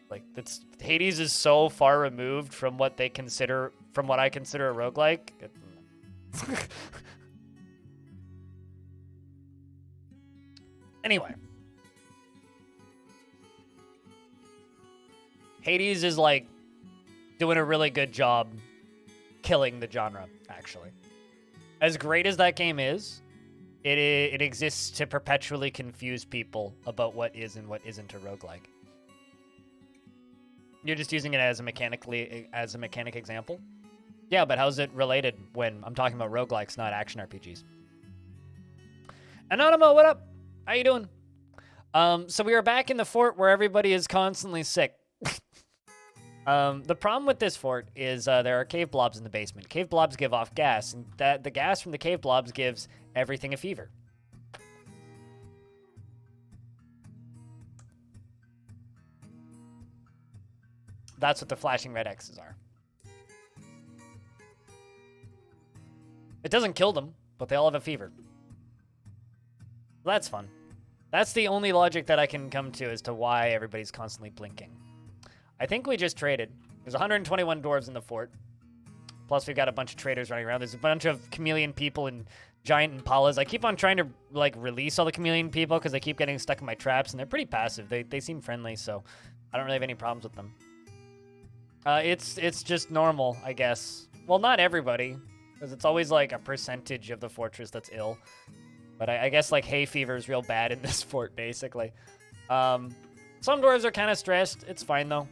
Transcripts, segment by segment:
Like, Hades is so far removed from what I consider a roguelike. Anyway. Hades is, like, doing a really good job killing the genre, actually. As great as that game is, it exists to perpetually confuse people about what is and what isn't a roguelike. You're just using it as a mechanic example? Yeah, but how's it related when I'm talking about roguelikes, not action RPGs? Anonymous, what up? How you doing? So we are back in the fort where everybody is constantly sick. The problem with this fort is there are cave blobs in the basement. Cave blobs give off gas, and the gas from the cave blobs gives everything a fever. That's what the flashing red X's are. It doesn't kill them, but they all have a fever. That's fun. That's the only logic that I can come to as to why everybody's constantly blinking. I think we just traded. There's 121 dwarves in the fort. Plus, we've got a bunch of traders running around. There's a bunch of chameleon people and giant impalas. I keep on trying to, like, release all the chameleon people because they keep getting stuck in my traps, and they're pretty passive. They seem friendly, so I don't really have any problems with them. It's just normal, I guess. Well, not everybody, because it's always, like, a percentage of the fortress that's ill. But I guess, like, hay fever is real bad in this fort, basically. Some dwarves are kind of stressed. It's fine, though.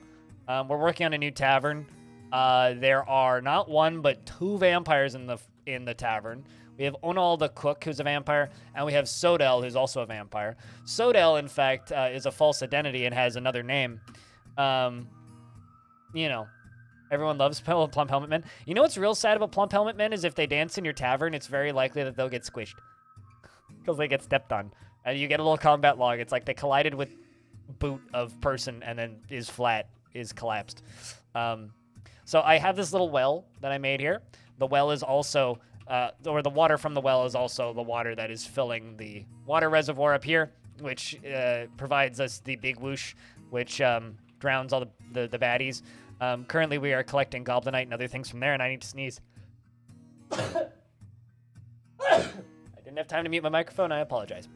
We're working on a new tavern. There are not one, but 2 vampires in the tavern. We have Onal the cook, who's a vampire, and we have Sodel, who's also a vampire. Sodel, in fact, is a false identity and has another name. You know, everyone loves Plump Helmet Men. You know what's real sad about Plump Helmet Men is if they dance in your tavern, it's very likely that they'll get squished. Because they get stepped on. And you get a little combat log. It's like they collided with boot of person and then is collapsed. So I have this little well that I made here. The well is also, or the water from the well is also the water that is filling the water reservoir up here, which provides us the big whoosh, which drowns all the baddies. Currently, we are collecting goblinite and other things from there, and I need to sneeze. I didn't have time to mute my microphone. I apologize.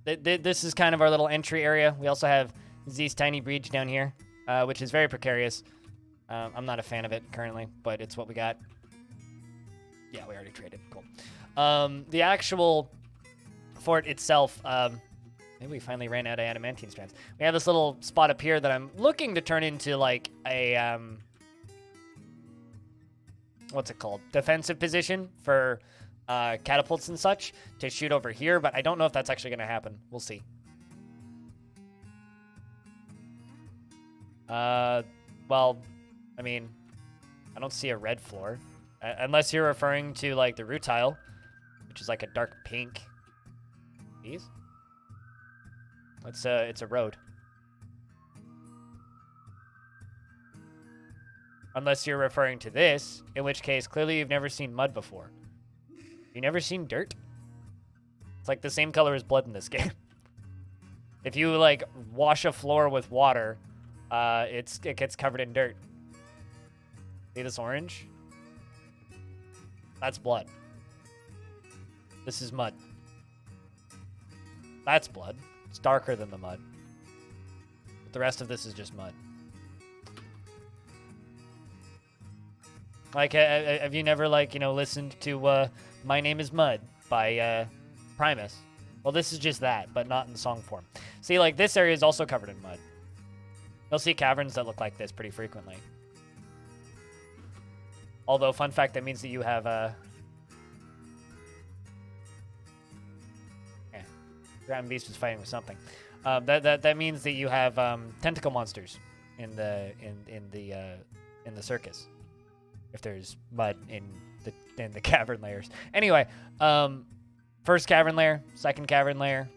This is kind of our little entry area. We also have Z's tiny breach down here, which is very precarious. I'm not a fan of it currently, but it's what we got. Yeah, we already traded. Cool. The actual fort itself, maybe we finally ran out of adamantine strands. We have this little spot up here that I'm looking to turn into like a, what's it called? Defensive position for catapults and such to shoot over here, but I don't know if that's actually going to happen. We'll see. Well, I mean, I don't see a red floor. Unless you're referring to, like, the rutile, which is like a dark pink. These? It's a road. Unless you're referring to this, in which case, clearly you've never seen mud before. You never seen dirt? It's like the same color as blood in this game. If you, like, wash a floor with water, it gets covered in dirt. See this orange? That's blood. This is mud. That's blood. It's darker than the mud. But the rest of this is just mud. Like, have you never, like, you know, listened to My Name is Mud by Primus? Well, this is just that, but not in song form. See, like, this area is also covered in mud. You'll see caverns that look like this pretty frequently. Although, fun fact, that means that you have Dragon Beast was fighting with something. That means that you have tentacle monsters in the circus. If there's mud in the cavern layers. Anyway, first cavern layer, second cavern layer.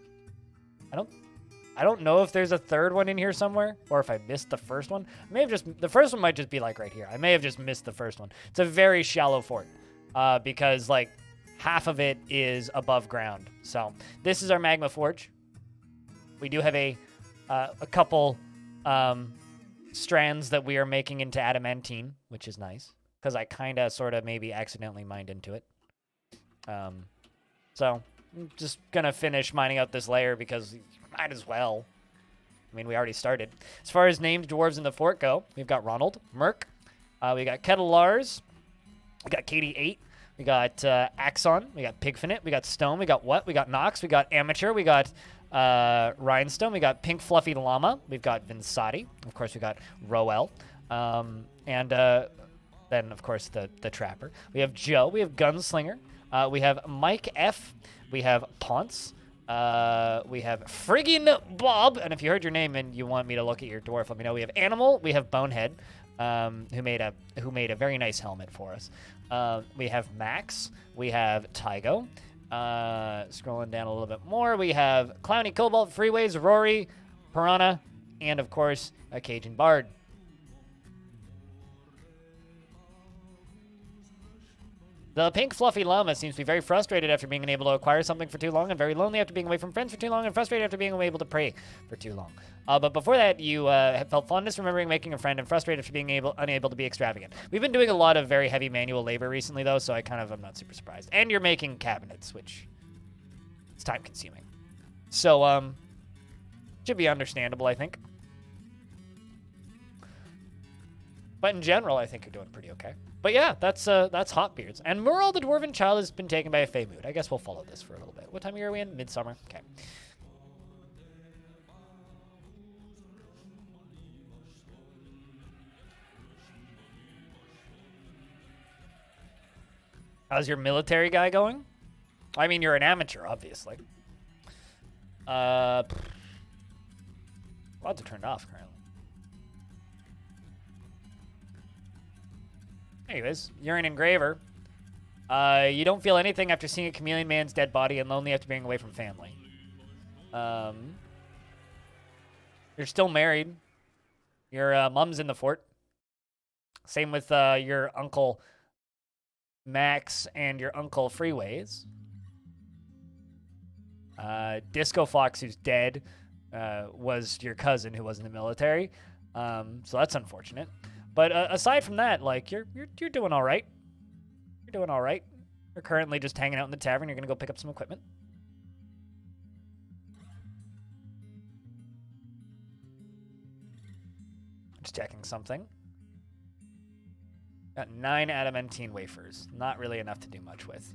I don't know if there's a third one in here somewhere, or if I missed the first one. The first one might just be like right here. I may have just missed the first one. It's a very shallow fort, because like half of it is above ground. So this is our Magma Forge. We do have a couple strands that we are making into adamantine, which is nice, because I kind of sort of maybe accidentally mined into it. So I'm just going to finish mining out this layer because might as well. I mean, we already started. As far as named dwarves in the fort go, we've got Ronald, Merc, we got Kettle Lars, we got Katie8, we got Axon, we got Pigfinite, we got Stone, we got What, we got Nox, we got Amateur, we got Rhinestone, we got Pink Fluffy Llama, we've got Vinsati, of course we got Roel, and then of course the Trapper. We have Joe, we have Gunslinger, we have Mike F, we have Ponce, we have friggin' Bob, and if you heard your name and you want me to look at your dwarf, let me know. We have Animal, we have Bonehead, who made a very nice helmet for us. We have Max, we have Tygo. Scrolling down a little bit more, we have Clowny Cobalt, Freeways, Rory, Piranha, and of course a Cajun Bard. The Pink Fluffy Llama seems to be very frustrated after being unable to acquire something for too long, and very lonely after being away from friends for too long, and frustrated after being unable to pray for too long. But before that, you felt fondness remembering making a friend, and frustrated after being unable to be extravagant. We've been doing a lot of very heavy manual labor recently, though, so I kind of am not super surprised. And you're making cabinets, which is time-consuming. So, should be understandable, I think. But in general, I think you're doing pretty okay. But yeah, that's Hotbeards. And Merle, the Dwarven Child, has been taken by a Fey Mood. I guess we'll follow this for a little bit. What time of year are we in? Midsummer. Okay. How's your military guy going? I mean, you're an amateur, obviously. Lots are turned off currently. Anyways, you're an engraver. You don't feel anything after seeing a chameleon man's dead body and lonely after being away from family. You're still married. Your mom's in the fort. Same with your uncle Max and your uncle Freeways. Disco Fox, who's dead, was your cousin who was in the military. So that's unfortunate. But aside from that, like, you're doing all right. You're doing all right. You're currently just hanging out in the tavern. You're going to go pick up some equipment. Just checking something. Got 9 Adamantine Wafers. Not really enough to do much with.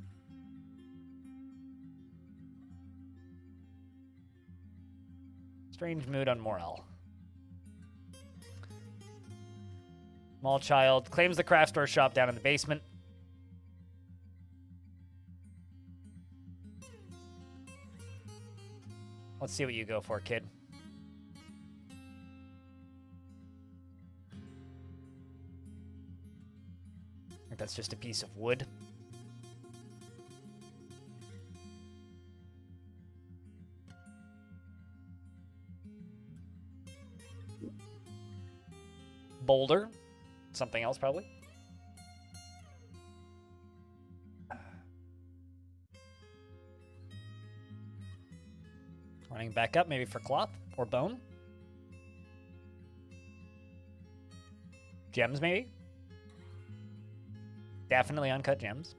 Strange mood on Morel. Small child claims the craft store shop down in the basement. Let's see what you go for, kid. I think that's just a piece of wood. Boulder. Something else, probably. Running back up, maybe for cloth or bone. Gems, maybe? Definitely uncut gems.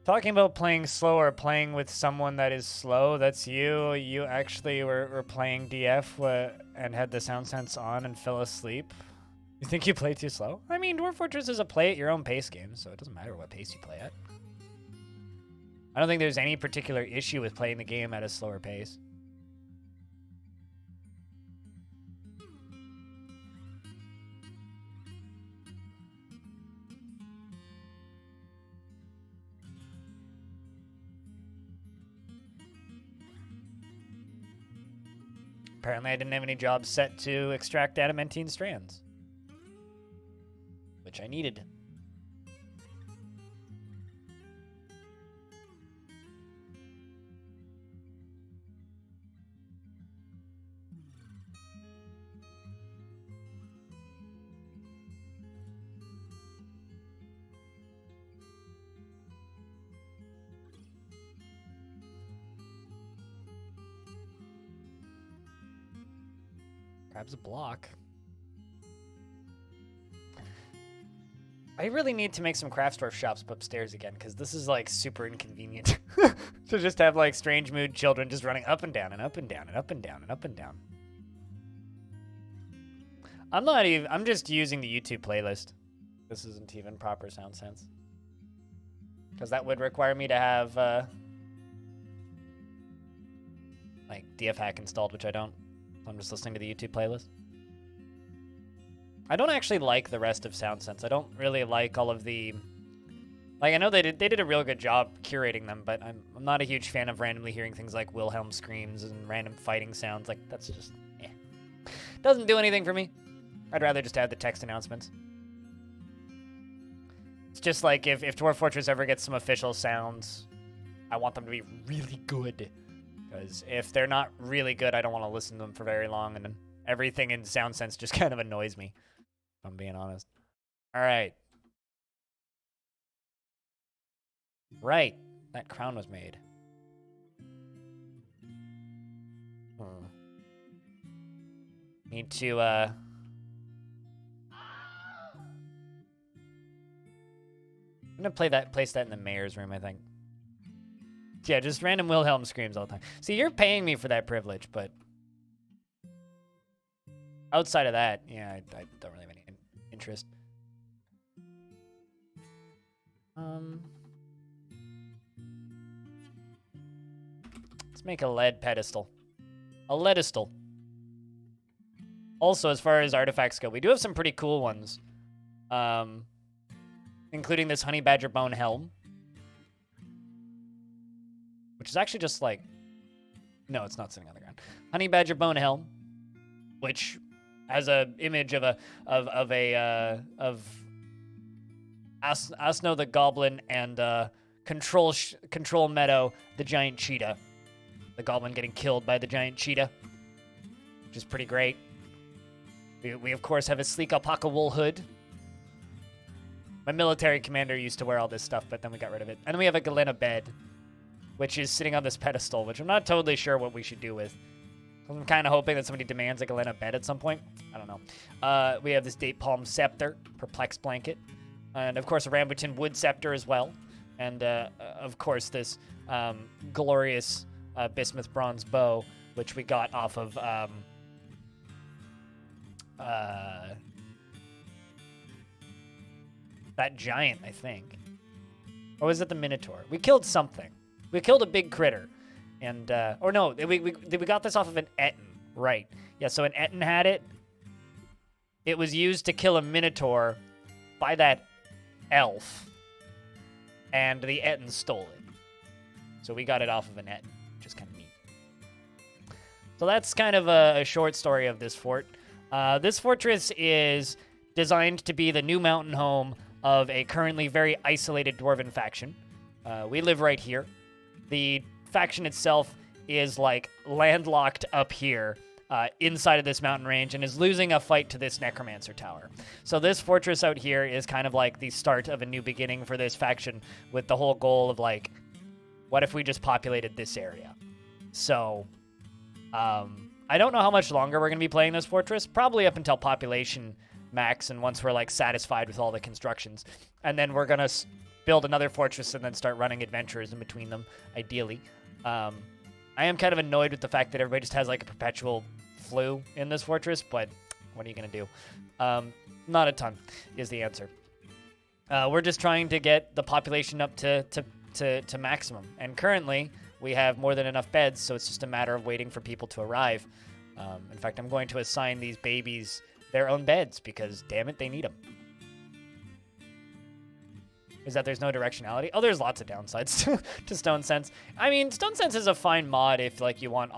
Talking about playing slow or playing with someone that is slow, that's you. You actually were playing DF and had the sound sense on and fell asleep. You think you play too slow? I mean, Dwarf Fortress is a play at your own pace game, so it doesn't matter what pace you play at. I don't think there's any particular issue with playing the game at a slower pace. Apparently I didn't have any jobs set to extract adamantine strands, which I needed. Grabs a block. I really need to make some craft store shops upstairs again, because this is, like, super inconvenient. To just have, like, strange mood children just running up and down and up and down and up and down and up and down. I'm just using the YouTube playlist. This isn't even proper sound sense. Because that would require me to have, like, DF hack installed, which I don't. So I'm just listening to the YouTube playlist. I don't actually like the rest of SoundSense. I don't really like all of the... Like, I know they did a real good job curating them, but I'm not a huge fan of randomly hearing things like Wilhelm screams and random fighting sounds. Like, that's just, eh. Doesn't do anything for me. I'd rather just have the text announcements. It's just like if Dwarf Fortress ever gets some official sounds, I want them to be really good. Because if they're not really good, I don't want to listen to them for very long, and then everything in SoundSense just kind of annoys me, if I'm being honest. All right. Right. That crown was made. Need to, I'm gonna place that in the mayor's room, I think. Yeah, just random Wilhelm screams all the time. See, you're paying me for that privilege, but outside of that, yeah, I don't really have any interest. Let's make a lead pedestal. A leadestal. Also, as far as artifacts go, we do have some pretty cool ones. Including this honey badger bone helm. Which is actually just like... No, it's not sitting on the ground. Honey badger bone helm. Which has a image of Asno the goblin and Control Meadow, the giant cheetah. The goblin getting killed by the giant cheetah. Which is pretty great. We of course have a sleek alpaca wool hood. My military commander used to wear all this stuff, but then we got rid of it. And then we have a Galena bed, which is sitting on this pedestal, which I'm not totally sure what we should do with. I'm kind of hoping that somebody demands a Galena bed at some point. I don't know. We have this date palm scepter, perplex blanket, and of course a rambutan wood scepter as well. And of course this glorious bismuth bronze bow, which we got off of that giant, I think. Or was it the Minotaur? We killed something. We killed a big critter. And, or no, we got this off of an Etten. Right. Yeah, so an Etten had it. It was used to kill a Minotaur by that elf. And the Etten stole it. So we got it off of an Etten, which is kind of neat. So that's kind of a short story of this fort. This fortress is designed to be the new mountain home of a currently very isolated dwarven faction. We live right here. The faction itself is like landlocked up here inside of this mountain range and is losing a fight to this necromancer tower. So this fortress out here is kind of like the start of a new beginning for this faction, with the whole goal of like, what if we just populated this area? So I don't know how much longer we're going to be playing this fortress. Probably up until population max, and once we're like satisfied with all the constructions. And then we're going to build another fortress and then start running adventures in between them, ideally. I am kind of annoyed with the fact that everybody just has like a perpetual flu in this fortress, but what are you going to do? Not a ton is the answer. We're just trying to get the population up to maximum. And currently, we have more than enough beds, so it's just a matter of waiting for people to arrive. In fact, I'm going to assign these babies their own beds, because, damn it, they need them. Is that there's no directionality? Oh, there's lots of downsides to Stone Sense. I mean, Stone Sense is a fine mod if like you want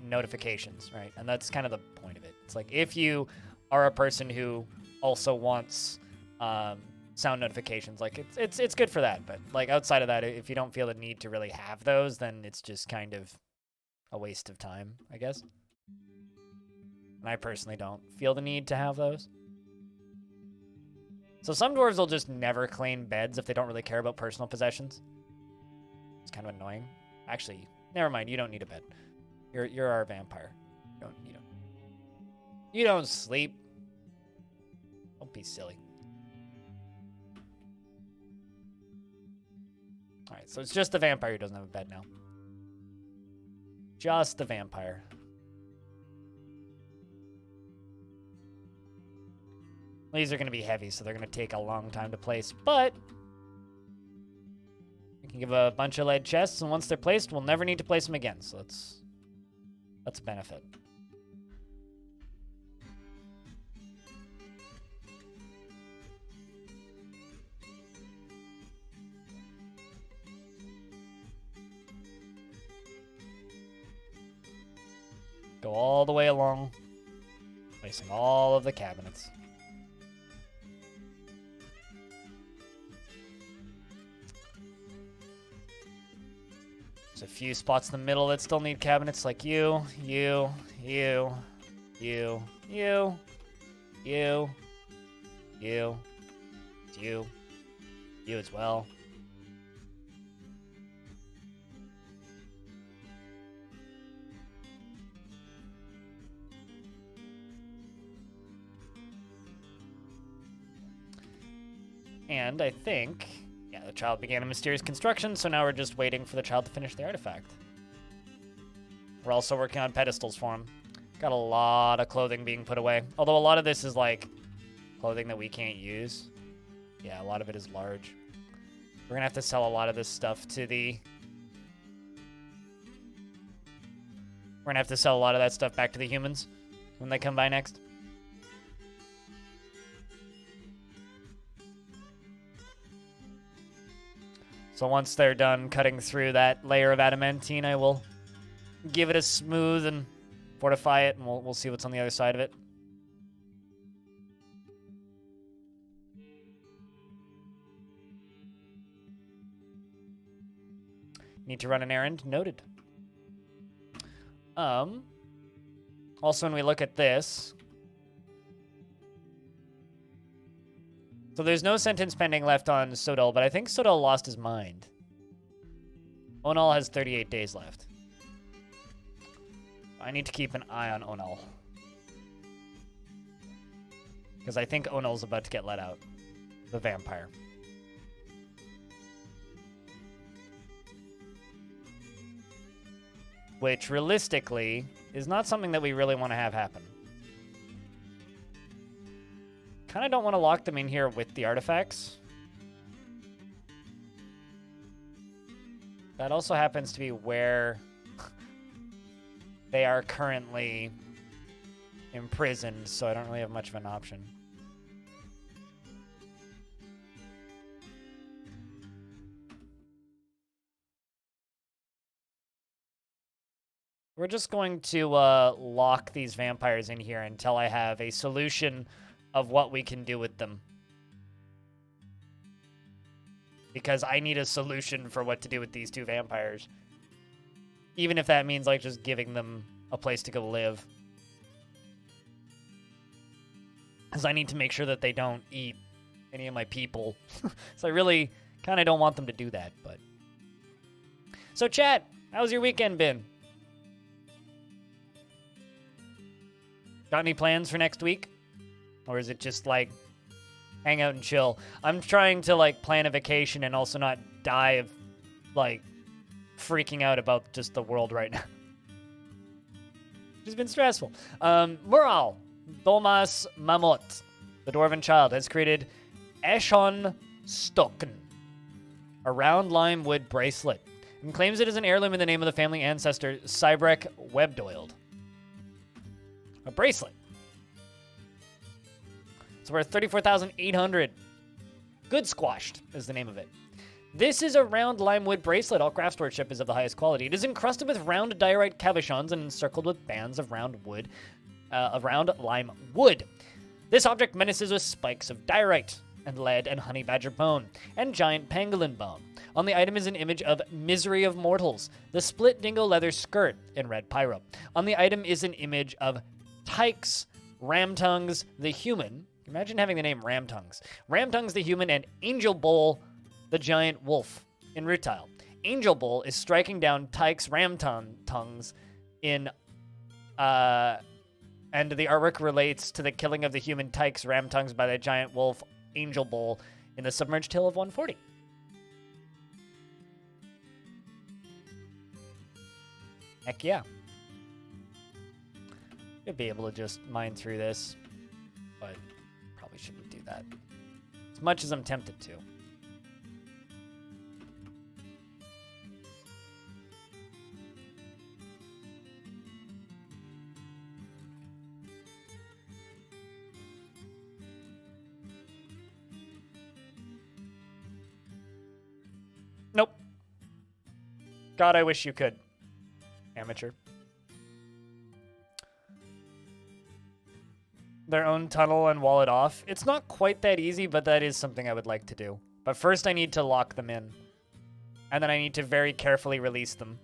notifications, right? And that's kind of the point of it. It's like if you are a person who also wants sound notifications, like it's good for that. But like outside of that, if you don't feel the need to really have those, then it's just kind of a waste of time, I guess. And I personally don't feel the need to have those. So some dwarves will just never claim beds if they don't really care about personal possessions. It's kind of annoying. Actually, never mind. You don't need a bed. You're our vampire. You don't need them. You don't sleep. Don't be silly. Alright, so it's just the vampire who doesn't have a bed now. Just the vampire. These are going to be heavy, so they're going to take a long time to place, but we can give a bunch of lead chests, and once they're placed, we'll never need to place them again, so that's a benefit. Go all the way along, placing all of the cabinets. There's a few spots in the middle that still need cabinets, like you, you, you, you, you, you, you, you, you as well. And I think, yeah, the child began a mysterious construction, so now we're just waiting for the child to finish the artifact. We're also working on pedestals for him. Got a lot of clothing being put away. Although a lot of this is, like, clothing that we can't use. Yeah, a lot of it is large. We're gonna have to sell a lot of this stuff to the... We're gonna have to sell a lot of that stuff back to the humans when they come by next. So once they're done cutting through that layer of adamantine, I will give it a smooth and fortify it, and we'll see what's on the other side of it. Need to run an errand? Noted. Also, when we look at this... So there's no sentence pending left on Sodal, but I think Sodal lost his mind. Onal has 38 days left. I need to keep an eye on Onal. Because I think Onal's about to get let out. The vampire. Which, realistically, is not something that we really want to have happen. Kind of don't want to lock them in here with the artifacts. That also happens to be where they are currently imprisoned, so I don't really have much of an option. We're just going to lock these vampires in here until I have a solution of what we can do with them. Because I need a solution for what to do with these two vampires. Even if that means, like, just giving them a place to go live. Because I need to make sure that they don't eat any of my people. So I really kind of don't want them to do that, but... So, chat, how's your weekend been? Got any plans for next week? Or is it just, like, hang out and chill? I'm trying to, like, plan a vacation and also not die of, like, freaking out about just the world right now. It's been stressful. Mural. Thomas Mamot, the Dwarven child, has created Eshon Stokken, a round lime wood bracelet, and claims it is an heirloom in the name of the family ancestor Cybrek Webdoiled. A bracelet. It's worth 34,800. Good Squashed is the name of it. This is a round lime wood bracelet. All craftsmanship is of the highest quality. It is encrusted with round diorite cabochons and encircled with bands of round lime wood. This object menaces with spikes of diorite and lead and honey badger bone and giant pangolin bone. On the item is an image of Misery of Mortals, the split dingo leather skirt in red pyro. On the item is an image of Tykes, Ramtongues the human. Imagine having the name Ramtongues. Ramtongues the human and Angel Bowl the giant wolf in Rutile. Angel Bowl is striking down Tykes Ramtongues in And the artwork relates to the killing of the human tykes ram-tongues by the giant wolf Angel Bull in the Submerged Hill of 140. Heck yeah. You'd be able to just mine through this, but probably shouldn't do that. As much as I'm tempted to. Nope. God, I wish you could. Amateur. Their own tunnel and wall it off. It's not quite that easy, but that is something I would like to do. But first I need to lock them in. And then I need to very carefully release them.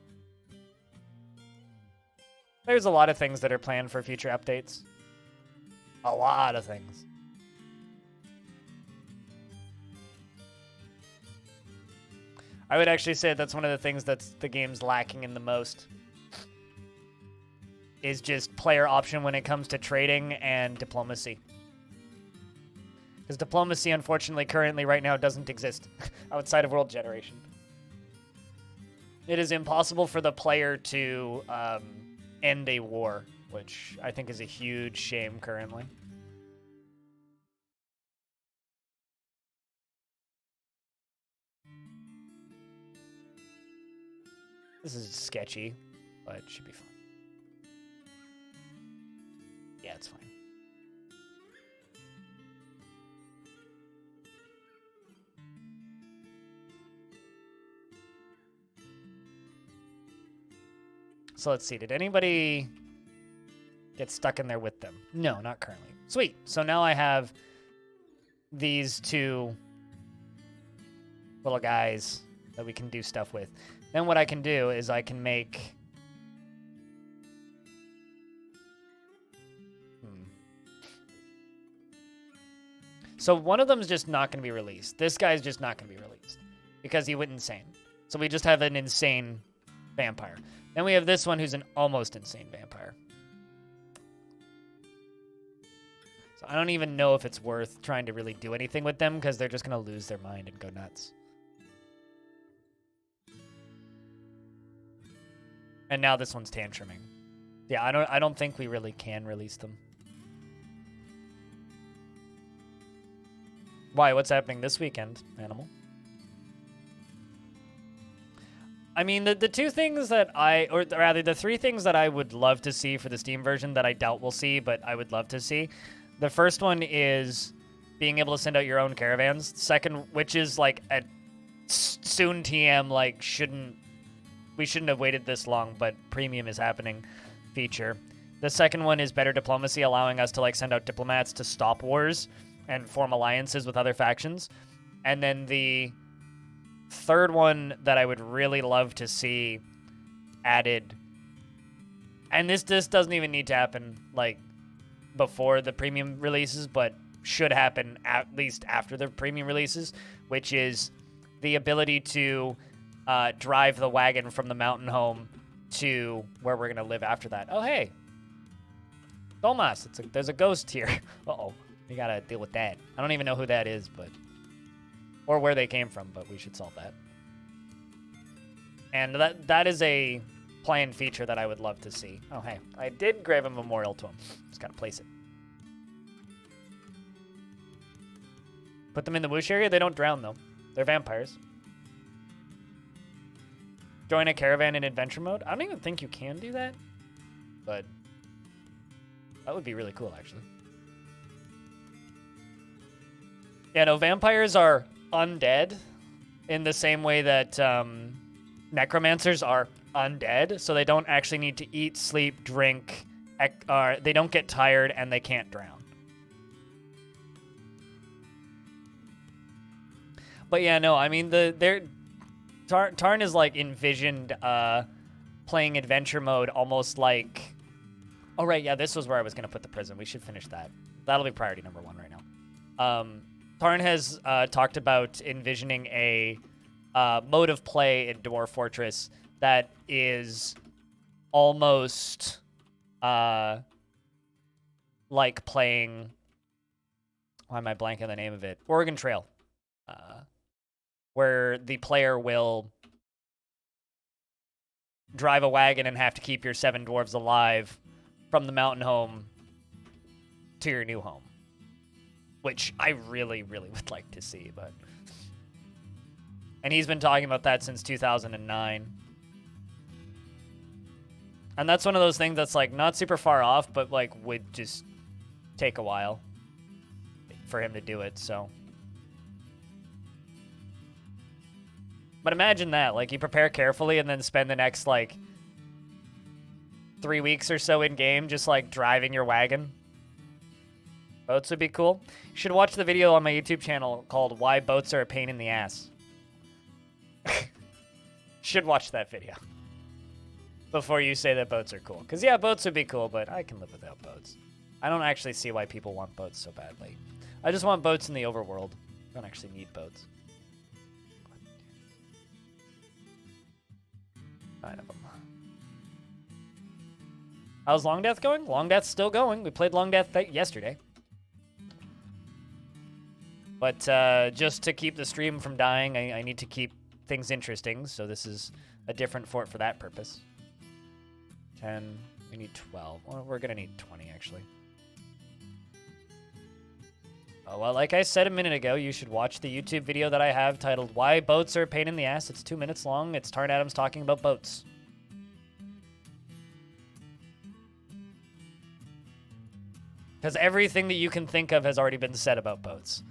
There's a lot of things that are planned for future updates. A lot of things. I would actually say that's one of the things that's the game's lacking in the most. Is just player option when it comes to trading and diplomacy. Because diplomacy, unfortunately, currently right now doesn't exist outside of World Generation. It is impossible for the player to end a war, which I think is a huge shame currently. This is sketchy, but it should be fine. Yeah, it's fine. So let's see. Did anybody get stuck in there with them? No, not currently. Sweet. So now I have these two little guys that we can do stuff with. Then what I can do is I can make... So one of them is just not going to be released. This guy's just not going to be released because he went insane. So we just have an insane vampire. Then we have this one who's an almost insane vampire. So I don't even know if it's worth trying to really do anything with them because they're just going to lose their mind and go nuts. And now this one's tantruming. Yeah, I don't think we really can release them. Why? What's happening this weekend, Animal? I mean, the two things that or rather the three things that I would love to see for the Steam version that I doubt we'll see, but I would love to see. The first one is being able to send out your own caravans. Second, which is like a soon TM, like we shouldn't have waited this long, but premium is happening feature. The second one is better diplomacy, allowing us to like send out diplomats to stop wars and form alliances with other factions. And then the third one that I would really love to see added, and this doesn't even need to happen like before the premium releases, but should happen at least after the premium releases, which is the ability to drive the wagon from the mountain home to where we're going to live after that. Oh, hey. Thomas, there's a ghost here. Uh-oh. We got to deal with that. I don't even know who that is, but... Or where they came from, but we should solve that. And that is a planned feature that I would love to see. Oh, hey. I did grave a memorial to him. Just got to place it. Put them in the whoosh area? They don't drown, though. They're vampires. Join a caravan in adventure mode? I don't even think you can do that. But that would be really cool, actually. Yeah, no, vampires are undead in the same way that necromancers are undead. So they don't actually need to eat, sleep, drink. They don't get tired, and they can't drown. But yeah, no, I mean, Tarn is like envisioned playing adventure mode almost like... Oh, right, yeah, this was where I was going to put the prison. We should finish that. That'll be priority number 1 right now. Tarn has talked about envisioning a mode of play in Dwarf Fortress that is almost like playing, why am I blanking on the name of it? Oregon Trail, where the player will drive a wagon and have to keep your 7 dwarves alive from the mountain home to your new home, which I really, really would like to see. But and he's been talking about that since 2009. And that's one of those things that's like not super far off, but like would just take a while for him to do it. So, but imagine that, like you prepare carefully and then spend the next like 3 weeks or so in game just like driving your wagon. Boats would be cool. You should watch the video on my YouTube channel called Why Boats Are a Pain in the Ass. Should watch that video before you say that boats are cool. Because, yeah, boats would be cool, but I can live without boats. I don't actually see why people want boats so badly. I just want boats in the overworld. I don't actually need boats. 9 of them. How's Long Death going? Long Death's still going. We played Long Death yesterday. But just to keep the stream from dying, I need to keep things interesting, so this is a different fort for that purpose. 10, we need 12. Well, we're gonna need 20, actually. Oh, well, like I said a minute ago, you should watch the YouTube video that I have titled Why Boats Are a Pain in the Ass. It's 2 minutes long. It's Tarn Adams talking about boats. Because everything that you can think of has already been said about boats.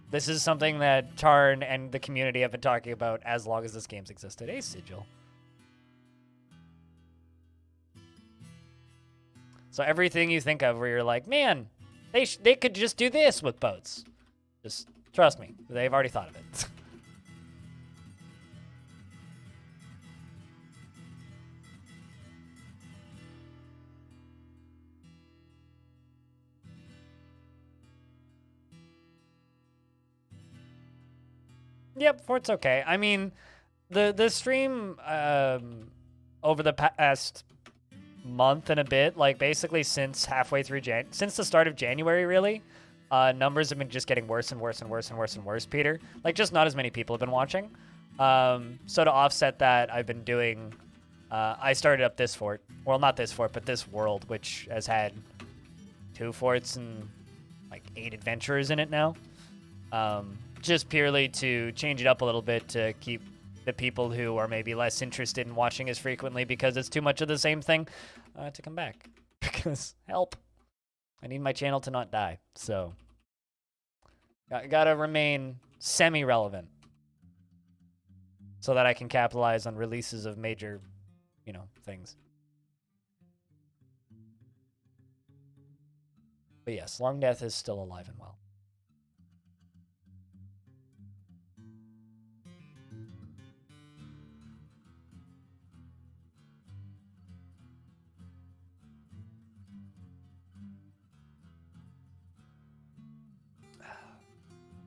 This is something that Tarn and the community have been talking about as long as this game's existed. A sigil. So everything you think of where you're like, man, they could just do this with boats. Just trust me, they've already thought of it. Yep, fort's okay. I mean, the stream over the past month and a bit, like basically since halfway through since the start of January, really, numbers have been just getting worse and worse and worse and worse and worse, Peter. Like, just not as many people have been watching. So to offset that, I've been doing, I started up this fort. Well, not this fort, but this world, which has had 2 forts and like 8 adventurers in it now. Just purely to change it up a little bit to keep the people who are maybe less interested in watching as frequently because it's too much of the same thing to come back. Because, help, I need my channel to not die. So, gotta remain semi-relevant so that I can capitalize on releases of major, you know, things. But yes, Long Death is still alive and well.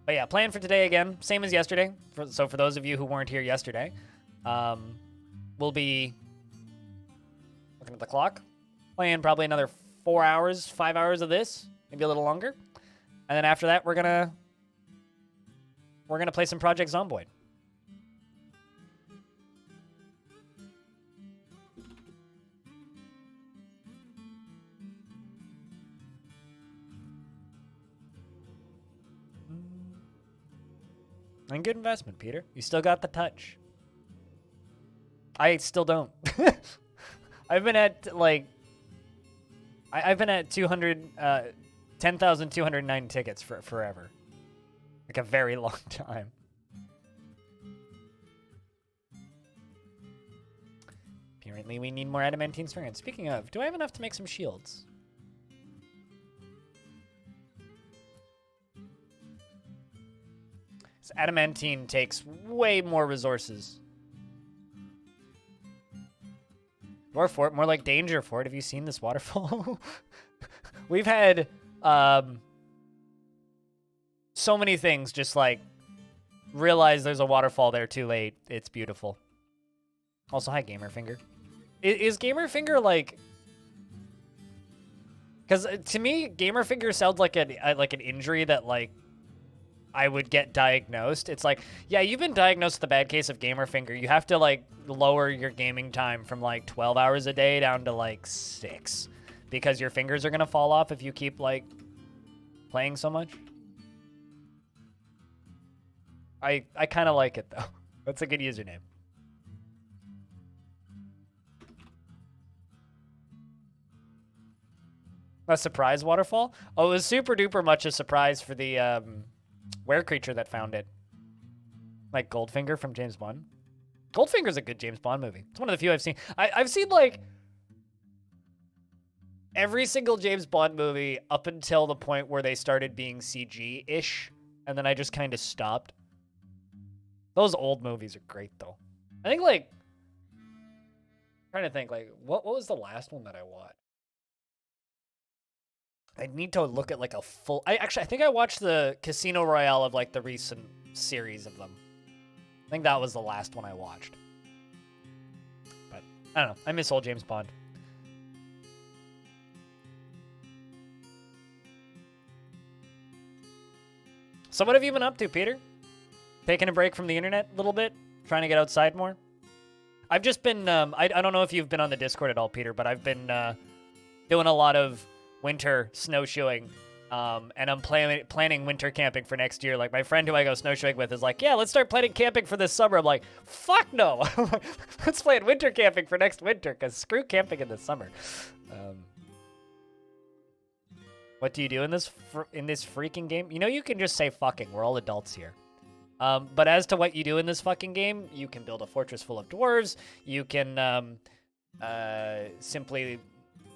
But yeah, plan for today again, same as yesterday. So for those of you who weren't here yesterday, we'll be looking at the clock, playing probably another 4 hours, 5 hours of this, maybe a little longer, and then after that we're gonna play some Project Zomboid. And good investment, Peter. You still got the touch. I still don't. I've been at, like... I've been at 10,209 tickets for forever. Like a very long time. Apparently we need more adamantine strand. Speaking of, do I have enough to make some shields? Adamantine takes way more resources. Dwarf Fort, more like Danger Fort. Have you seen this waterfall? We've had so many things just like realize there's a waterfall there too late. It's beautiful. Also, hi, Gamerfinger. Is Gamerfinger like Because to me, gamer finger sounds like an injury that like I would get diagnosed. It's like, yeah, you've been diagnosed with a bad case of gamer finger. You have to like lower your gaming time from like 12 hours a day down to like 6 because your fingers are gonna fall off if you keep like playing so much. I kind of like it though. That's a good username. A surprise waterfall? Oh, it was super duper much a surprise for the were creature that found it. Like Goldfinger from James Bond. Goldfinger's a good James Bond movie. It's one of the few I've seen. I've seen like every single James Bond movie up until the point where they started being CG-ish, and then I just kind of stopped. Those old movies are great though. I think like I'm trying to think like what was the last one that I watched? I need to look at like a full. I think I watched the Casino Royale of like the recent series of them. I think that was the last one I watched. But I don't know. I miss old James Bond. So what have you been up to, Peter? Taking a break from the internet a little bit? Trying to get outside more? I've just been, I don't know if you've been on the Discord at all, Peter, but I've been doing a lot of winter snowshoeing, and I'm planning winter camping for next year. Like, my friend who I go snowshoeing with is like, yeah, let's start planning camping for this summer. I'm like, fuck no. Let's plan winter camping for next winter, because screw camping in the summer. What do you do in this freaking game? You know, you can just say fucking. We're all adults here. But as to what you do in this fucking game, you can build a fortress full of dwarves. You can simply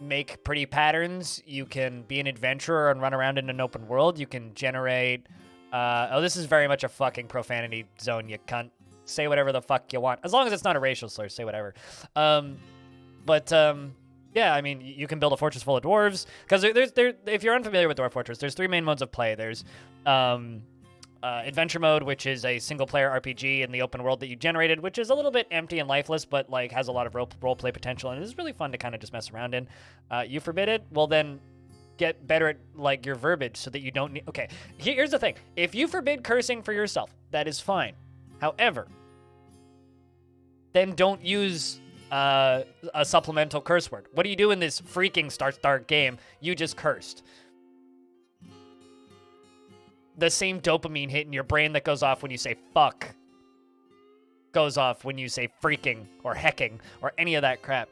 make pretty patterns. You can be an adventurer and run around in an open world. You can generate... oh, this is very much a fucking profanity zone, you cunt. Say whatever the fuck you want. As long as it's not a racial slur, say whatever. Yeah, I mean, you can build a fortress full of dwarves. Because if you're unfamiliar with Dwarf Fortress, there's 3 main modes of play. There's adventure mode, which is a single-player RPG in the open world that you generated, which is a little bit empty and lifeless, but like has a lot of role-play potential, and it is really fun to kind of just mess around in. You forbid it? Well, then get better at like your verbiage so that you don't need... Okay, here's the thing. If you forbid cursing for yourself, that is fine. However, then don't use... a supplemental curse word. What do you do in this freaking start game? You just cursed. The same dopamine hit in your brain that goes off when you say fuck goes off when you say freaking or hecking or any of that crap.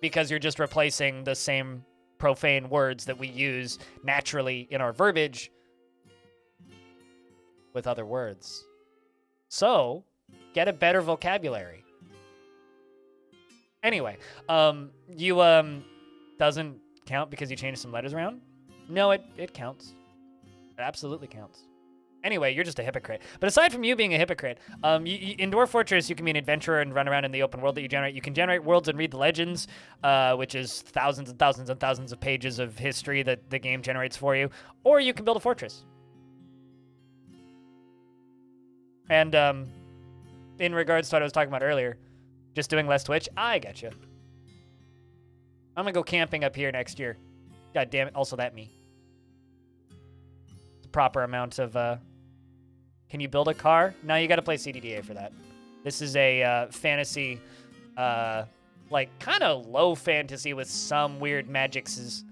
Because you're just replacing the same profane words that we use naturally in our verbiage with other words. So, get a better vocabulary. Anyway, you, doesn't count because you changed some letters around? No, it counts. It absolutely counts. Anyway, you're just a hypocrite. But aside from you being a hypocrite, in Dwarf Fortress, you can be an adventurer and run around in the open world that you generate. You can generate worlds and read the legends, which is thousands and thousands and thousands of pages of history that the game generates for you. Or you can build a fortress. And in regards to what I was talking about earlier, just doing less Twitch, I getcha. I'm gonna go camping up here next year. God damn it, also that me. Proper amount of, can you build a car? No, you gotta play CDDA for that. This is a fantasy, like, kind of low fantasy with some weird magics.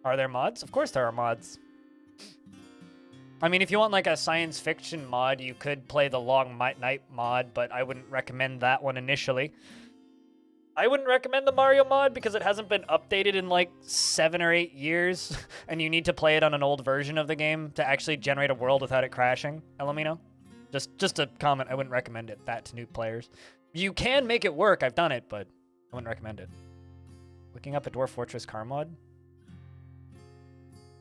Are there mods? Of course there are mods. I mean, if you want like a science fiction mod, you could play the Long Night mod, but I wouldn't recommend that one initially. I wouldn't recommend the Mario mod because it hasn't been updated in like 7 or 8 years, and you need to play it on an old version of the game to actually generate a world without it crashing. Elamino? Just a comment, I wouldn't recommend that to new players. You can make it work, I've done it, but I wouldn't recommend it. Looking up a Dwarf Fortress car mod?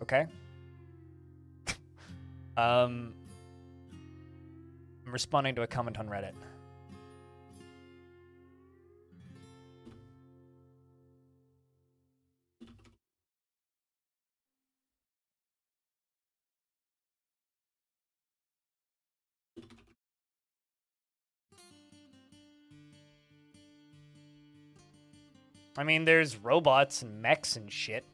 Okay. I'm responding to a comment on Reddit. I mean, there's robots and mechs and shit.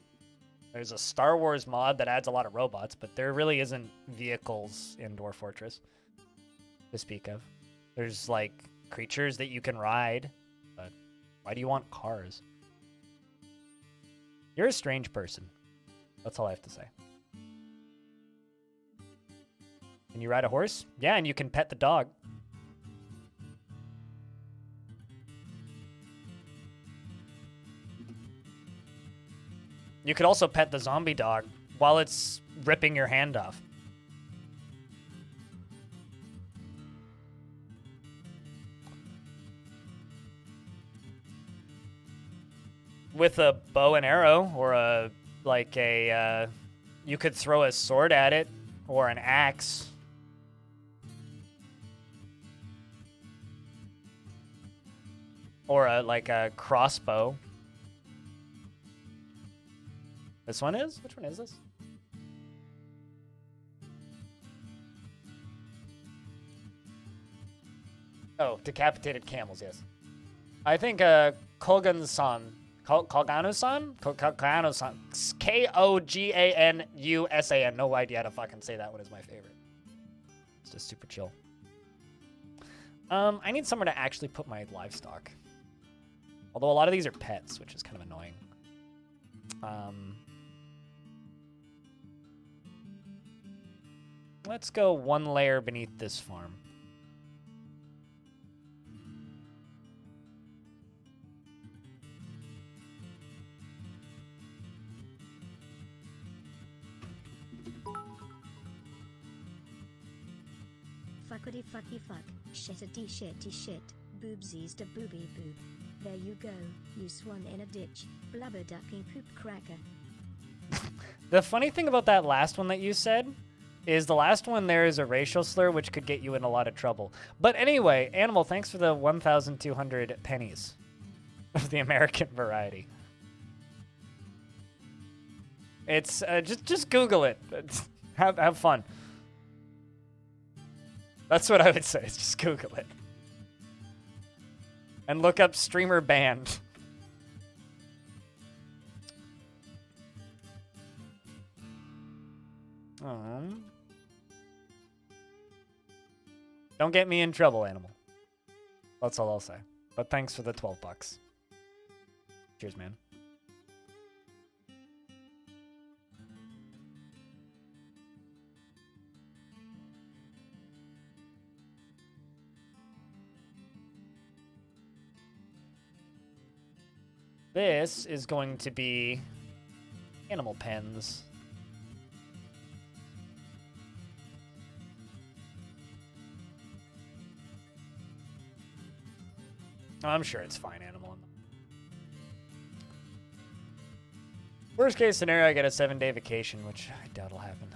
There's a Star Wars mod that adds a lot of robots, but there really isn't vehicles in Dwarf Fortress to speak of. There's, like, creatures that you can ride, but why do you want cars? You're a strange person. That's all I have to say. Can you ride a horse? Yeah, and you can pet the dog. You could also pet the zombie dog while it's ripping your hand off. With a bow and arrow, or you could throw a sword at it, or an axe. Or a crossbow. This one is? Which one is this? Oh, decapitated camels, yes. I think Kogan-san, Koganu-san? Koganu-san. Koganusan. No idea how to fucking say that one is my favorite. It's just super chill. I need somewhere to actually put my livestock. Although a lot of these are pets, which is kind of annoying. Let's go one layer beneath this farm. Fuckity fucky fuck, shittity shitty shit, boobsies to booby boob. There you go, you swan in a ditch, blubber ducking poop cracker. The funny thing about that last one that you said is the last one there is a racial slur, which could get you in a lot of trouble. But anyway, Animal, thanks for the 1,200 pennies of the American variety. It's just Google it. Have fun. That's what I would say. Is just Google it and look up streamer banned. Don't get me in trouble, Animal. That's all I'll say. But thanks for the 12 bucks. Cheers, man. This is going to be animal pens. I'm sure it's fine, Animal. Worst case scenario, I get a 7-day vacation, which I doubt will happen.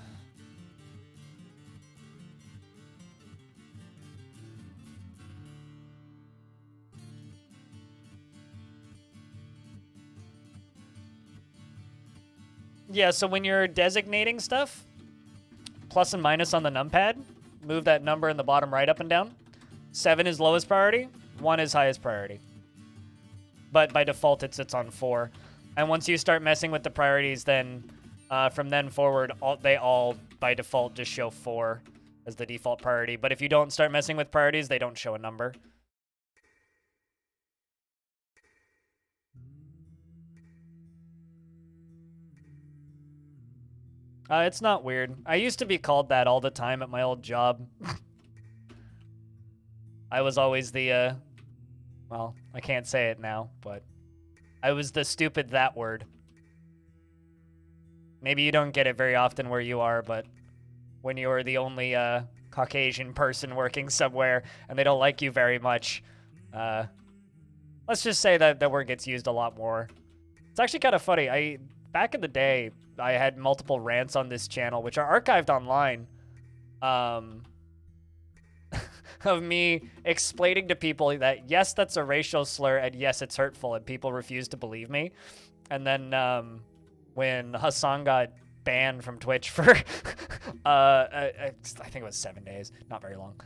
Yeah, so when you're designating stuff, plus and minus on the numpad, move that number in the bottom right up and down. 7 is lowest priority, 1 is highest priority. But by default, it sits on 4. And once you start messing with the priorities, then from then forward, they all, by default, just show 4 as the default priority. But if you don't start messing with priorities, they don't show a number. It's not weird. I used to be called that all the time at my old job. I was always the, well, I can't say it now, but I was the stupid that word. Maybe you don't get it very often where you are, but when you're the only Caucasian person working somewhere and they don't like you very much, let's just say that the word gets used a lot more. It's actually kind of funny. Back in the day, I had multiple rants on this channel, which are archived online. of me explaining to people that, yes, that's a racial slur, and yes, it's hurtful, and people refuse to believe me. And then when Hassan got banned from Twitch for, I think it was 7 days, not very long,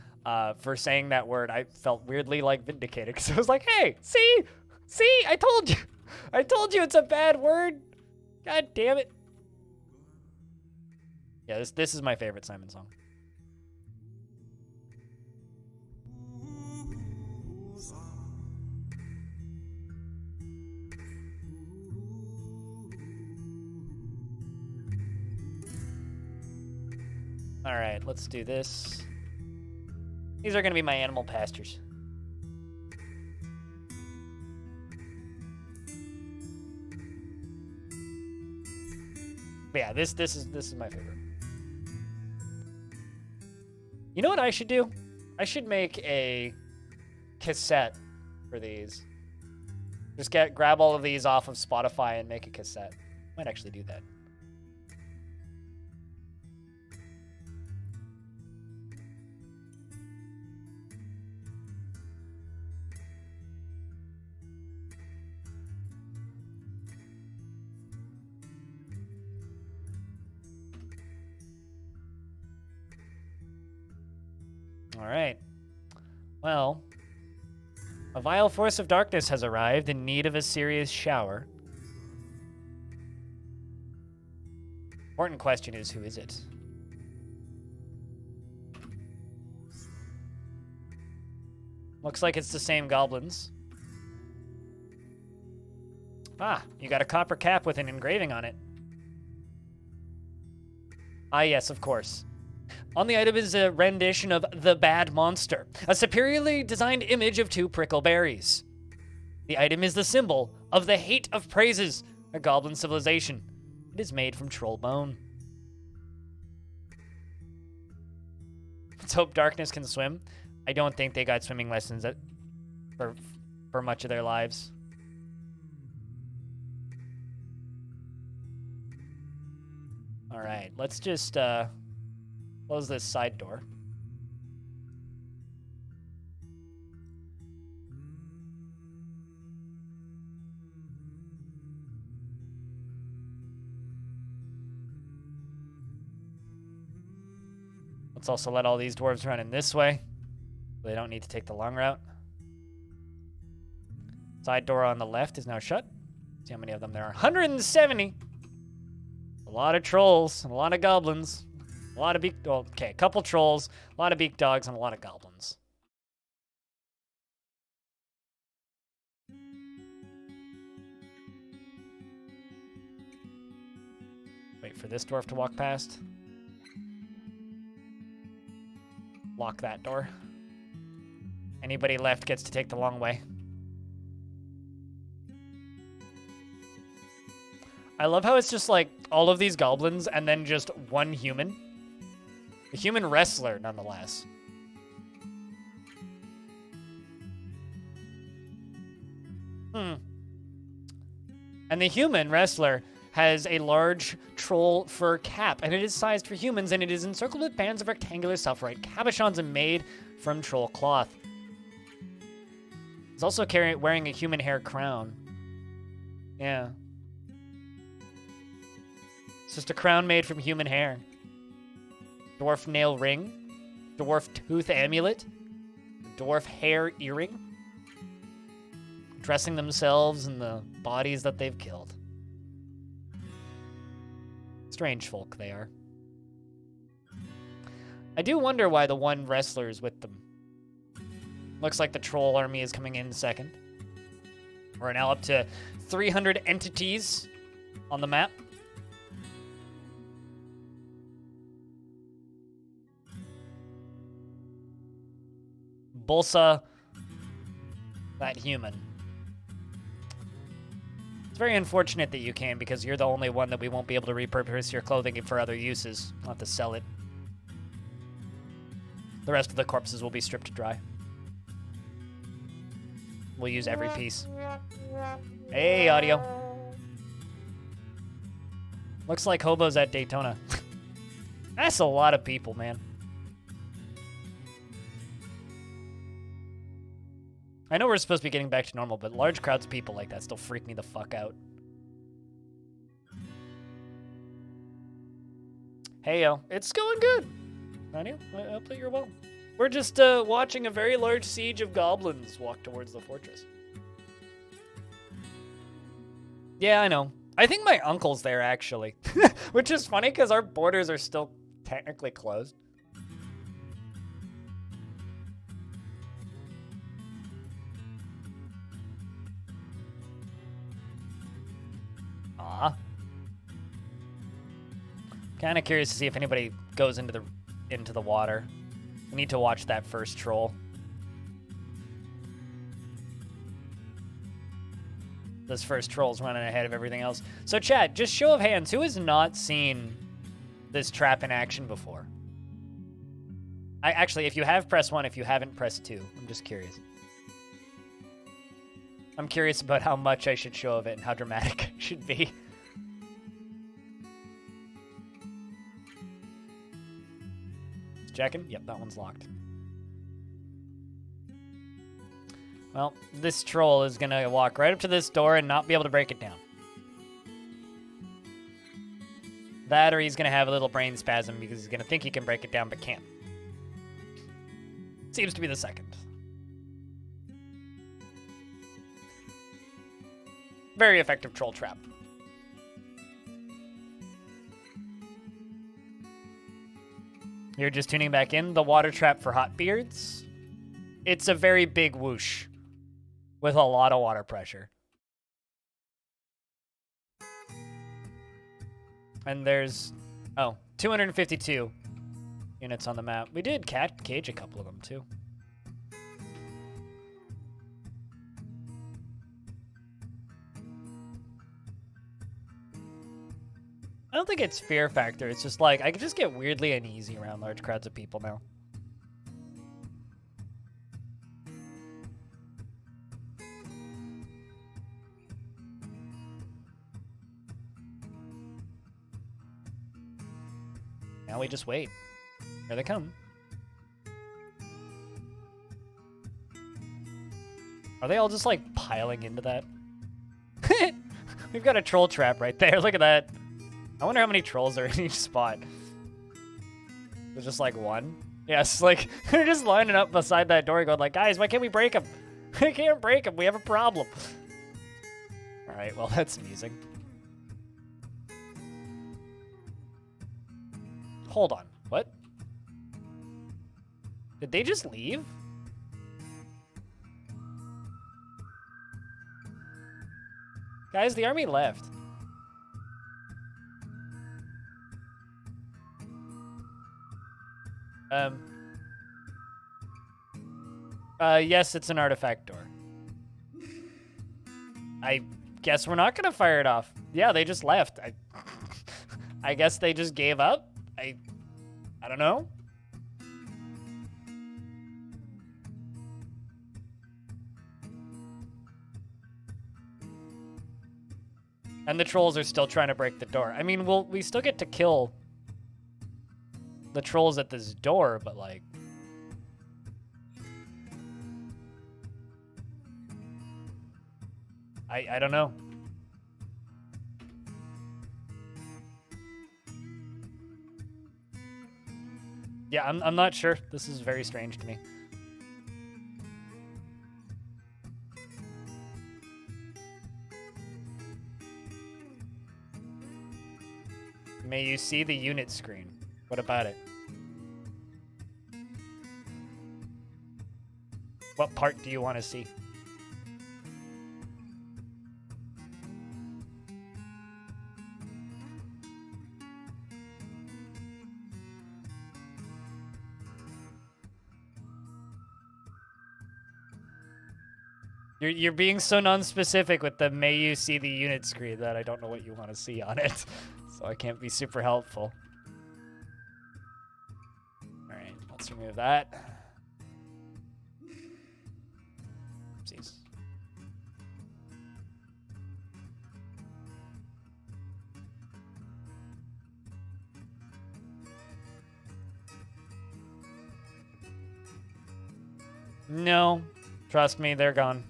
for saying that word, I felt weirdly, like, vindicated, because I was like, hey, see, I told you. I told you it's a bad word. God damn it. Yeah, this is my favorite Simon song. All right, let's do this. These are going to be my animal pastures. But yeah, this is my favorite. You know what I should do? I should make a cassette for these. Just grab all of these off of Spotify and make a cassette. Might actually do that. All right. Well, a vile force of darkness has arrived in need of a serious shower. Important question is, who is it? Looks like it's the same goblins. Ah, you got a copper cap with an engraving on it. Ah, yes, of course. On the item is a rendition of The Bad Monster, a superiorly designed image of 2 prickle berries. The item is the symbol of the hate of praises, a goblin civilization. It is made from troll bone. Let's hope darkness can swim. I don't think they got swimming lessons for much of their lives. All right, let's just close this side door. Let's also let all these dwarves run in this way. They don't need to take the long route. Side door on the left is now shut. See how many of them there are. 170! A lot of trolls and a lot of goblins. A lot of a couple trolls, a lot of beak dogs, and a lot of goblins. Wait for this dwarf to walk past. Lock that door. Anybody left gets to take the long way. I love how it's just like all of these goblins and then just one human. A human wrestler, nonetheless. And the human wrestler has a large troll fur cap, and it is sized for humans, and it is encircled with bands of rectangular self-right cabochons and made from troll cloth. He's also wearing a human hair crown. Yeah. It's just a crown made from human hair. Dwarf nail ring, dwarf tooth amulet, dwarf hair earring, dressing themselves in the bodies that they've killed. Strange folk they are. I do wonder why the one wrestler is with them. Looks like the troll army is coming in second. We're now up to 300 entities on the map. Bolsa, that human. It's very unfortunate that you came, because you're the only one that we won't be able to repurpose your clothing for other uses. Not to sell it. The rest of the corpses will be stripped dry. We'll use every piece. Hey, audio. Looks like hobos at Daytona. That's a lot of people, man. I know we're supposed to be getting back to normal, but large crowds of people like that still freak me the fuck out. Hey, yo, it's going good. Rania, I hope that you're well. We're just watching a very large siege of goblins walk towards the fortress. Yeah, I know. I think my uncle's there, actually. Which is funny, because our borders are still technically closed. Aw. Kind of curious to see if anybody goes into the water. We need to watch that first troll. This first troll's running ahead of everything else. So, Chad, just show of hands, who has not seen this trap in action before? Actually, if you have, press 1. If you haven't, press 2. I'm just curious. I'm curious about how much I should show of it and how dramatic it should be. Checking? Yep, that one's locked. Well, this troll is gonna walk right up to this door and not be able to break it down. That, or he's gonna have a little brain spasm because he's gonna think he can break it down but can't. Seems to be the second. Very effective troll trap. You're just tuning back in. The water trap for hot beards. It's a very big whoosh with a lot of water pressure. And there's, 252 units on the map. We did cage a couple of them too. I don't think it's fear factor. It's just like, I could just get weirdly uneasy around large crowds of people now. Now we just wait. Here they come. Are they all just like piling into that? We've got a troll trap right there. Look at that. I wonder how many trolls are in each spot. There's just like one. Yes, like they're just lining up beside that door going like, guys, why can't we break them? We can't break them. We have a problem. All right, well, that's amusing. Hold on. What? Did they just leave? Guys, the army left. Yes, it's an artifact door. I guess we're not gonna fire it off. Yeah, they just left. I guess they just gave up. I don't know. And the trolls are still trying to break the door. I mean, we still get to kill the trolls at this door, but like, I don't know. Yeah, I'm not sure. This is very strange to me. May you see the unit screen. What about it? What part do you want to see? You're being so non-specific with the may you see the unit screen that I don't know what you want to see on it. So I can't be super helpful. All right, let's remove that. Oopsies. No, Trust me, they're gone.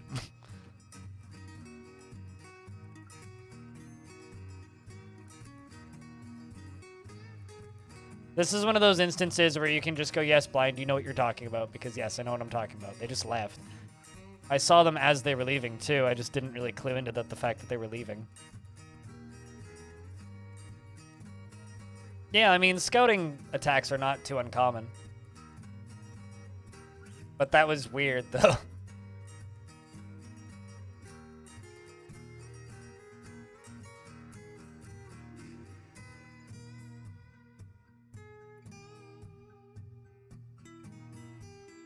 This is one of those instances where you can just go, yes, blind, you know what you're talking about, because yes, I know what I'm talking about. They just left. I saw them as they were leaving, too. I just didn't really clue into the fact that they were leaving. Yeah, I mean, scouting attacks are not too uncommon. But that was weird, though.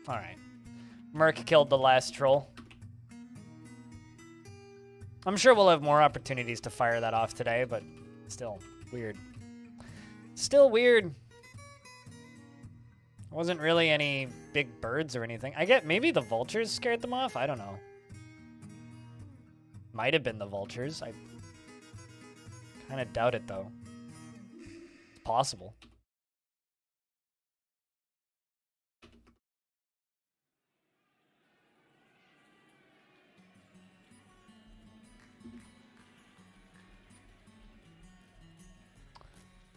Alright. Merc killed the last troll. I'm sure we'll have more opportunities to fire that off today, but still, weird. Still weird. Wasn't really any big birds or anything. I get maybe the vultures scared them off? I don't know. Might have been the vultures. I kind of doubt it, though. It's possible.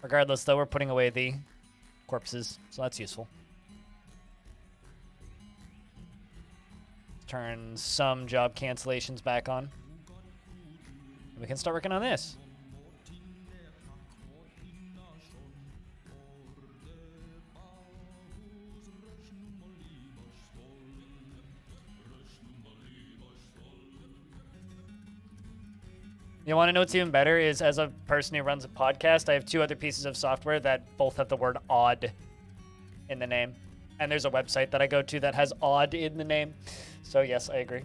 Regardless, though, we're putting away the corpses, so that's useful. Turn some job cancellations back on. We can start working on this. You want to know what's even better is, as a person who runs a podcast, I have 2 other pieces of software that both have the word odd in the name. And there's a website that I go to that has odd in the name. So yes, I agree.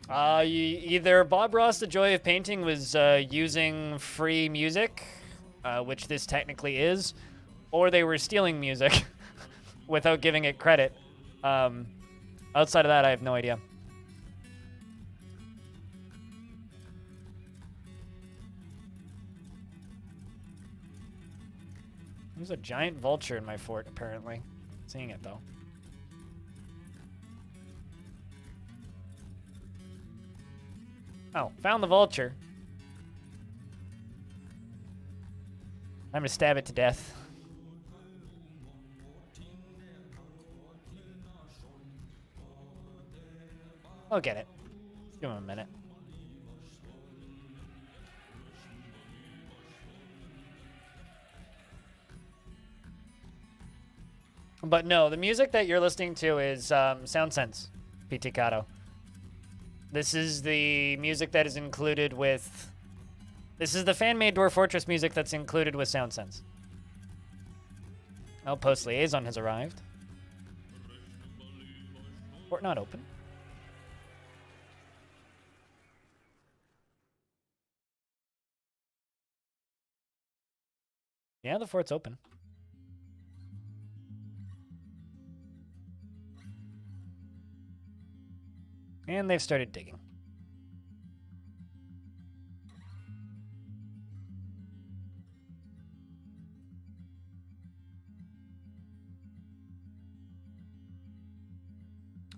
Either Bob Ross, The Joy of Painting, was using free music, which this technically is, or they were stealing music without giving it credit. Outside of that, I have no idea. There's a giant vulture in my fort, apparently. Seeing it, though. Oh, found the vulture. I'm gonna stab it to death. I'll get it. Give him a minute. But no, the music that you're listening to is SoundSense, Piticato. This is the music that is included with... This is the fan-made Dwarf Fortress music that's included with SoundSense. Outpost Liaison has arrived. Fort not open. Yeah, the fort's open. And they've started digging.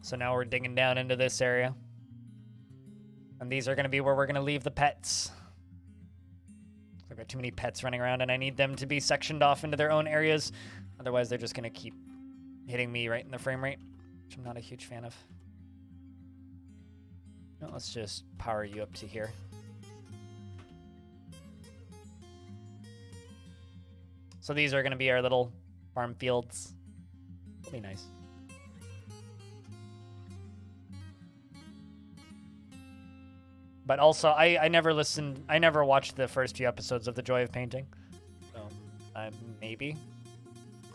So now we're digging down into this area. And these are going to be where we're going to leave the pets. I've got too many pets running around, and I need them to be sectioned off into their own areas. Otherwise, they're just going to keep hitting me right in the frame rate, which I'm not a huge fan of. No, let's just power you up to here. So these are going to be our little farm fields. It'll be nice. But also, I never watched the first few episodes of The Joy of Painting. So, maybe.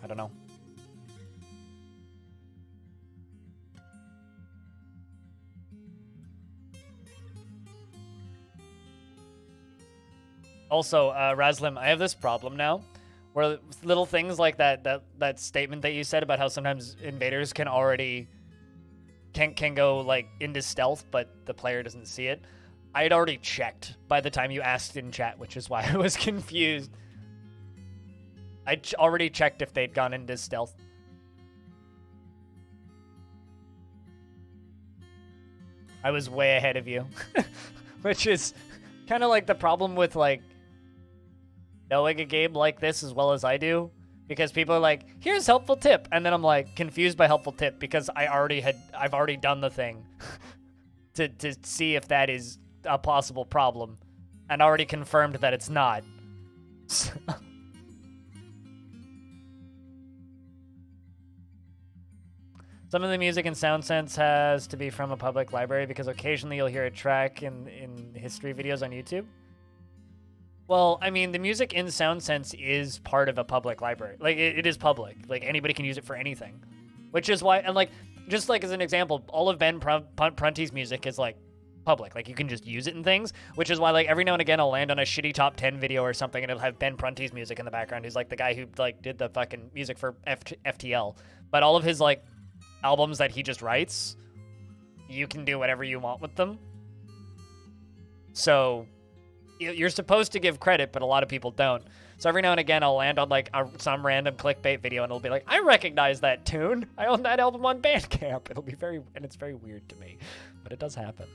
I don't know. Also, Razlim, I have this problem now, where little things like that statement that you said about how sometimes invaders can go like into stealth, but the player doesn't see it. I had already checked by the time you asked in chat, which is why I was confused. I already checked if they'd gone into stealth. I was way ahead of you. Which is kind of like the problem with, like, knowing a game like this as well as I do. Because people are like, here's helpful tip. And then I'm like, confused by helpful tip because I've already done the thing to see if that is a possible problem. And already confirmed that it's not. Some of the music in SoundSense has to be from a public library because occasionally you'll hear a track in history videos on YouTube. Well, I mean, the music in SoundSense is part of a public library. Like, it is public. Like, anybody can use it for anything. Which is why, and like, just like as an example, all of Ben Prunty's music is like public. Like, you can just use it in things, which is why, like, every now and again I'll land on a shitty top 10 video or something and it'll have Ben Prunty's music in the background, who's like the guy who like did the fucking music for FTL. But all of his like albums that he just writes, you can do whatever you want with them. So you're supposed to give credit, but a lot of people don't. So every now and again I'll land on like some random clickbait video and it'll be like, I recognize that tune. I own that album on Bandcamp. It's very weird to me, but it does happen.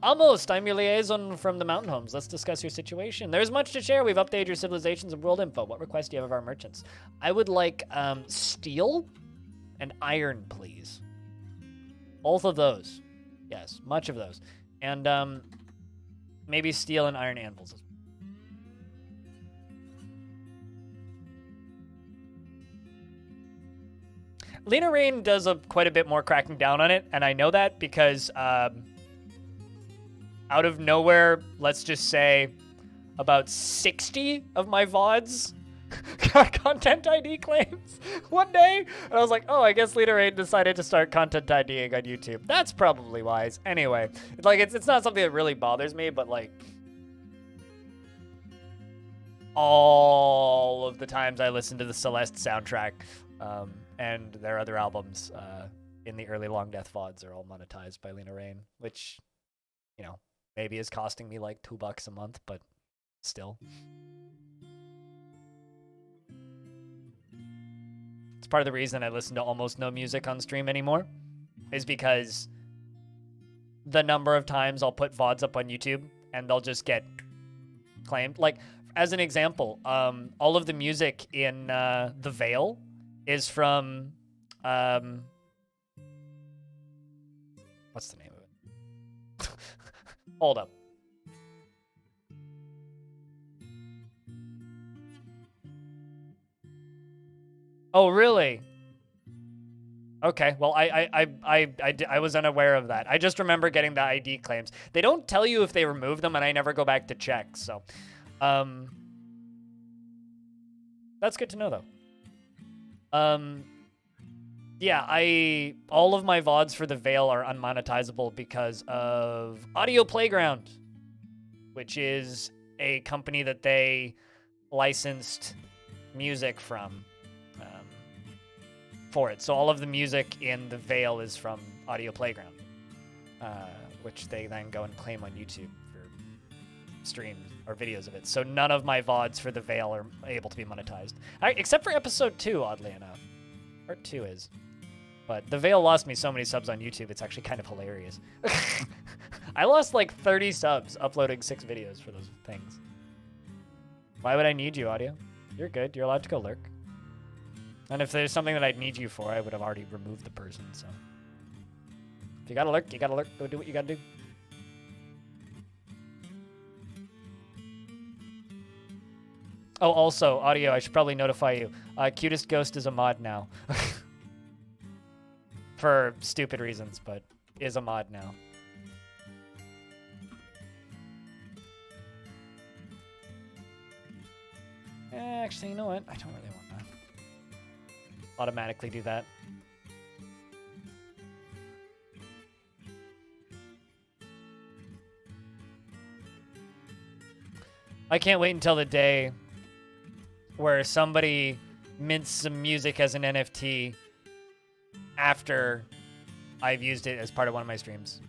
Almost, I'm your liaison from the Mountain Homes. Let's discuss your situation. There's much to share. We've updated your civilizations and world info. What requests do you have of our merchants? I would like steel and iron, please. Both of those. Yes, much of those. And maybe steel and iron anvils. Lena Rain does quite a bit more cracking down on it, and I know that because out of nowhere, let's just say about 60 of my VODs got content ID claims one day, and I was like, oh, I guess Lena Rain decided to start content IDing on YouTube. That's probably wise. Anyway, like it's not something that really bothers me, but like all of the times I listen to the Celeste soundtrack and their other albums in the early Long Death VODs are all monetized by Lena Rain, which, you know, maybe is costing me like $2 a month, but still. It's part of the reason I listen to almost no music on stream anymore, is because the number of times I'll put VODs up on YouTube and they'll just get claimed. Like, as an example, all of the music in The Veil is from, what's the name of it? Hold up. Oh, really? Okay, well, I was unaware of that. I just remember getting the ID claims. They don't tell you if they remove them, and I never go back to check, so. That's good to know, though. Yeah, all of my VODs for The Veil are unmonetizable because of Audio Playground, which is a company that they licensed music from for it. So all of the music in The Veil is from Audio Playground, which they then go and claim on YouTube for streams or videos of it. So none of my VODs for The Veil are able to be monetized, except for episode 2, oddly enough. Part 2 is. But The Veil lost me so many subs on YouTube, it's actually kind of hilarious. I lost like 30 subs uploading 6 videos for those things. Why would I need you, Audio? You're good. You're allowed to go lurk. And if there's something that I'd need you for, I would have already removed the person, so. If you gotta lurk, you gotta lurk. Go do what you gotta do. Oh, also, Audio, I should probably notify you. Cutest Ghost is a mod now. For stupid reasons, but is a mod now. Actually, you know what? I don't really want to automatically do that. I can't wait until the day where somebody mints some music as an NFT after I've used it as part of one of my streams.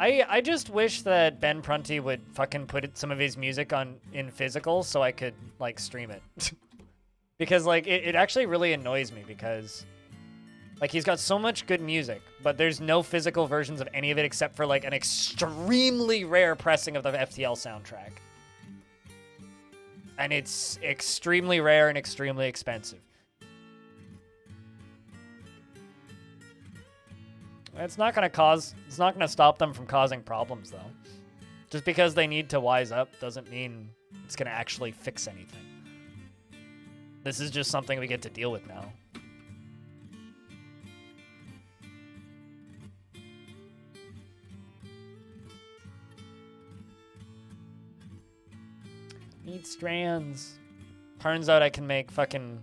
I just wish that Ben Prunty would fucking put some of his music in physical so I could like stream it. Because like it actually really annoys me because like he's got so much good music, but there's no physical versions of any of it except for like an extremely rare pressing of the FTL soundtrack. And it's extremely rare and extremely expensive. It's not gonna stop them from causing problems though. Just because they need to wise up doesn't mean it's gonna actually fix anything. This is just something we get to deal with now. Need strands. Turns out I can make fucking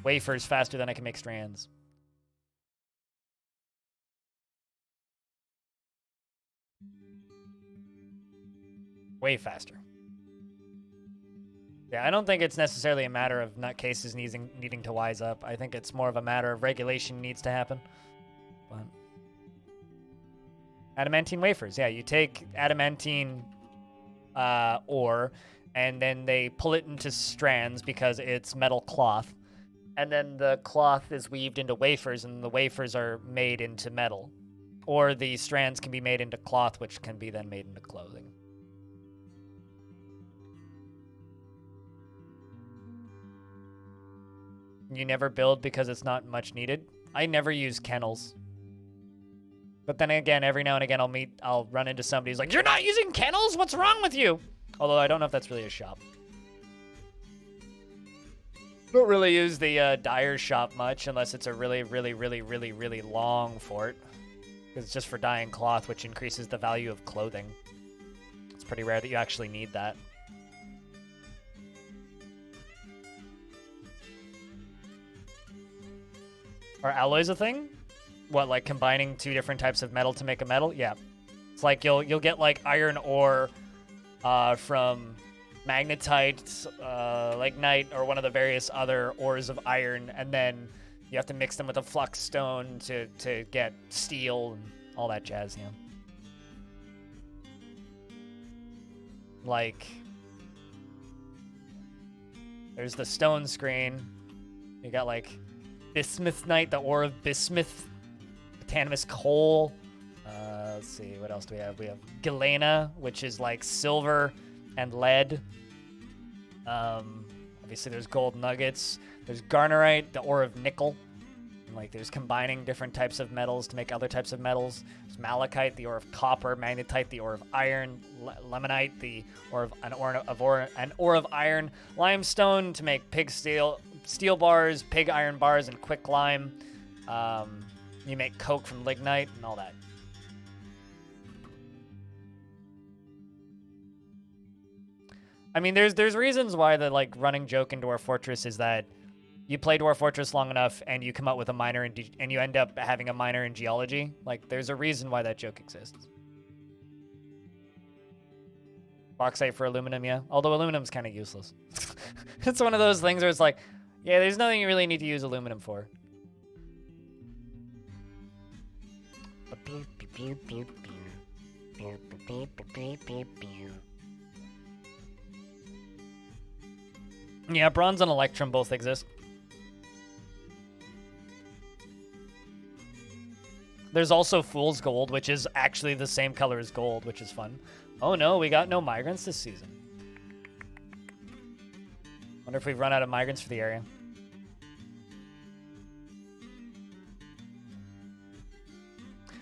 wafers faster than I can make strands. Way faster. Yeah, I don't think it's necessarily a matter of nutcases needing to wise up. I think it's more of a matter of regulation needs to happen. But Adamantine wafers. Yeah, you take adamantine ore, and then they pull it into strands because it's metal cloth. And then the cloth is weaved into wafers, and the wafers are made into metal. Or the strands can be made into cloth, which can be then made into clothing. You never build because it's not much needed. I never use kennels. But then again, every now and again, I'll run into somebody who's like, "You're not using kennels? What's wrong with you?" Although I don't know if that's really a shop. Don't really use the dyer's shop much unless it's a really, really, really, really, really long fort. Because it's just for dyeing cloth, which increases the value of clothing. It's pretty rare that you actually need that. Are alloys a thing? What, like combining two different types of metal to make a metal? Yeah. It's like you'll get like iron ore from magnetite, lignite, or one of the various other ores of iron, and then you have to mix them with a flux stone to get steel and all that jazz, yeah. Like, there's the stone screen. You got like bismuthnite, the ore of bismuth, botanimous coal. Let's see, what else do we have? We have galena, which is like silver and lead. Obviously, there's gold nuggets. There's garnerite, the ore of nickel. And like, there's combining different types of metals to make other types of metals. There's malachite, the ore of copper. Magnetite, the ore of iron. Lemonite, the ore of an ore of iron. Limestone to make pig steel bars, pig iron bars, and quick lime. You make coke from lignite and all that. I mean, there's reasons why the like running joke in Dwarf Fortress is that you play Dwarf Fortress long enough and you come out with a minor and you end up having a minor in geology. Like, there's a reason why that joke exists. Bauxite for aluminum, yeah. Although aluminum's kind of useless. It's one of those things where it's like, yeah, there's nothing you really need to use aluminum for. Yeah, bronze and electrum both exist. There's also fool's gold, which is actually the same color as gold, which is fun. Oh no, we got no migrants this season. Wonder if we've run out of migrants for the area.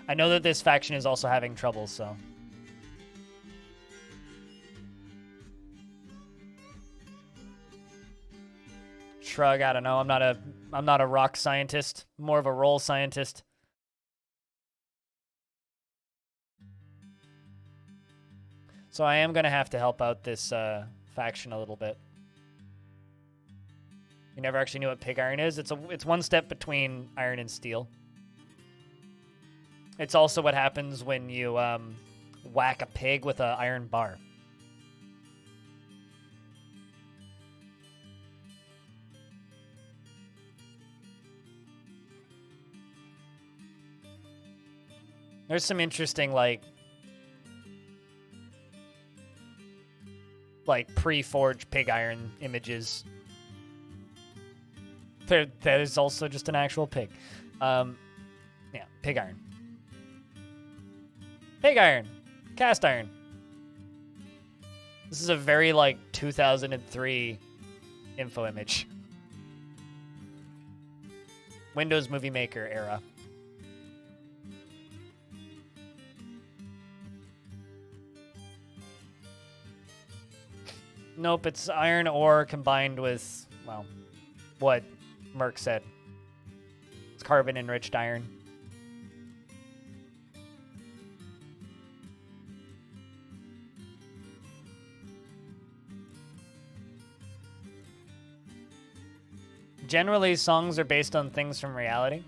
I know that this faction is also having trouble, so. Shrug, I don't know. I'm not a rock scientist, more of a roll scientist. So I am gonna have to help out this faction a little bit. You never actually knew what pig iron is? It's one step between iron and steel. It's also what happens when you whack a pig with an iron bar. There's some interesting, like pre-forged pig iron images. That is also just an actual pig. Yeah, pig iron. Pig iron. Cast iron. This is a very, 2003 info image. Windows Movie Maker era. Nope, it's iron ore combined with, well, what Merc said. It's carbon-enriched iron. Generally, songs are based on things from reality.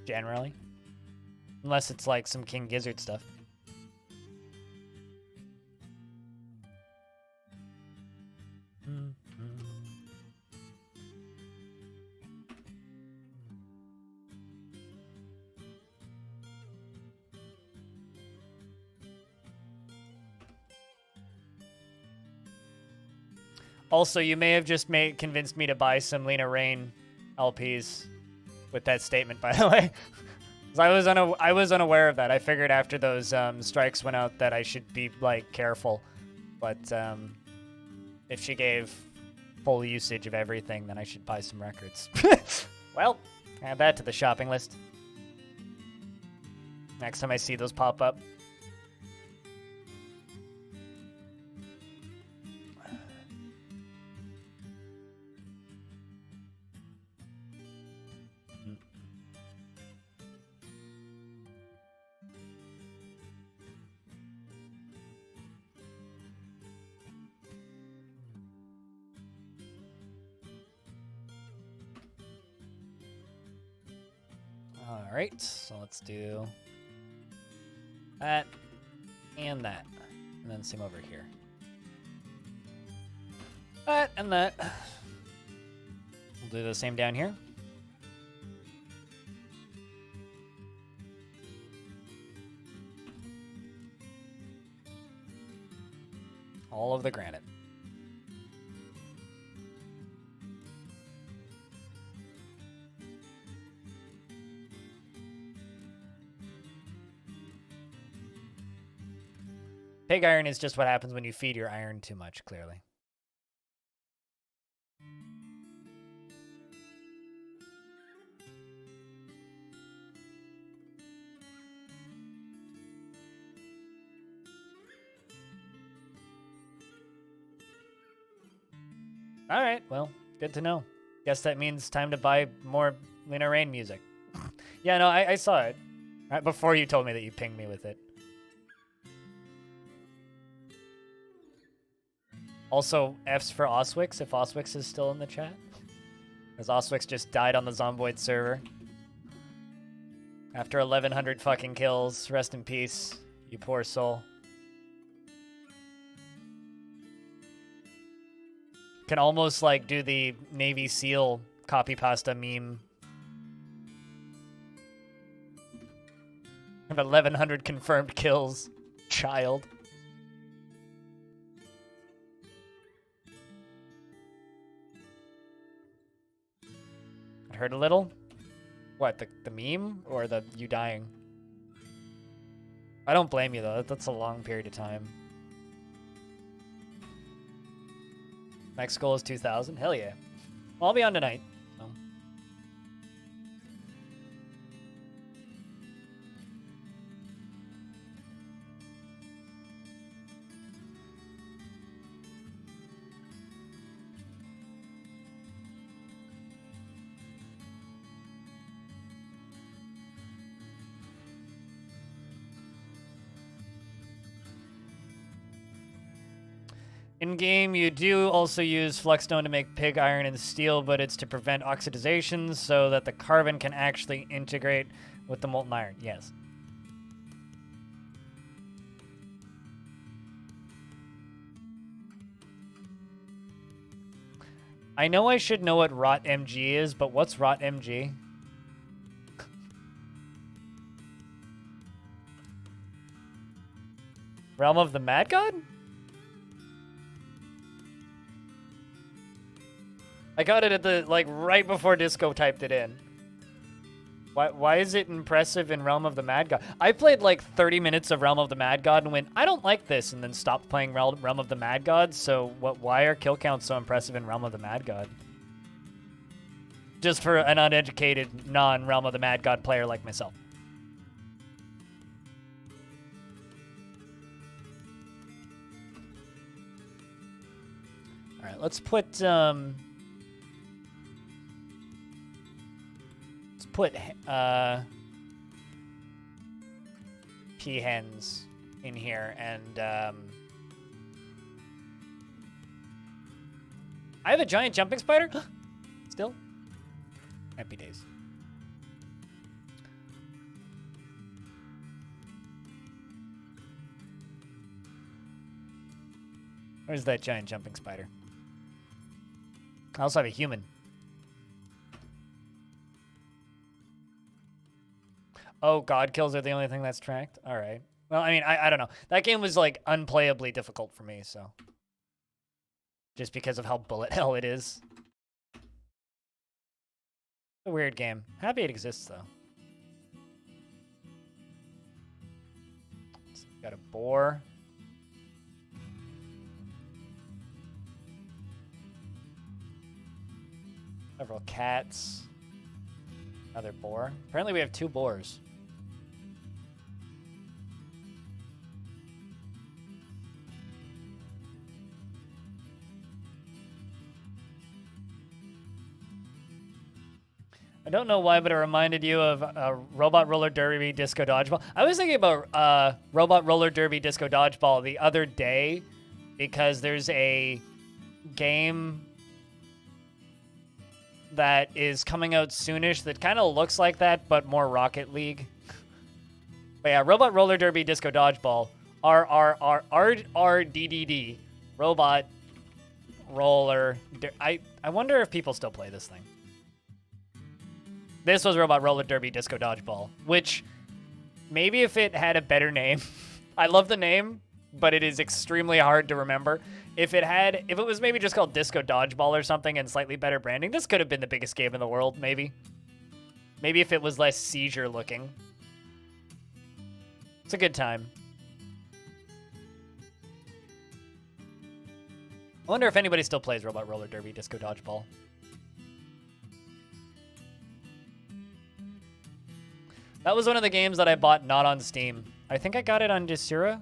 Generally. Unless it's like some King Gizzard stuff. Also, you may have just convinced me to buy some Lena Raine LPs with that statement, by the way. 'Cause I was unaware of that. I figured after those strikes went out that I should be, careful. But if she gave full usage of everything, then I should buy some records. Well, add that to the shopping list. Next time I see those pop up. All right, so let's do that and that, and then same over here. That and that. We'll do the same down here. All of the granite. Pig iron is just what happens when you feed your iron too much, clearly. All right, well, good to know. Guess that means time to buy more Lena Raine music. Yeah, no, I saw it right before you told me that you pinged me with it. Also, F's for Oswix, if Oswix is still in the chat. Because Oswix just died on the Zomboid server. After 1,100 fucking kills. Rest in peace, you poor soul. Can almost, do the Navy SEAL copy pasta meme. I have 1,100 confirmed kills. Child. Hurt a little? What, the meme or the you dying? I don't blame you though. That's a long period of time. Next goal is 2,000. Hell yeah. Well, I'll be on tonight. So. In game, you do also use flexstone to make pig iron and steel, but it's to prevent oxidization so that the carbon can actually integrate with the molten iron. Yes. I know I should know what rot MG is, but what's rot MG? Realm of the Mad God? I got it at the, like, right before Disco typed it in. Why is it impressive in Realm of the Mad God? I played like 30 minutes of Realm of the Mad God and went, I don't like this, and then stopped playing Realm of the Mad God, so why are kill counts so impressive in Realm of the Mad God? Just for an uneducated, non-Realm of the Mad God player like myself. Alright, let's put, peahens in here, and I have a giant jumping spider? Still? Happy days. Where's that giant jumping spider? I also have a human. Oh, God kills are the only thing that's tracked? All right. Well, I mean, I don't know. That game was, like, unplayably difficult for me, so. Just because of how bullet hell it is. A weird game. Happy it exists, though. So got a boar. Several cats. Another boar. Apparently we have 2 boars. I don't know why, but it reminded you of Robot Roller Derby Disco Dodgeball. I was thinking about Robot Roller Derby Disco Dodgeball the other day because there's a game that is coming out soonish that kind of looks like that, but more Rocket League. But yeah, Robot Roller Derby Disco Dodgeball. RRRDDD. Robot Roller. I wonder if people still play this thing. This was Robot Roller Derby Disco Dodgeball, which maybe if it had a better name. I love the name, but it is extremely hard to remember. If it was maybe just called Disco Dodgeball or something and slightly better branding, this could have been the biggest game in the world, maybe. Maybe if it was less seizure looking. It's a good time. I wonder if anybody still plays Robot Roller Derby Disco Dodgeball. That was one of the games that I bought not on Steam. I think I got it on Desura.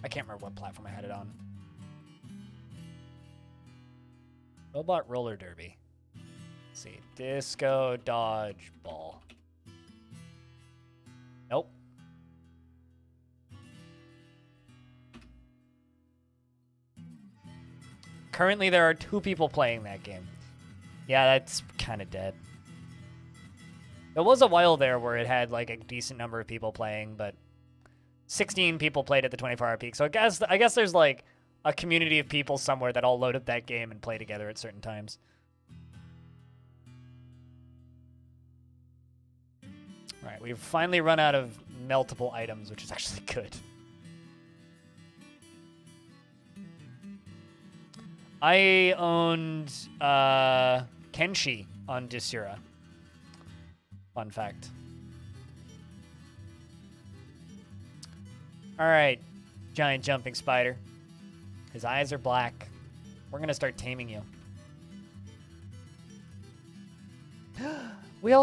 I can't remember what platform I had it on. Robot Roller Derby. Let's see. Disco Dodgeball. Nope. Currently, there are 2 people playing that game. Yeah, that's kind of dead. There was a while there where it had like a decent number of people playing, but 16 people played at the 24-hour peak. So I guess there's like a community of people somewhere that all load up that game and play together at certain times. All right, we've finally run out of meltable items, which is actually good. I owned Kenshi on Desura. Fun fact. All right, giant jumping spider. His eyes are black. We're gonna start taming you. We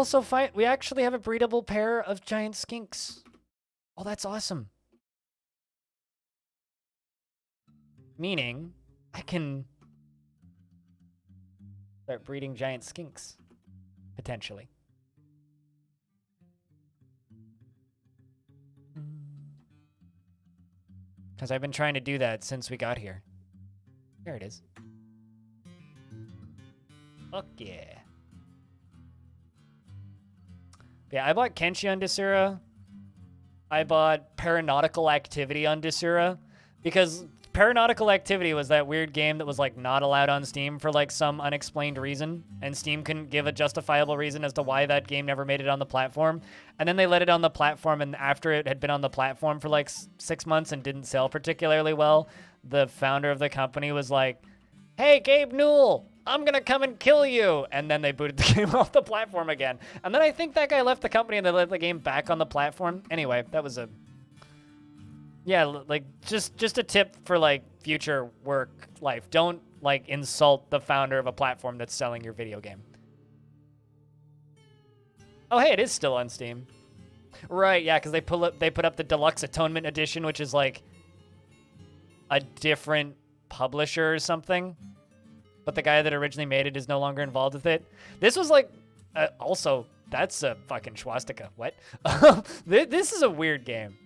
actually have a breedable pair of giant skinks. Oh, that's awesome. Meaning, I can start breeding giant skinks, potentially. Because I've been trying to do that since we got here. There it is. Fuck yeah. Yeah, I bought Kenshi on Desura. I bought Paranautical Activity on Desura. Because Paranautical Activity was that weird game that was like not allowed on Steam for like some unexplained reason, and Steam couldn't give a justifiable reason as to why that game never made it on the platform. And then they let it on the platform, and after it had been on the platform for like 6 months and didn't sell particularly well, the founder of the company was like, "Hey, Gabe Newell, I'm gonna come and kill you," and then they booted the game off the platform again. And then I think that guy left the company and they let the game back on the platform. Anyway, that was a... Yeah, like, just a tip for, like, future work life. Don't, like, insult the founder of a platform that's selling your video game. Oh, hey, it is still on Steam. Right, yeah, because they put up the Deluxe Atonement Edition, which is, like, a different publisher or something. But the guy that originally made it is no longer involved with it. This was, like, also, that's a fucking swastika. What? This is a weird game.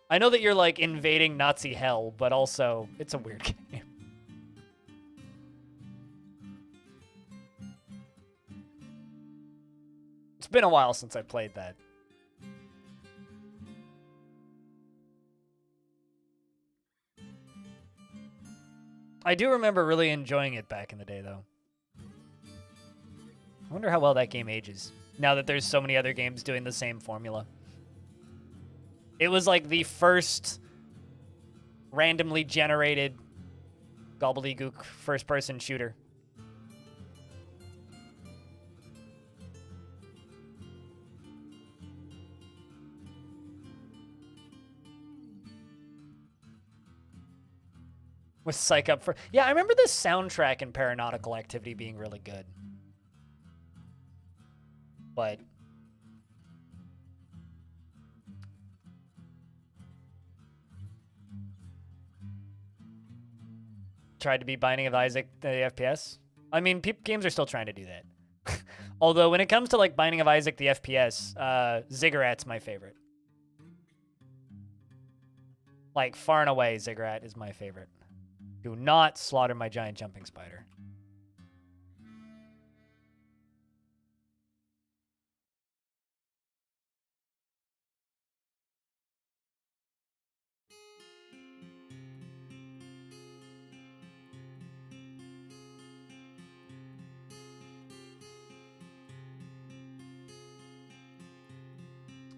I know that you're, like, invading Nazi hell, but also, it's a weird game. It's been a while since I played that. I do remember really enjoying it back in the day, though. I wonder how well that game ages, now that there's so many other games doing the same formula. It was like the first randomly generated gobbledygook first-person shooter. With Psych Up for... Yeah, I remember the soundtrack in Paranautical Activity being really good. But... tried to be Binding of Isaac the FPS. I mean, games are still trying to do that. Although when it comes to like Binding of Isaac the FPS, Ziggurat's my favorite. Like far and away, Ziggurat is my favorite. Do not slaughter my giant jumping spider.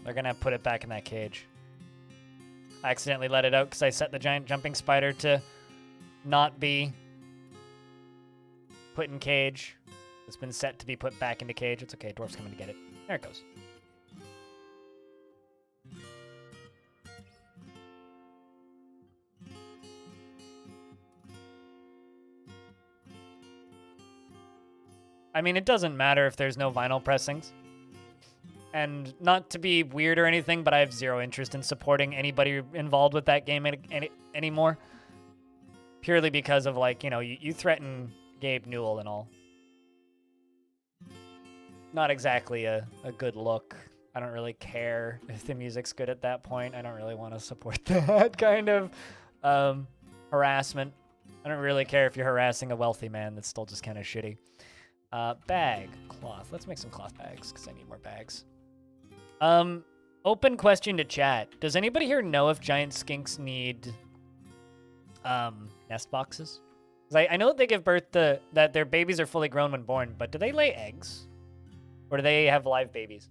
They're gonna put it back in that cage. I accidentally let it out because I set the giant jumping spider to not be put in cage. It's been set to be put back into cage. It's okay, Dwarf's coming to get it. There it goes. I mean, it doesn't matter if there's no vinyl pressings. And not to be weird or anything, but I have zero interest in supporting anybody involved with that game anymore. Purely because of, like, you know, you threaten Gabe Newell and all. Not exactly a good look. I don't really care if the music's good at that point. I don't really want to support that kind of harassment. I don't really care if you're harassing a wealthy man. That's still just kind of shitty. Bag. Cloth. Let's make some cloth bags, because I need more bags. Open question to chat. Does anybody here know if giant skinks need nest boxes? 'Cause I know that they give birth to, that their babies are fully grown when born, but do they lay eggs? Or do they have live babies?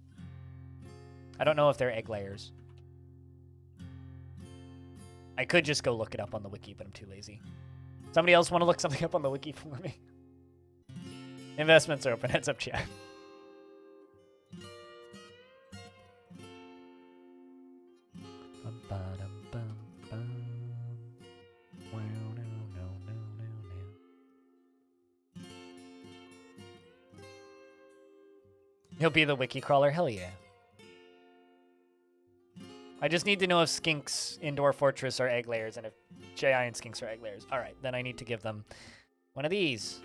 I don't know if they're egg layers. I could just go look it up on the wiki, but I'm too lazy. Somebody else want to look something up on the wiki for me? Investments are open. Heads up, chat. He'll be the wiki crawler. Hell yeah. I just need to know if skinks in Dwarf Fortress are egg layers and if giant skinks are egg layers. All right, then I need to give them one of these.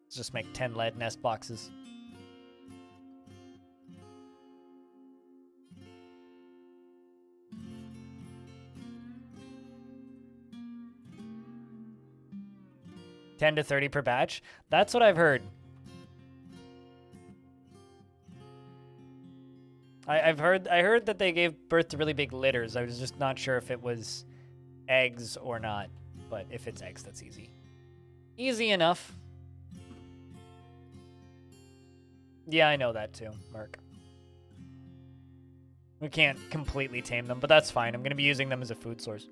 Let's just make 10 lead nest boxes. $10 to $30 per batch. That's what I've heard. I heard that they gave birth to really big litters. I was just not sure if it was eggs or not. But if it's eggs, that's easy. Easy enough. Yeah, I know that too, Mark. We can't completely tame them, but that's fine. I'm going to be using them as a food source.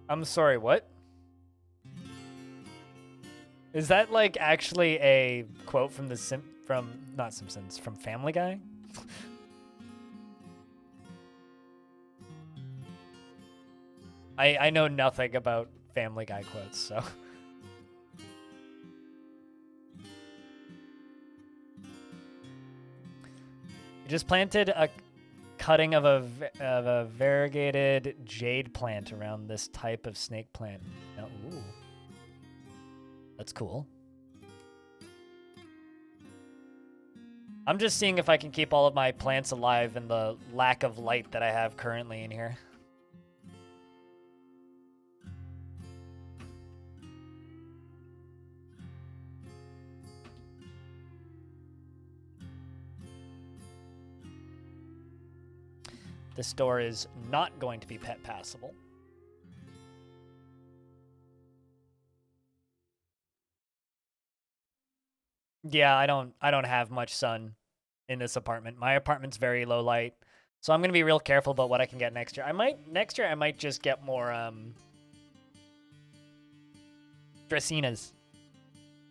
I'm sorry, what? Is that like actually a quote from not Simpsons, from Family Guy? I know nothing about Family Guy quotes, so. You just planted a cutting of a variegated jade plant around this type of snake plant. Now, ooh. That's cool. I'm just seeing if I can keep all of my plants alive in the lack of light that I have currently in here. This door is not going to be pet passable. Yeah, I don't have much sun in this apartment. My apartment's very low light. So I'm going to be real careful about what I can get next year. Next year I might just get more Dracaenas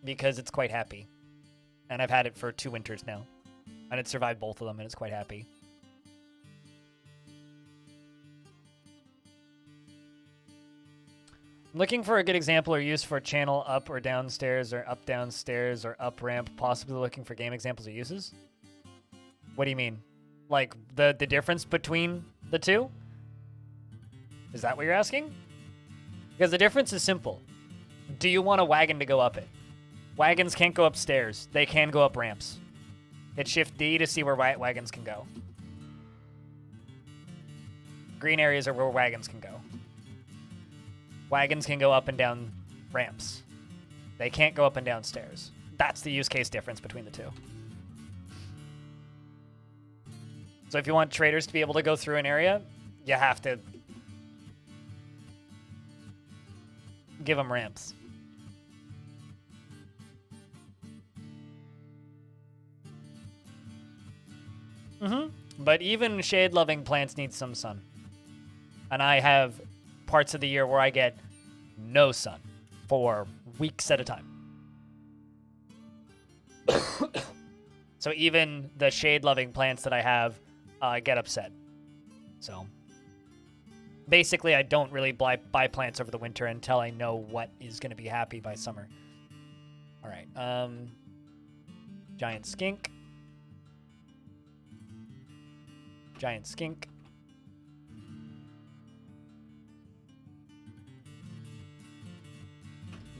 because it's quite happy. And I've had it for 2 winters now. And it survived both of them and it's quite happy. Looking for a good example or use for channel up or downstairs or up downstairs or up ramp, possibly looking for game examples or uses? What do you mean? Like the difference between the two? Is that what you're asking? Because the difference is simple. Do you want a wagon to go up it? Wagons can't go upstairs. They can go up ramps. Hit Shift D to see where wagons can go. Green areas are where wagons can go. Wagons can go up and down ramps. They can't go up and down stairs. That's the use case difference between the two. So if you want traders to be able to go through an area, you have to give them ramps. But even shade-loving plants need some sun. And I have parts of the year where I get no sun for weeks at a time. So even the shade-loving plants that I have get upset. So basically, I don't really buy plants over the winter until I know what is going to be happy by summer. All right. Giant skink. Giant skink.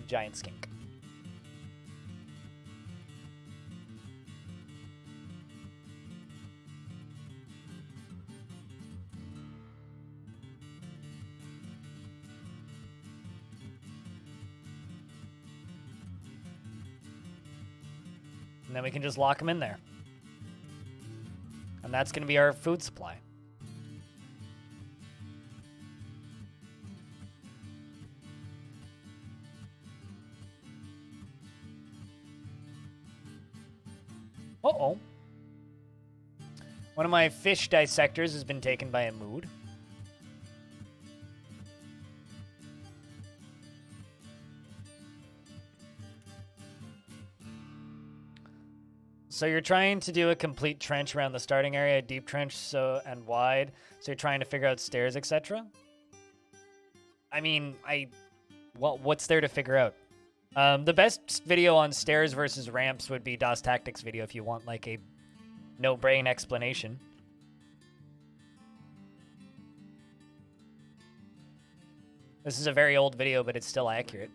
Giant skink. And then we can just lock them in there. And that's going to be our food supply. Uh-oh. One of my fish dissectors has been taken by a mood. So you're trying to do a complete trench around the starting area, a deep trench and wide. So you're trying to figure out stairs, etc. I mean, what's there to figure out? The best video on stairs versus ramps would be DOS Tactics video if you want like a no-brain explanation. This is a very old video, but it's still accurate.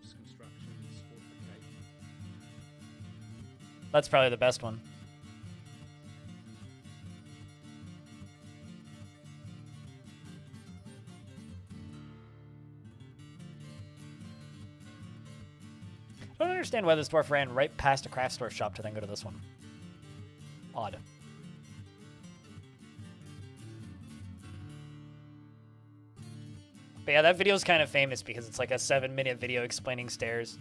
That's probably the best one. I don't understand why this dwarf ran right past a craft store shop to then go to this one. Odd. But yeah, that video is kind of famous because it's like a 7-minute video explaining stairs.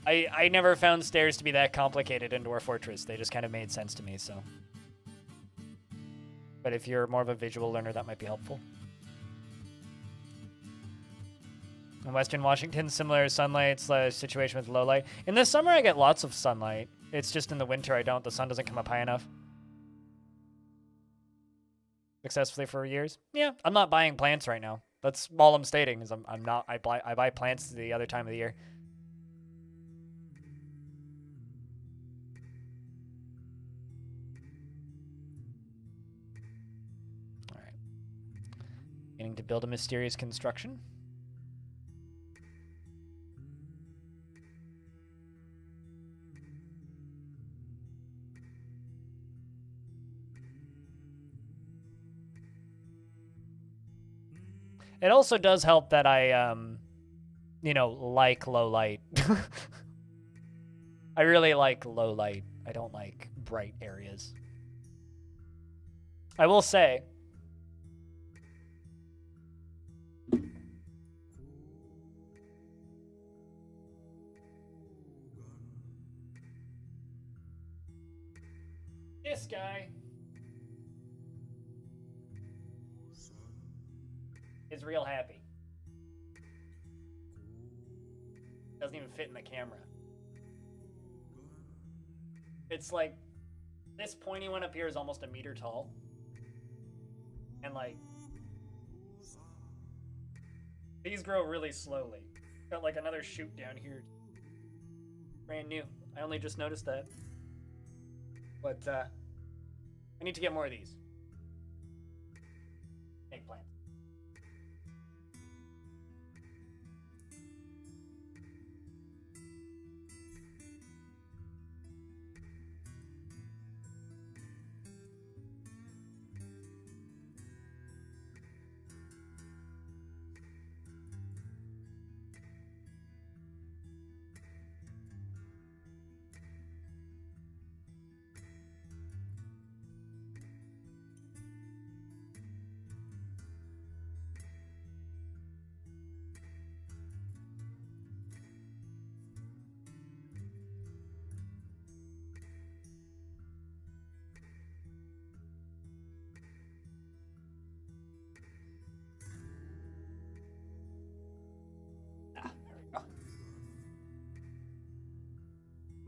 I never found stairs to be that complicated in Dwarf Fortress. They just kind of made sense to me, so. But if you're more of a visual learner, that might be helpful. In Western Washington, similar sunlight situation with low light. In the summer, I get lots of sunlight. It's just in the winter I don't. The sun doesn't come up high enough. Successfully for years. Yeah, I'm not buying plants right now. That's all I'm stating. Is I'm not. I buy plants the other time of the year. All right. Beginning to build a mysterious construction. It also does help that I, you know, like low light. I really like low light. I don't like bright areas. I will say, this guy is real happy. Doesn't even fit in the camera. It's like, this pointy one up here is almost 1 meter tall. And like, these grow really slowly. Got like another shoot down here. Brand new. I only just noticed that. But I need to get more of these. Eggplant.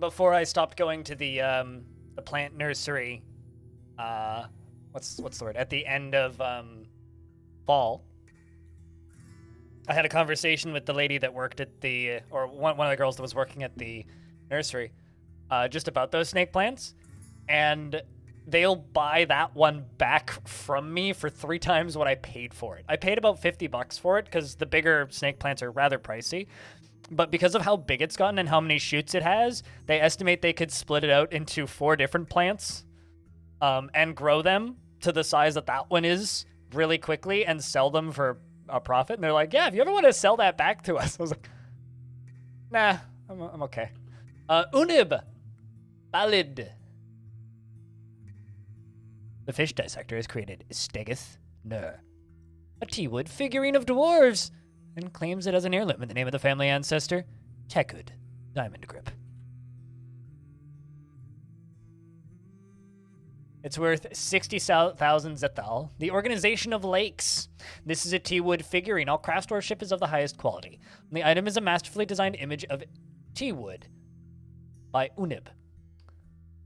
Before I stopped going to the plant nursery, what's the word? At the end of fall, I had a conversation with the lady that worked at the, or one of the girls that was working at the nursery, just about those snake plants, and they'll buy that one back from me for 3 times what I paid for it. I paid about $50 for it because the bigger snake plants are rather pricey. But because of how big it's gotten and how many shoots it has, they estimate they could split it out into 4 different plants and grow them to the size that that one is really quickly and sell them for a profit. And they're like, yeah, if you ever want to sell that back to us. I was like, nah, I'm okay. Unib. Ballad. The Fish Dissector has created Stegeth Nur, a T-Wood figurine of dwarves, and claims it as an heirloom in the name of the family ancestor, Tekud Diamond Grip. It's worth 60,000 Zethal. The Organization of Lakes. This is a T-Wood figurine. All craft worship is of the highest quality. And the item is a masterfully designed image of T-Wood by Unib.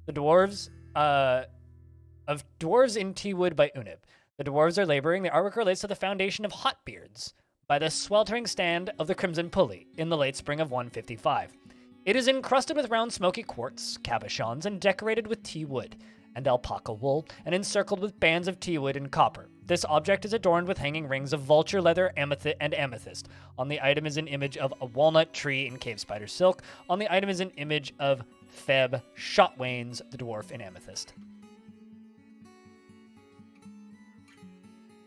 The dwarves, of dwarves in T-Wood by Unib. The dwarves are laboring. The artwork relates to the foundation of Hotbeards by the sweltering stand of the Crimson Pulley in the late spring of 155. It is encrusted with round smoky quartz, cabochons, and decorated with T-Wood and alpaca wool, and encircled with bands of T-Wood and copper. This object is adorned with hanging rings of vulture leather, amethyst. On the item is an image of a walnut tree in cave spider silk. On the item is an image of Feb Shotwains, the dwarf in amethyst.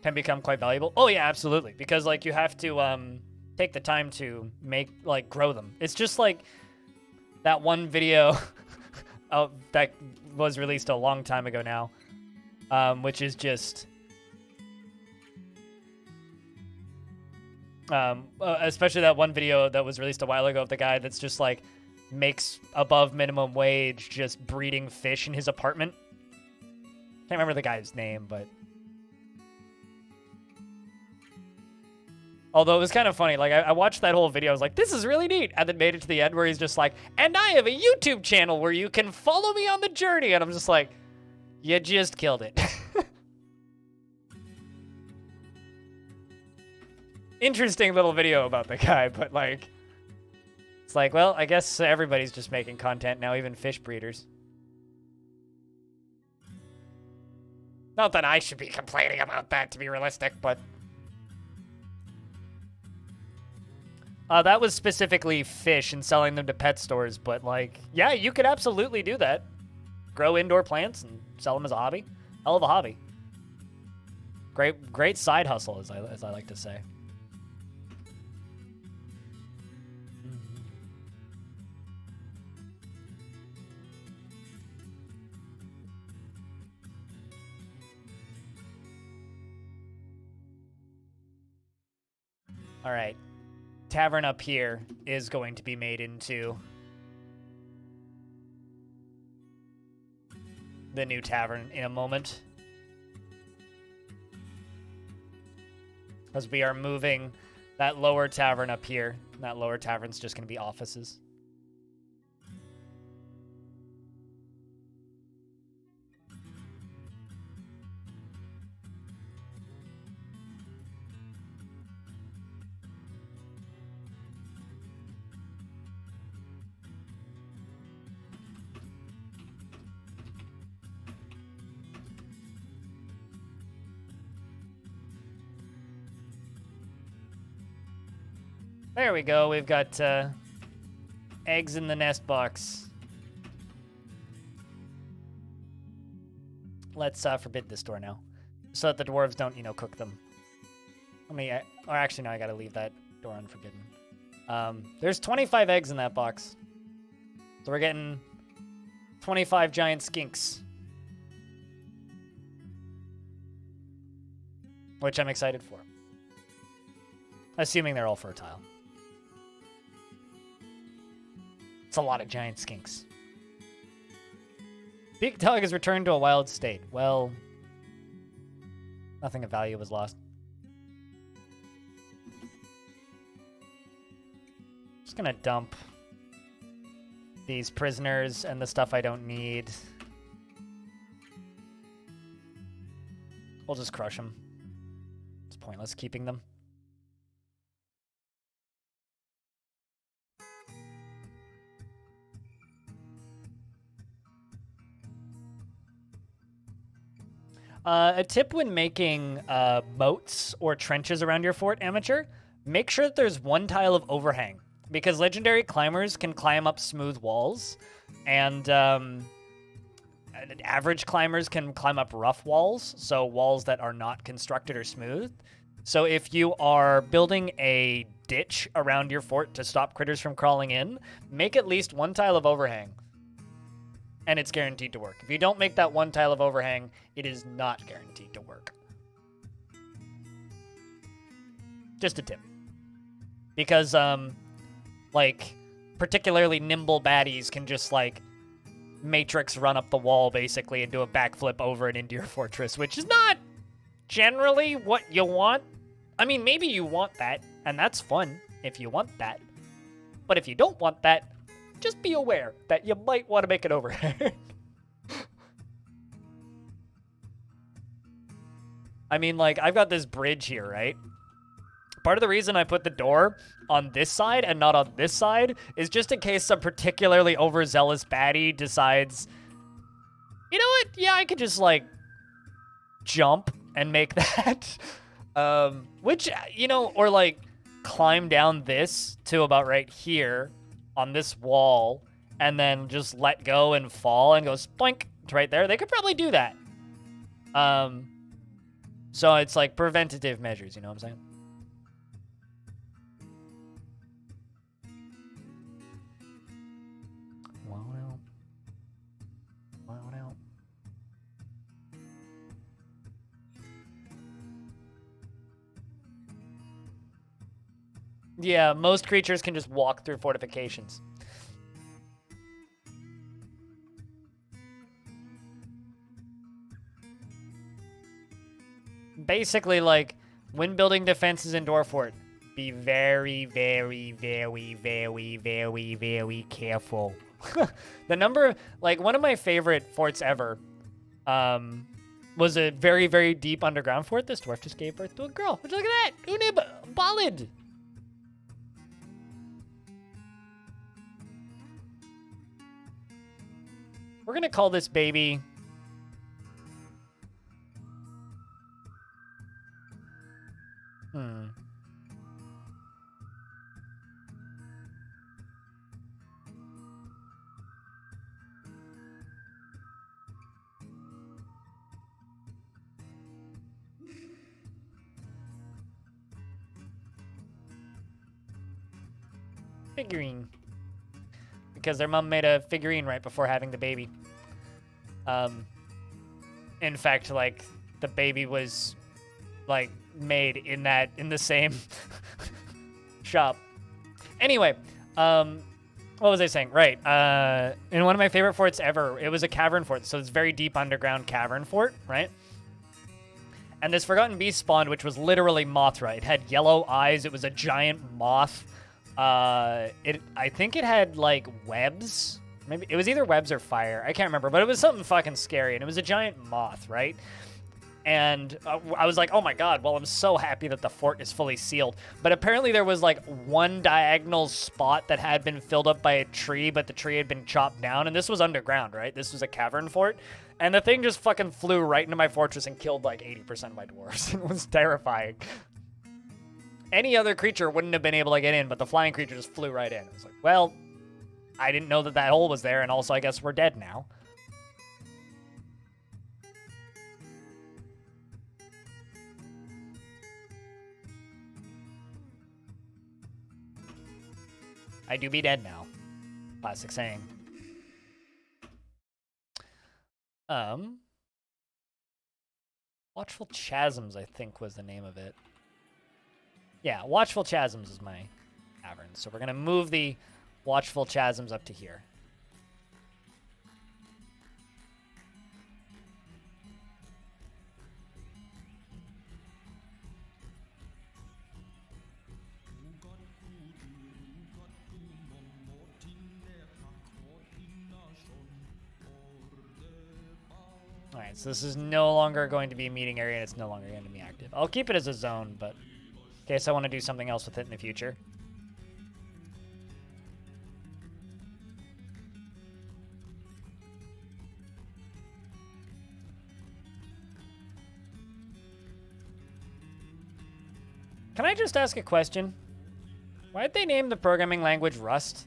Can become quite valuable. Oh yeah, absolutely. Because like you have to take the time to make, like, grow them. It's just like that one video that was released a long time ago now, which is just especially that one video that was released a while ago of the guy that's just like makes above minimum wage just breeding fish in his apartment. Can't remember the guy's name, but although it was kind of funny, like I watched that whole video, I was like, this is really neat, and then made it to the end where he's just like, and I have a YouTube channel where you can follow me on the journey, and I'm just like, you just killed it. Interesting little video about the guy, but like, it's like, well, I guess everybody's just making content now, even fish breeders. Not that I should be complaining about that, to be realistic, but that was specifically fish and selling them to pet stores, but like, yeah, you could absolutely do that. Grow indoor plants and sell them as a hobby. Hell of a hobby. Great side hustle, as I like to say. All right. Tavern up here is going to be made into the new tavern in a moment, because we are moving that lower tavern up here. That lower tavern's just going to be offices. There we go. We've got eggs in the nest box. Let's forbid this door now, so that the dwarves don't, cook them. Or actually, no, I gotta leave that door unforbidden. There's 25 eggs in that box, so we're getting 25 giant skinks, which I'm excited for. Assuming they're all fertile. It's a lot of giant skinks. Big dog has returned to a wild state. Well, nothing of value was lost. Just gonna dump these prisoners and the stuff I don't need. We'll just crush them. It's pointless keeping them. A tip when making moats or trenches around your fort, Amateur, make sure that there's one tile of overhang, because legendary climbers can climb up smooth walls, and average climbers can climb up rough walls, so walls that are not constructed or smooth. So if you are building a ditch around your fort to stop critters from crawling in, make at least one tile of overhang, and it's guaranteed to work. If you don't make that one tile of overhang, it is not guaranteed to work. Just a tip. Because, particularly nimble baddies can just, matrix run up the wall, basically, and do a backflip over and into your fortress, which is not generally what you want. I mean, maybe you want that, and that's fun if you want that. But if you don't want that, just be aware that you might want to make it overhang. I mean, I've got this bridge here, right? Part of the reason I put the door on this side and not on this side is just in case some particularly overzealous baddie decides, you know what? Yeah, I could just, jump and make that. Which, or, climb down this to about right here on this wall and then just let go and fall and go spoink to right there. They could probably do that. So it's preventative measures, you know what I'm saying? Yeah, most creatures can just walk through fortifications. Basically, like, when building defenses in Dwarf Fort, be very, very, very, very, very, very careful. The number, like, one of my favorite forts ever was a very, very deep underground fort. This dwarf just gave birth to a girl. Look at that! Unib Ballad! We're gonna call this baby... Figurine. Because their mom made a figurine right before having the baby. In fact, like, the baby was, like, made in the same shop. Anyway, what was I saying? Right, in one of my favorite forts ever, it was a cavern fort, so it's very deep underground cavern fort, right? And this Forgotten Beast spawned, which was literally Mothra. It had yellow eyes, it was a giant moth. I think it had, like, webs. Maybe it was either webs or fire. I can't remember, but it was something fucking scary, and it was a giant moth, right? And I was like, oh my god, well, I'm so happy that the fort is fully sealed. But apparently there was, like, one diagonal spot that had been filled up by a tree, but the tree had been chopped down, and this was underground, right? This was a cavern fort. And the thing just fucking flew right into my fortress and killed, like, 80% of my dwarves. It was terrifying. Any other creature wouldn't have been able to get in, but the flying creature just flew right in. It was like, well, I didn't know that hole was there, and also I guess we're dead now. I do be dead now. Classic saying. Watchful Chasms, I think, was the name of it. Yeah, Watchful Chasms is my cavern. So we're going to move the Watchful Chasms up to here. Alright, so this is no longer going to be a meeting area, and it's no longer going to be active. I'll keep it as a zone, but in case I want to do something else with it in the future. Can I just ask a question? Why'd they name the programming language Rust?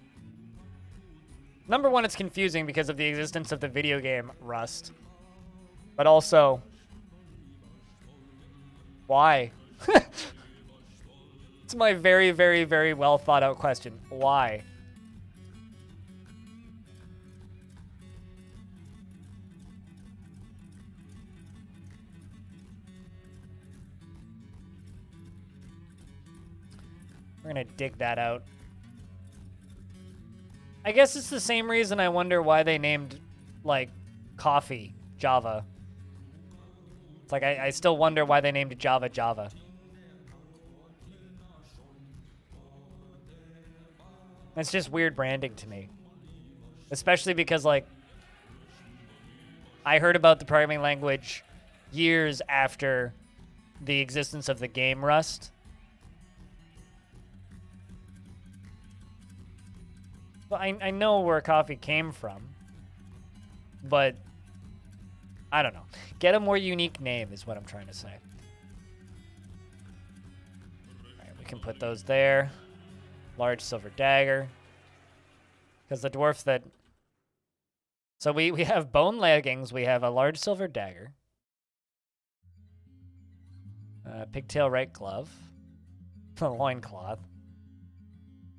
Number one, it's confusing because of the existence of the video game Rust. But also, why? It's my very, very, very well thought out question. Why? We're gonna dig that out. I guess it's the same reason I wonder why they named, like, coffee Java. It's like, I still wonder why they named Java Java. It's just weird branding to me. Especially because, like, I heard about the programming language years after the existence of the game Rust. Well, I know where coffee came from, but I don't know. Get a more unique name is what I'm trying to say. All right, we can put those there. Large silver dagger. Because the dwarfs that... So we have bone leggings. We have a large silver dagger. Pigtail right glove. A loincloth.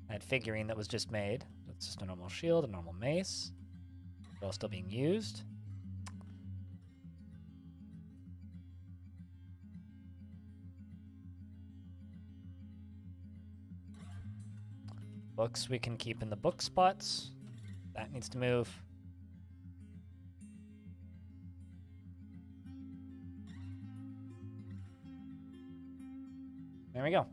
That figurine that was just made. That's just a normal shield, a normal mace. They're all still being used. Books we can keep in the book spots. That needs to move. There we go.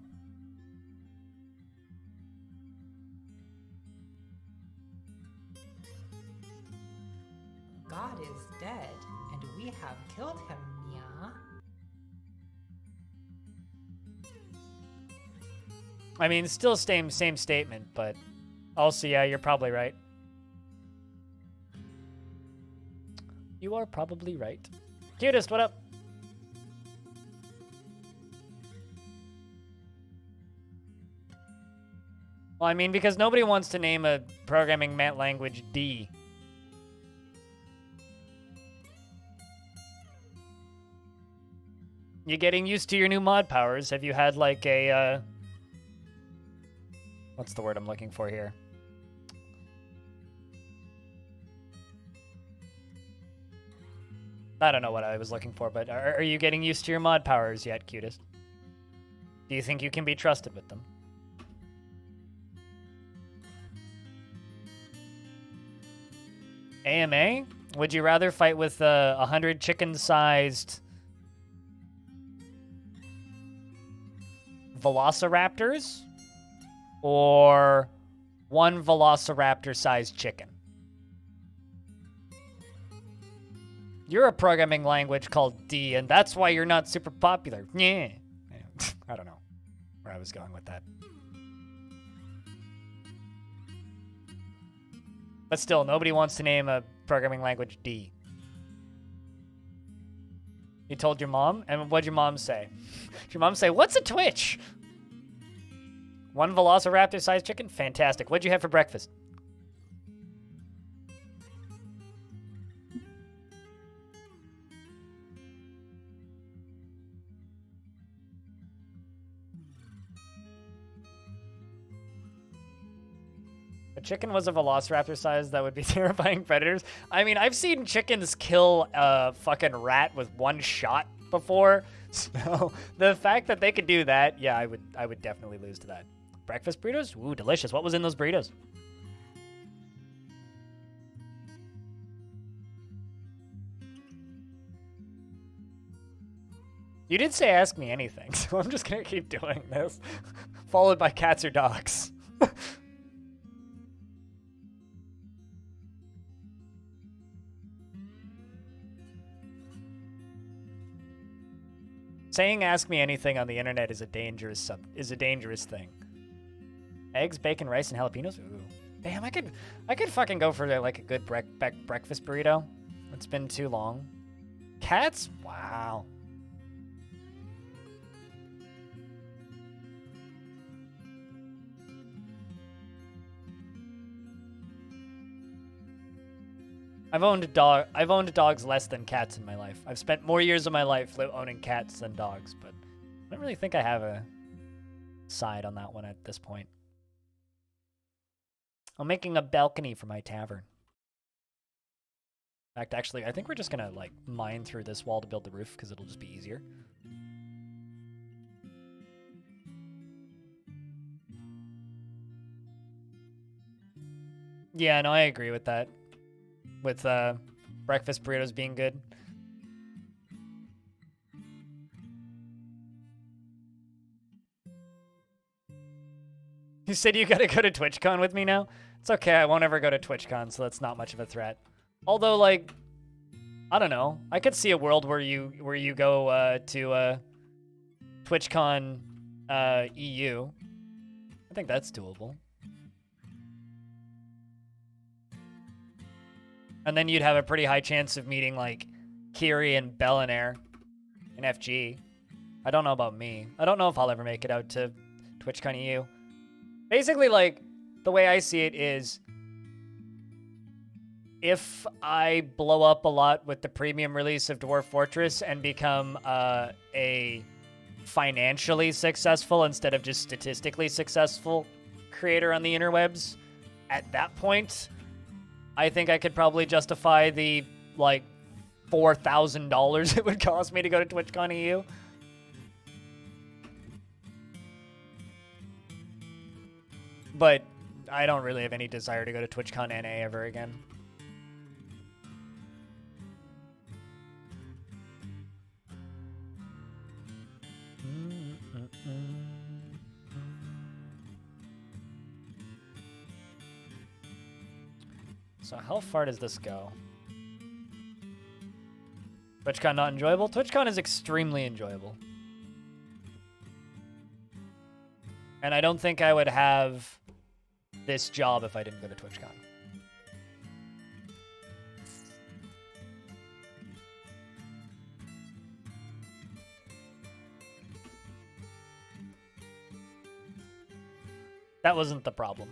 God is dead, and we have killed him, Mia. I mean, still same statement, but also, yeah, you're probably right. You are probably right. Cutest, what up? Well, I mean, because nobody wants to name a programming language D. You getting used to your new mod powers? Have you had like a, what's the word I'm looking for here? I don't know what I was looking for, but are you getting used to your mod powers yet, Cutest? Do you think you can be trusted with them? AMA? Would you rather fight with 100 chicken-sized velociraptors or one velociraptor-sized chicken? You're a programming language called D, and that's why you're not super popular. Yeah. I don't know where I was going with that. But still, nobody wants to name a programming language D. You told your mom? And what'd your mom say? Did your mom say, what's a Twitch? One velociraptor-sized chicken? Fantastic. What'd you have for breakfast? Chicken was a velociraptor size, that would be terrifying predators. I mean, I've seen chickens kill a fucking rat with one shot before. So the fact that they could do that, yeah, I would definitely lose to that. Breakfast burritos? Ooh, delicious. What was in those burritos? You did say ask me anything, so I'm just gonna keep doing this. Followed by cats or dogs. Saying ask me anything on the internet is a dangerous thing. Eggs, bacon, rice, and jalapenos? Ooh. Damn, I could fucking go for like a good breakfast burrito. It's been too long. Cats? Wow. I've owned dogs less than cats in my life. I've spent more years of my life owning cats than dogs, but I don't really think I have a side on that one at this point. I'm making a balcony for my tavern. In fact, actually, I think we're just gonna like mine through this wall to build the roof because it'll just be easier. Yeah, no, I agree with that. With breakfast burritos being good. You said you gotta go to TwitchCon with me now? It's okay, I won't ever go to TwitchCon, so that's not much of a threat. Although, like, I don't know. I could see a world where you go to TwitchCon EU. I think that's doable. And then you'd have a pretty high chance of meeting, like, Kiri and Bellinair in FG. I don't know about me. I don't know if I'll ever make it out to TwitchCon EU. Basically, like, the way I see it is, if I blow up a lot with the premium release of Dwarf Fortress and become a financially successful instead of just statistically successful creator on the interwebs, at that point, I think I could probably justify the, like, $4,000 it would cost me to go to TwitchCon EU. But I don't really have any desire to go to TwitchCon NA ever again. So how far does this go? TwitchCon not enjoyable? TwitchCon is extremely enjoyable. And I don't think I would have this job if I didn't go to TwitchCon. That wasn't the problem.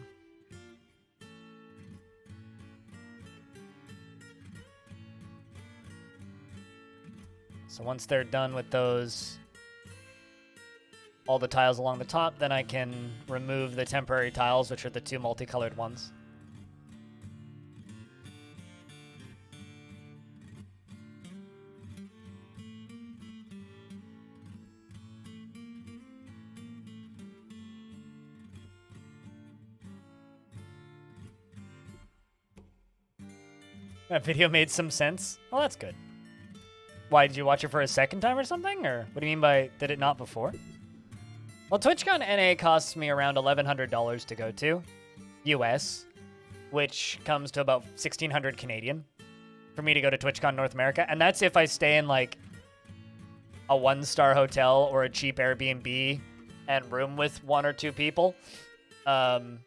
So once they're done with those, all the tiles along the top, then I can remove the temporary tiles, which are the two multicolored ones. That video made some sense. Well, that's good. Why, did you watch it for a second time or something? Or what do you mean by did it not before? Well, TwitchCon NA costs me around $1,100 to go to, US, which comes to about 1,600 Canadian for me to go to TwitchCon North America. And that's if I stay in like a 1-star hotel or a cheap Airbnb and room with 1 or 2 people, and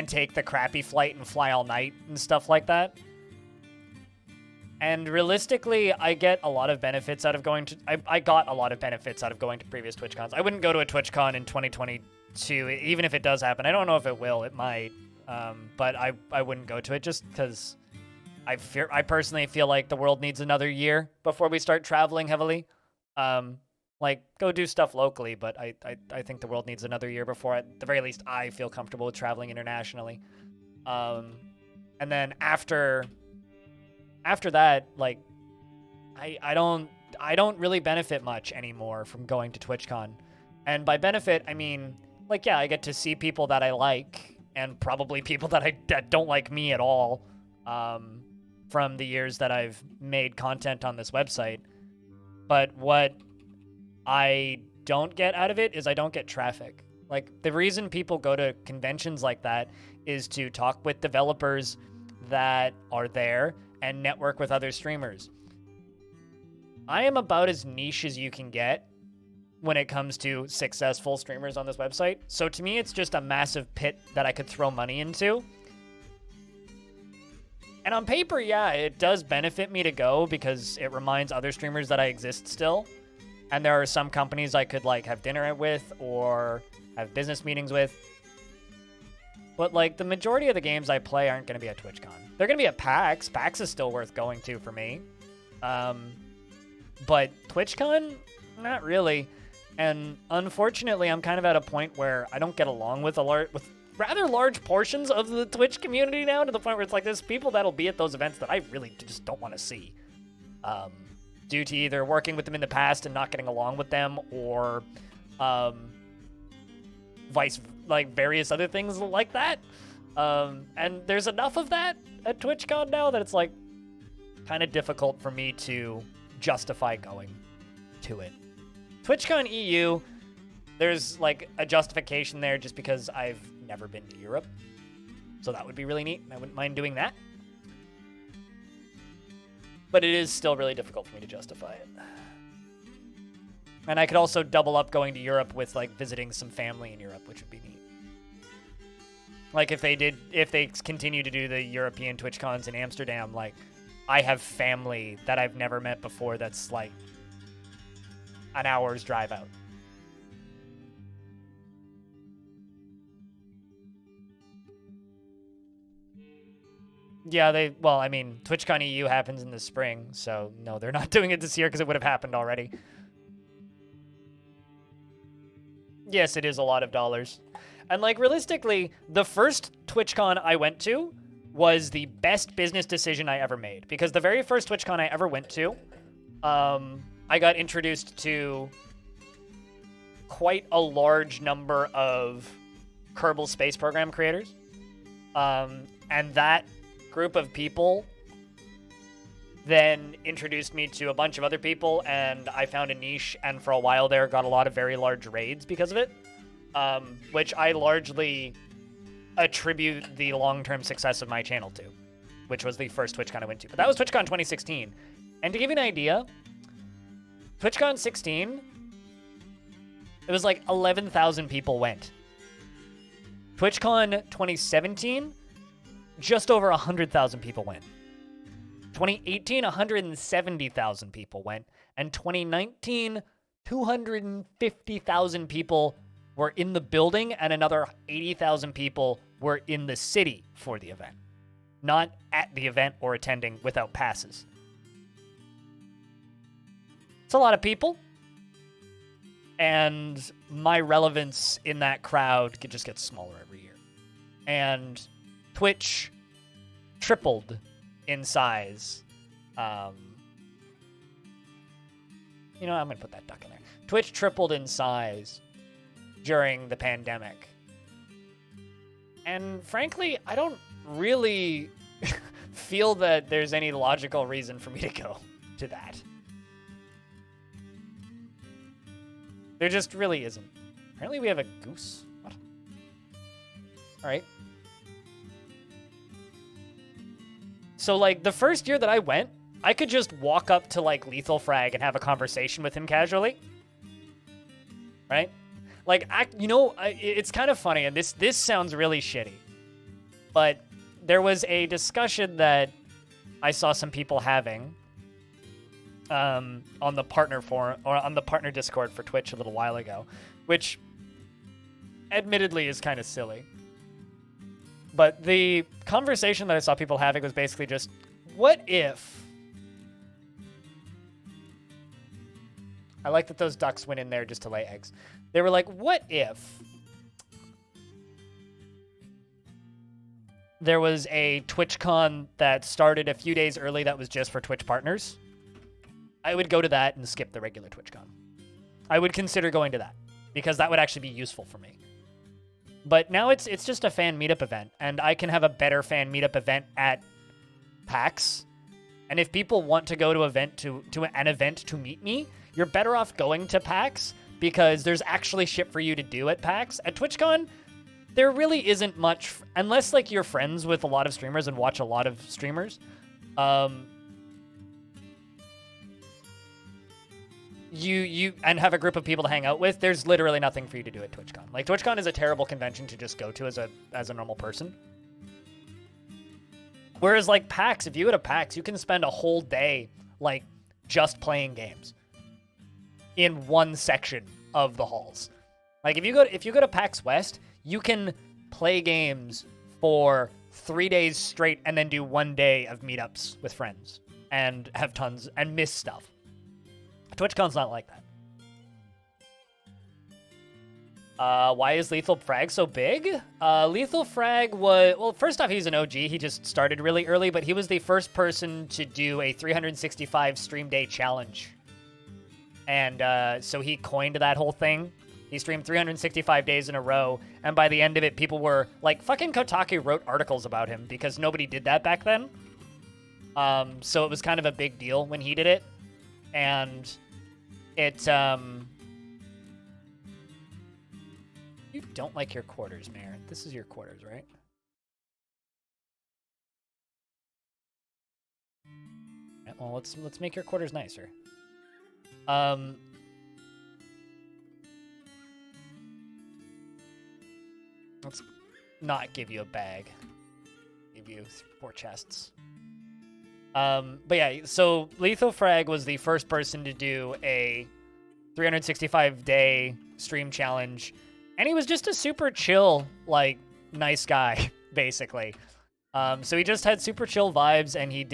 take the crappy flight and fly all night and stuff like that. And realistically, I get a lot of benefits out of going to... I got a lot of benefits out of going to previous TwitchCons. I wouldn't go to a TwitchCon in 2022, even if it does happen. I don't know if it will. It might. But I wouldn't go to it just because I personally feel like the world needs another year before we start traveling heavily. Like, go do stuff locally, but I think the world needs another year before, at the very least, I feel comfortable with traveling internationally. And then after that, like, I don't really benefit much anymore from going to TwitchCon. And by benefit, I mean, like, yeah, I get to see people that I like, and probably people that don't like me at all, from the years that I've made content on this website. But what I don't get out of it is I don't get traffic. Like, the reason people go to conventions like that is to talk with developers that are there and network with other streamers. I am about as niche as you can get when it comes to successful streamers on this website. So to me, it's just a massive pit that I could throw money into. And on paper, yeah, it does benefit me to go because it reminds other streamers that I exist still. And there are some companies I could, like, have dinner with or have business meetings with. But, like, the majority of the games I play aren't going to be at TwitchCon. They're going to be at PAX. PAX is still worth going to for me. But TwitchCon, not really. And unfortunately, I'm kind of at a point where I don't get along with rather large portions of the Twitch community now, to the point where it's like there's people that'll be at those events that I really just don't want to see. Due to either working with them in the past and not getting along with them, or various other things like that. And there's enough of that at TwitchCon now that it's like kind of difficult for me to justify going to it. TwitchCon EU, there's like a justification there just because I've never been to Europe. So that would be really neat. I wouldn't mind doing that. But it is still really difficult for me to justify it. And I could also double up going to Europe with, like, visiting some family in Europe, which would be neat. Like, if they continue to do the European TwitchCons in Amsterdam, like, I have family that I've never met before that's, like, an hour's drive out. Yeah, TwitchCon EU happens in the spring, so no, they're not doing it this year because it would have happened already. Yes, it is a lot of dollars. And, like, realistically, the first TwitchCon I went to was the best business decision I ever made. Because the very first TwitchCon I ever went to, I got introduced to quite a large number of Kerbal Space Program creators. And that group of people then introduced me to a bunch of other people, and I found a niche, and for a while there got a lot of very large raids because of it, which I largely attribute the long-term success of my channel to, which was the first TwitchCon I went to. But that was TwitchCon 2016. And to give you an idea, TwitchCon 16, it was like 11,000 people went. TwitchCon 2017, just over 100,000 people went. 2018, 170,000 people went. And 2019, 250,000 people were in the building, and another 80,000 people were in the city for the event. Not at the event or attending without passes. It's a lot of people. And my relevance in that crowd just gets smaller every year. And Twitch tripled in size. I'm going to put that duck in there. Twitch tripled in size during the pandemic. And frankly, I don't really feel that there's any logical reason for me to go to that. There just really isn't. Apparently we have a goose. What? All right. So, like, the first year that I went, I could just walk up to, like, Lethal Frag and have a conversation with him casually. Right? Like, it's kind of funny, and this sounds really shitty. But there was a discussion that I saw some people having on the partner forum, or on the partner Discord for Twitch a little while ago, which admittedly is kind of silly. But the conversation that I saw people having was basically just, what if... I like that those ducks went in there just to lay eggs. They were like, what if there was a TwitchCon that started a few days early that was just for Twitch partners? I would go to that and skip the regular TwitchCon. I would consider going to that, because that would actually be useful for me. But now it's just a fan meetup event, and I can have a better fan meetup event at PAX. And if people want to go to an event to meet me, you're better off going to PAX, because there's actually shit for you to do at PAX. At TwitchCon, there really isn't much, unless like you're friends with a lot of streamers and watch a lot of streamers. You and have a group of people to hang out with, there's literally nothing for you to do at TwitchCon. Like, TwitchCon is a terrible convention to just go to as a normal person. Whereas, like, PAX, if you go to PAX, you can spend a whole day, like, just playing games in one section of the halls. Like, if you go to PAX West, you can play games for 3 days straight and then do 1 day of meetups with friends and have tons and miss stuff. TwitchCon's not like that. Why is Lethal Frag so big? Lethal Frag was... Well, first off, he's an OG. He just started really early, but he was the first person to do a 365 stream day challenge. And so he coined that whole thing. He streamed 365 days in a row, and by the end of it, people were... Like, fucking Kotaku wrote articles about him, because nobody did that back then. So it was kind of a big deal when he did it. And... You don't like your quarters, Mayor. This is your quarters, right? Yeah, well, let's make your quarters nicer. Let's not give you a bag. Give you 4 chests. But yeah, so Lethal Frag was the first person to do a 365-day stream challenge, and he was just a super chill, like, nice guy, basically. So he just had super chill vibes, and he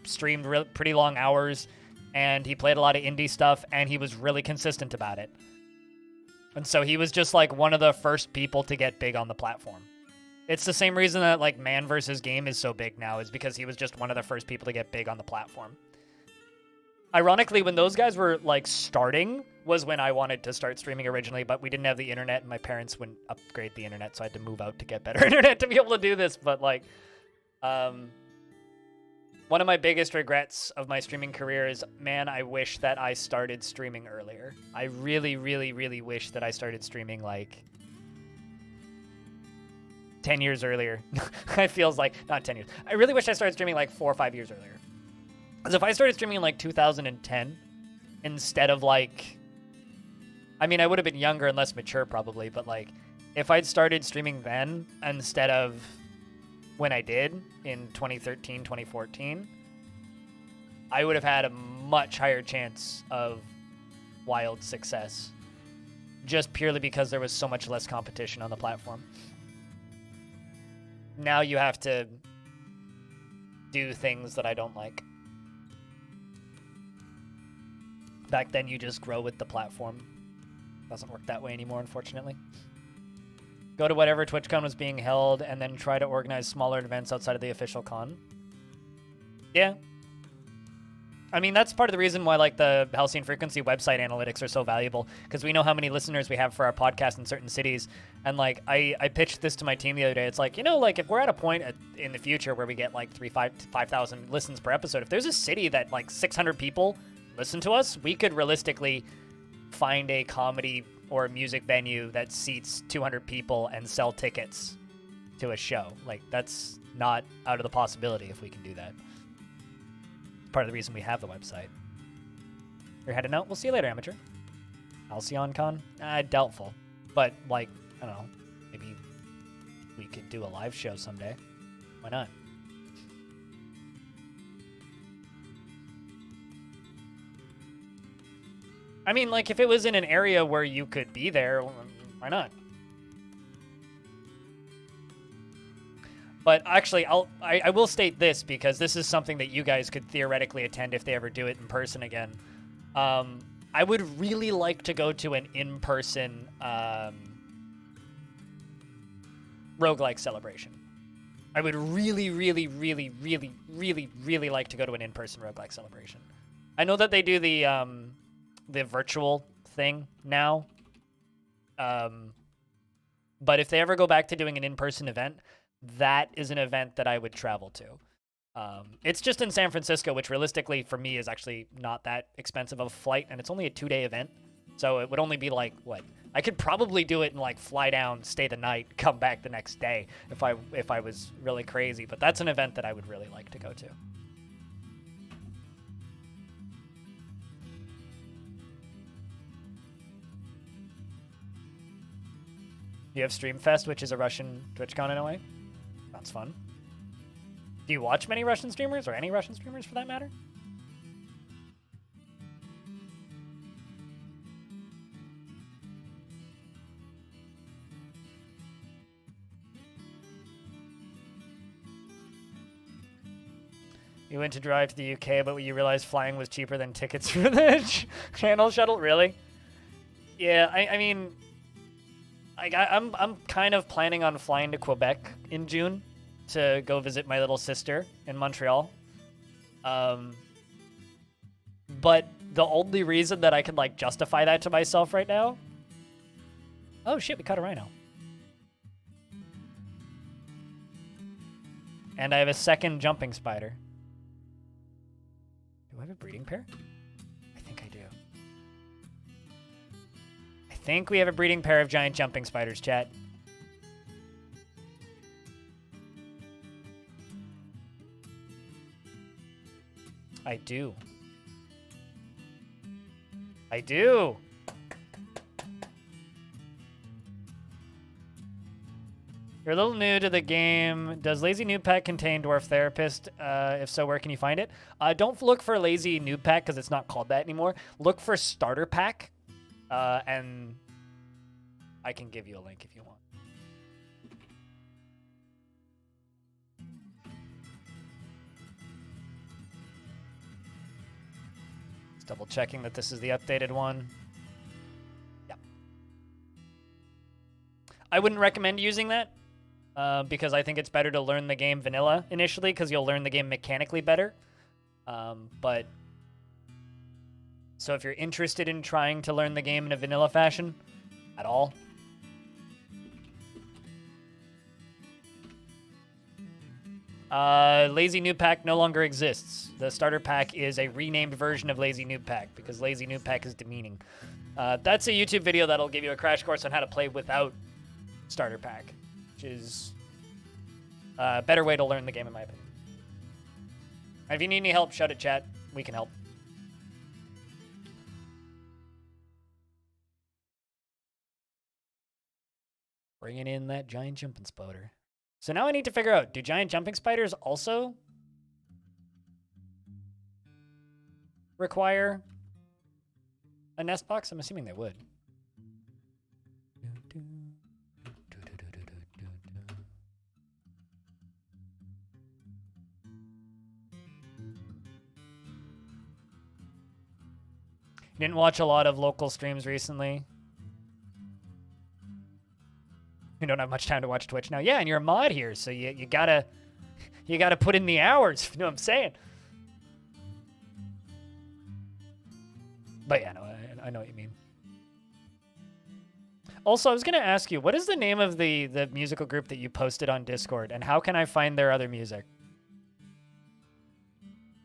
streamed pretty long hours, and he played a lot of indie stuff, and he was really consistent about it. And so he was just, like, one of the first people to get big on the platform. It's the same reason that, like, Man vs. Game is so big now, is because he was just one of the first people to get big on the platform. Ironically, when those guys were like starting was when I wanted to start streaming originally, but we didn't have the internet and my parents wouldn't upgrade the internet, so I had to move out to get better internet to be able to do this. But like, one of my biggest regrets of my streaming career is, man, I wish that I started streaming earlier. I really, really, really wish that I started streaming like 10 years earlier. It feels like, not 10 years. I really wish I started streaming like 4 or 5 years earlier. Because if I started streaming in like 2010, instead of like, I mean, I would have been younger and less mature probably, but like, if I'd started streaming then instead of when I did in 2013, 2014, I would have had a much higher chance of wild success. Just purely because there was so much less competition on the platform. Now you have to do things that I don't like. Back then you just grow with the platform. Doesn't work that way anymore, unfortunately. Go to whatever TwitchCon was being held and then try to organize smaller events outside of the official con. Yeah. I mean, that's part of the reason why like the Halcyon Frequency website analytics are so valuable, because we know how many listeners we have for our podcast in certain cities. And like I pitched this to my team the other day. It's like, you know, like if we're at a point in the future where we get like 5,000 listens per episode, if there's a city that like 600 people listen to us, we could realistically find a comedy or a music venue that seats 200 people and sell tickets to a show. Like, that's not out of the possibility if we can do that. Part of the reason we have the website. You're heading out? We'll see you later, amateur. Halcyon Con? Doubtful. But, like, I don't know. Maybe we could do a live show someday. Why not? I mean, like, if it was in an area where you could be there, why not? But actually, I will state this, because this is something that you guys could theoretically attend if they ever do it in person again. I would really like to go to an in-person roguelike celebration. I would really, really, really, really, really, really like to go to an in-person roguelike celebration. I know that they do the virtual thing now. But if they ever go back to doing an in-person event, that is an event that I would travel to. It's just in San Francisco, which realistically for me is actually not that expensive of a flight, and it's only a 2-day event. So it would only be like, what? I could probably do it and like fly down, stay the night, come back the next day if I was really crazy. But that's an event that I would really like to go to. You have Streamfest, which is a Russian TwitchCon in a way. That's fun. Do you watch many Russian streamers, or any Russian streamers for that matter? You went to drive to the UK, but you realized flying was cheaper than tickets for the channel shuttle? Really? Yeah, I mean, I'm kind of planning on flying to Quebec in June to go visit my little sister in Montreal. But the only reason that I can like justify that to myself right now... Oh shit, we caught a rhino. And I have a second jumping spider. Do I have a breeding pair? I think I do. I think we have a breeding pair of giant jumping spiders, chat. I do. I do. You're a little new to the game. Does Lazy Noob Pack contain Dwarf Therapist? If so, where can you find it? Don't look for Lazy Noob Pack because it's not called that anymore. Look for Starter Pack, and I can give you a link if you want. Just double checking that this is the updated one. Yeah. I wouldn't recommend using that. Because I think it's better to learn the game vanilla initially, because you'll learn the game mechanically better. But So if you're interested in trying to learn the game in a vanilla fashion at all, Lazy Noob Pack no longer exists. The starter pack is a renamed version of Lazy Noob Pack because Lazy Noob Pack is demeaning. That's a YouTube video that'll give you a crash course on how to play without starter pack, which is a better way to learn the game in my opinion. And if you need any help, shout at chat. We can help. Bringing in that giant jumping spider. So now I need to figure out, do giant jumping spiders also require a nest box? I'm assuming they would. Didn't watch a lot of local streams recently. You don't have much time to watch Twitch now. Yeah, and you're a mod here, so you gotta put in the hours. You know what I'm saying? But yeah, no, I know what you mean. Also, I was gonna ask you, what is the name of the musical group that you posted on Discord, and how can I find their other music?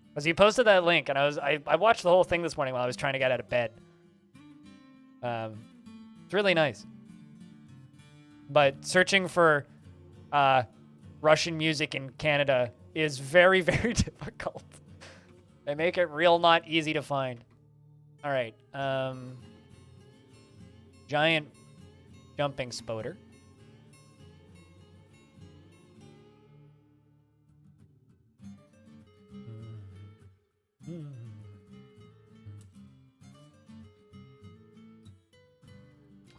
Because you posted that link, and I watched the whole thing this morning while I was trying to get out of bed. It's really nice. But searching for Russian music in Canada is very, very difficult. They make it real not easy to find. All right. Giant jumping spoder.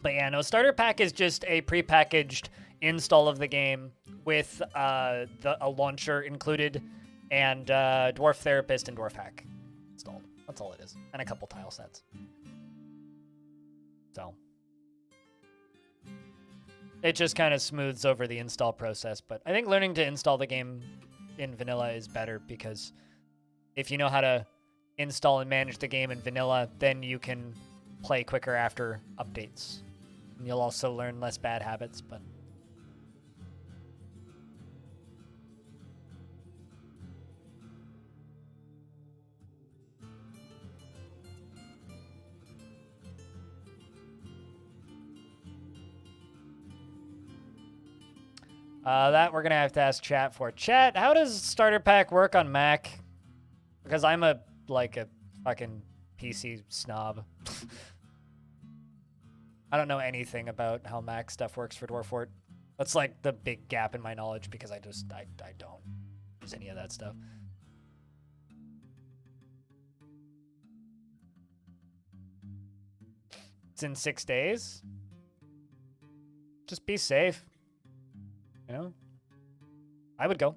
But yeah, no, starter pack is just a prepackaged install of the game with a launcher included and Dwarf Therapist and Dwarf Hack installed. That's all it is. And a couple tile sets. So it just kind of smooths over the install process. But I think learning to install the game in vanilla is better because if you know how to install and manage the game in vanilla, then you can play quicker after updates. And you'll also learn less bad habits, but that we're gonna have to ask chat for. Chat, how does starter pack work on Mac? Because I'm a fucking PC snob. I don't know anything about how Mac stuff works for Dwarf Fort. That's like the big gap in my knowledge because I don't use any of that stuff. It's in 6 days. Just be safe. You know? I would go.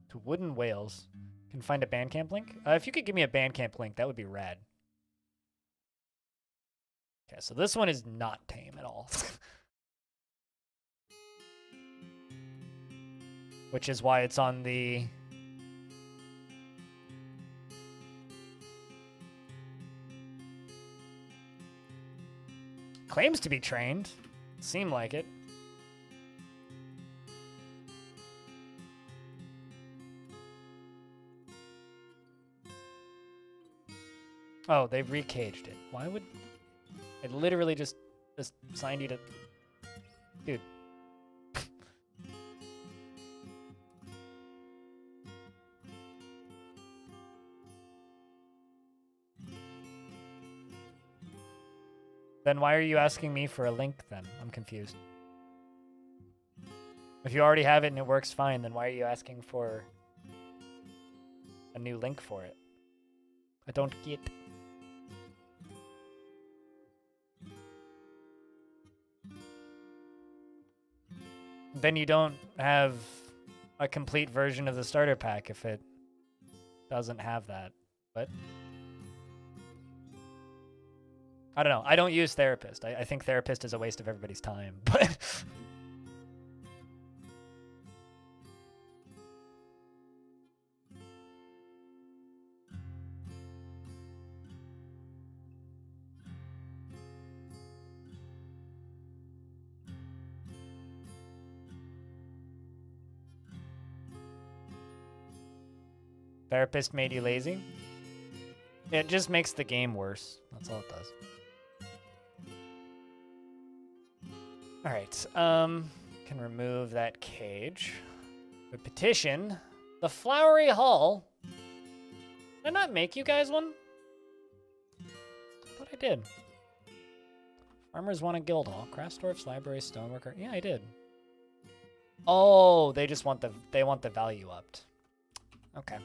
To Wooden Whales. Can find a Bandcamp link? If you could give me a Bandcamp link, that would be rad. Okay, so this one is not tame at all. Which is why it's on the... Claims to be trained. Seem like it. Oh, they've recaged it. Why would... I literally just signed you to... Dude. Then why are you asking me for a link then? I'm confused. If you already have it and it works fine, then why are you asking for a new link for it? I don't get... Then you don't have a complete version of the starter pack if it doesn't have that. What? I don't know. I don't use Therapist. I think Therapist is a waste of everybody's time, but... Therapist made you lazy? It just makes the game worse. That's all it does. All right. Can remove that cage. We petition the Flowery Hall. Did I not make you guys one? I thought I did. Farmers want a guild hall. Craftsdwarf's library, stoneworker. Yeah, I did. Oh, they just want the value upped. Okay.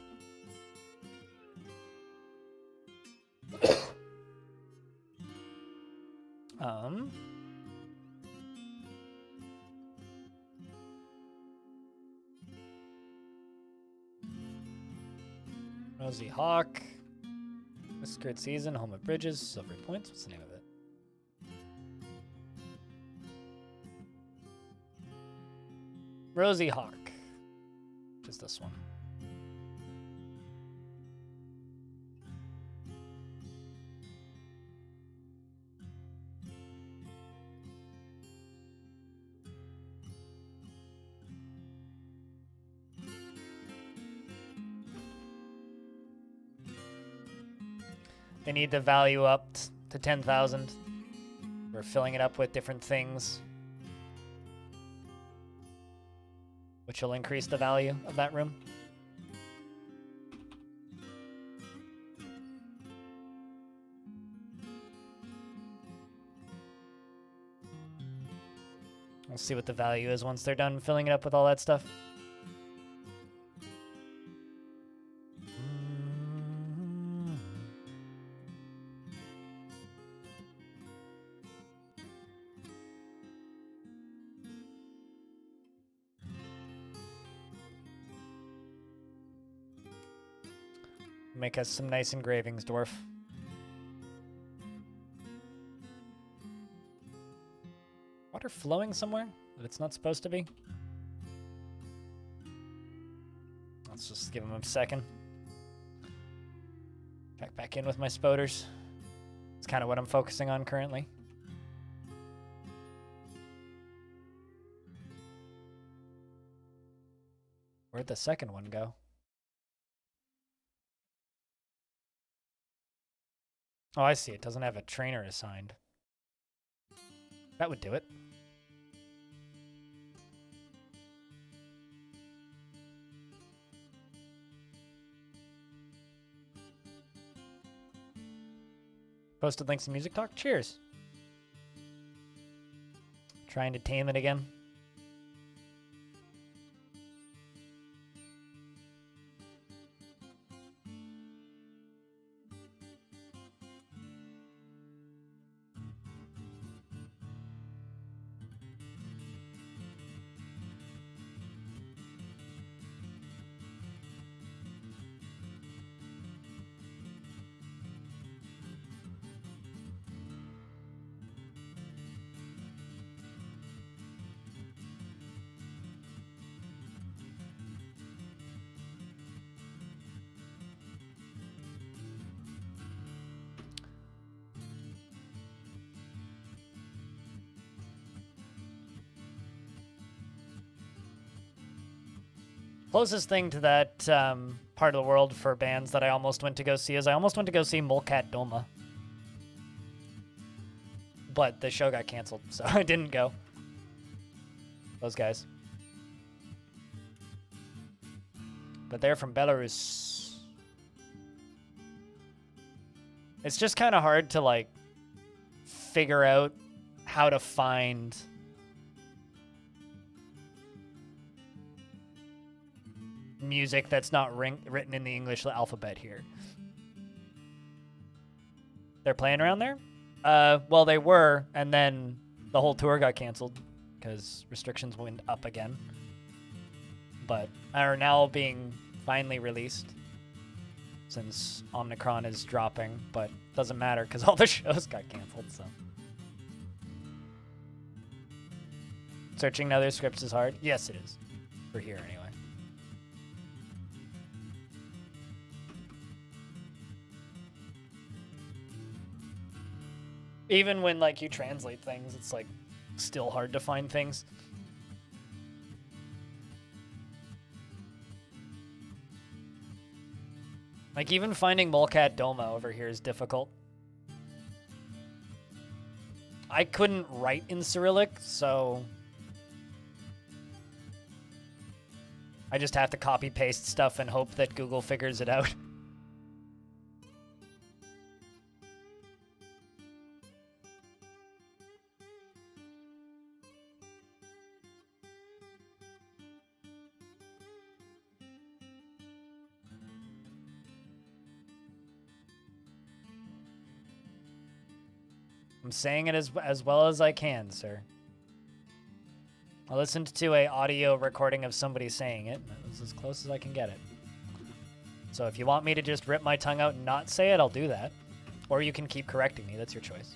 Rosy Hawk. Whiskered Season, Home of Bridges, Silver Points. What's the name of it? Rosy Hawk. Just this one. They need the value up to 10,000. We're filling it up with different things, which will increase the value of that room. We'll see what the value is once they're done filling it up with all that stuff. Make us some nice engravings, Dwarf. Water flowing somewhere that it's not supposed to be? Let's just give him a second. Check back in with my spoders. It's kind of what I'm focusing on currently. Where'd the second one go? Oh, I see. It doesn't have a trainer assigned. That would do it. Posted links in Music Talk. Cheers. Trying to tame it again. Closest thing to that part of the world for bands that I almost went to go see is I almost went to go see Molcat Doma. But the show got canceled, so I didn't go. Those guys. But they're from Belarus. It's just kind of hard to, like, figure out how to find music that's not written in the English alphabet here. They're playing around there? Well, they were, and then the whole tour got canceled because restrictions went up again. But are now being finally released since Omicron is dropping, but doesn't matter because all the shows got canceled, so. Searching other scripts is hard? Yes, it is. For here, anyway. Even when, like, you translate things, it's, like, still hard to find things. Like, even finding Molcat Doma over here is difficult. I couldn't write in Cyrillic, so I just have to copy-paste stuff and hope that Google figures it out. I'm saying it as well as I can, sir. I listened to a audio recording of somebody saying it, and it was as close as I can get it. So if you want me to just rip my tongue out and not say it, I'll do that. Or you can keep correcting me. That's your choice.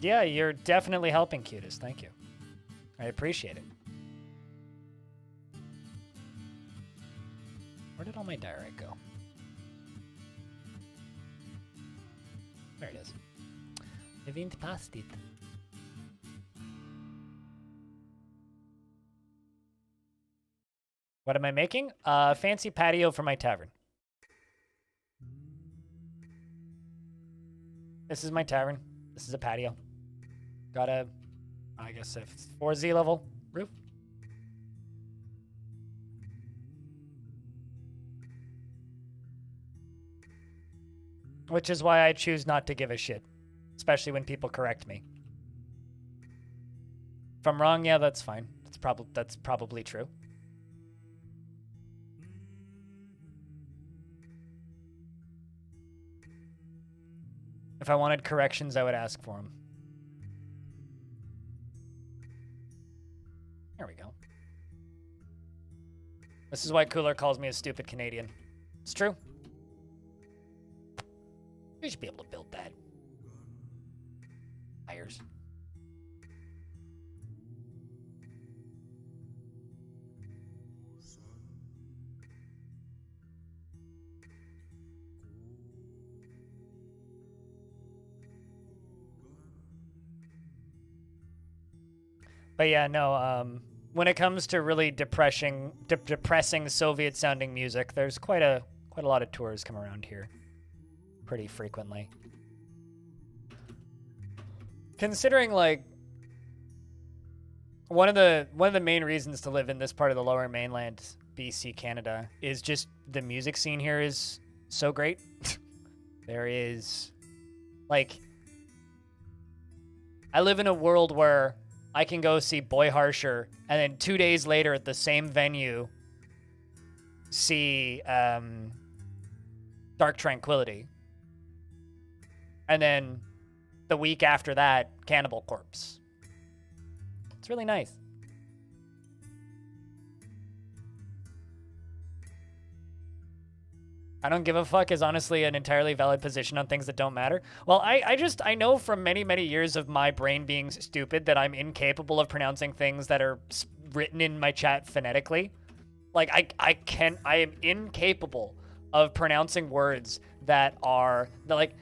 Yeah, you're definitely helping, Cutest. Thank you. I appreciate it. Where did all my diorite go? There it is. I went past it. What am I making? Fancy patio for my tavern. This is my tavern. This is a patio. Got a, I guess, a 4Z level roof. Which is why I choose not to give a shit, especially when people correct me. If I'm wrong, yeah, that's fine. That's probably true. If I wanted corrections, I would ask for them. There we go. This is why Cooler calls me a stupid Canadian. It's true. We should be able to build that. Tires. But yeah, no, when it comes to really depressing Soviet-sounding music, there's quite a lot of tours come around here pretty frequently. Considering, like, one of the main reasons to live in this part of the Lower Mainland, BC, Canada, is just the music scene here is so great. There is, like, I live in a world where I can go see Boy Harsher, and then 2 days later at the same venue, see Dark Tranquility. And then the week after that, Cannibal Corpse. It's really nice. I don't give a fuck is honestly an entirely valid position on things that don't matter. Well, I know from many, many years of my brain being stupid that I'm incapable of pronouncing things that are written in my chat phonetically. Like, I am incapable of pronouncing words that are, like,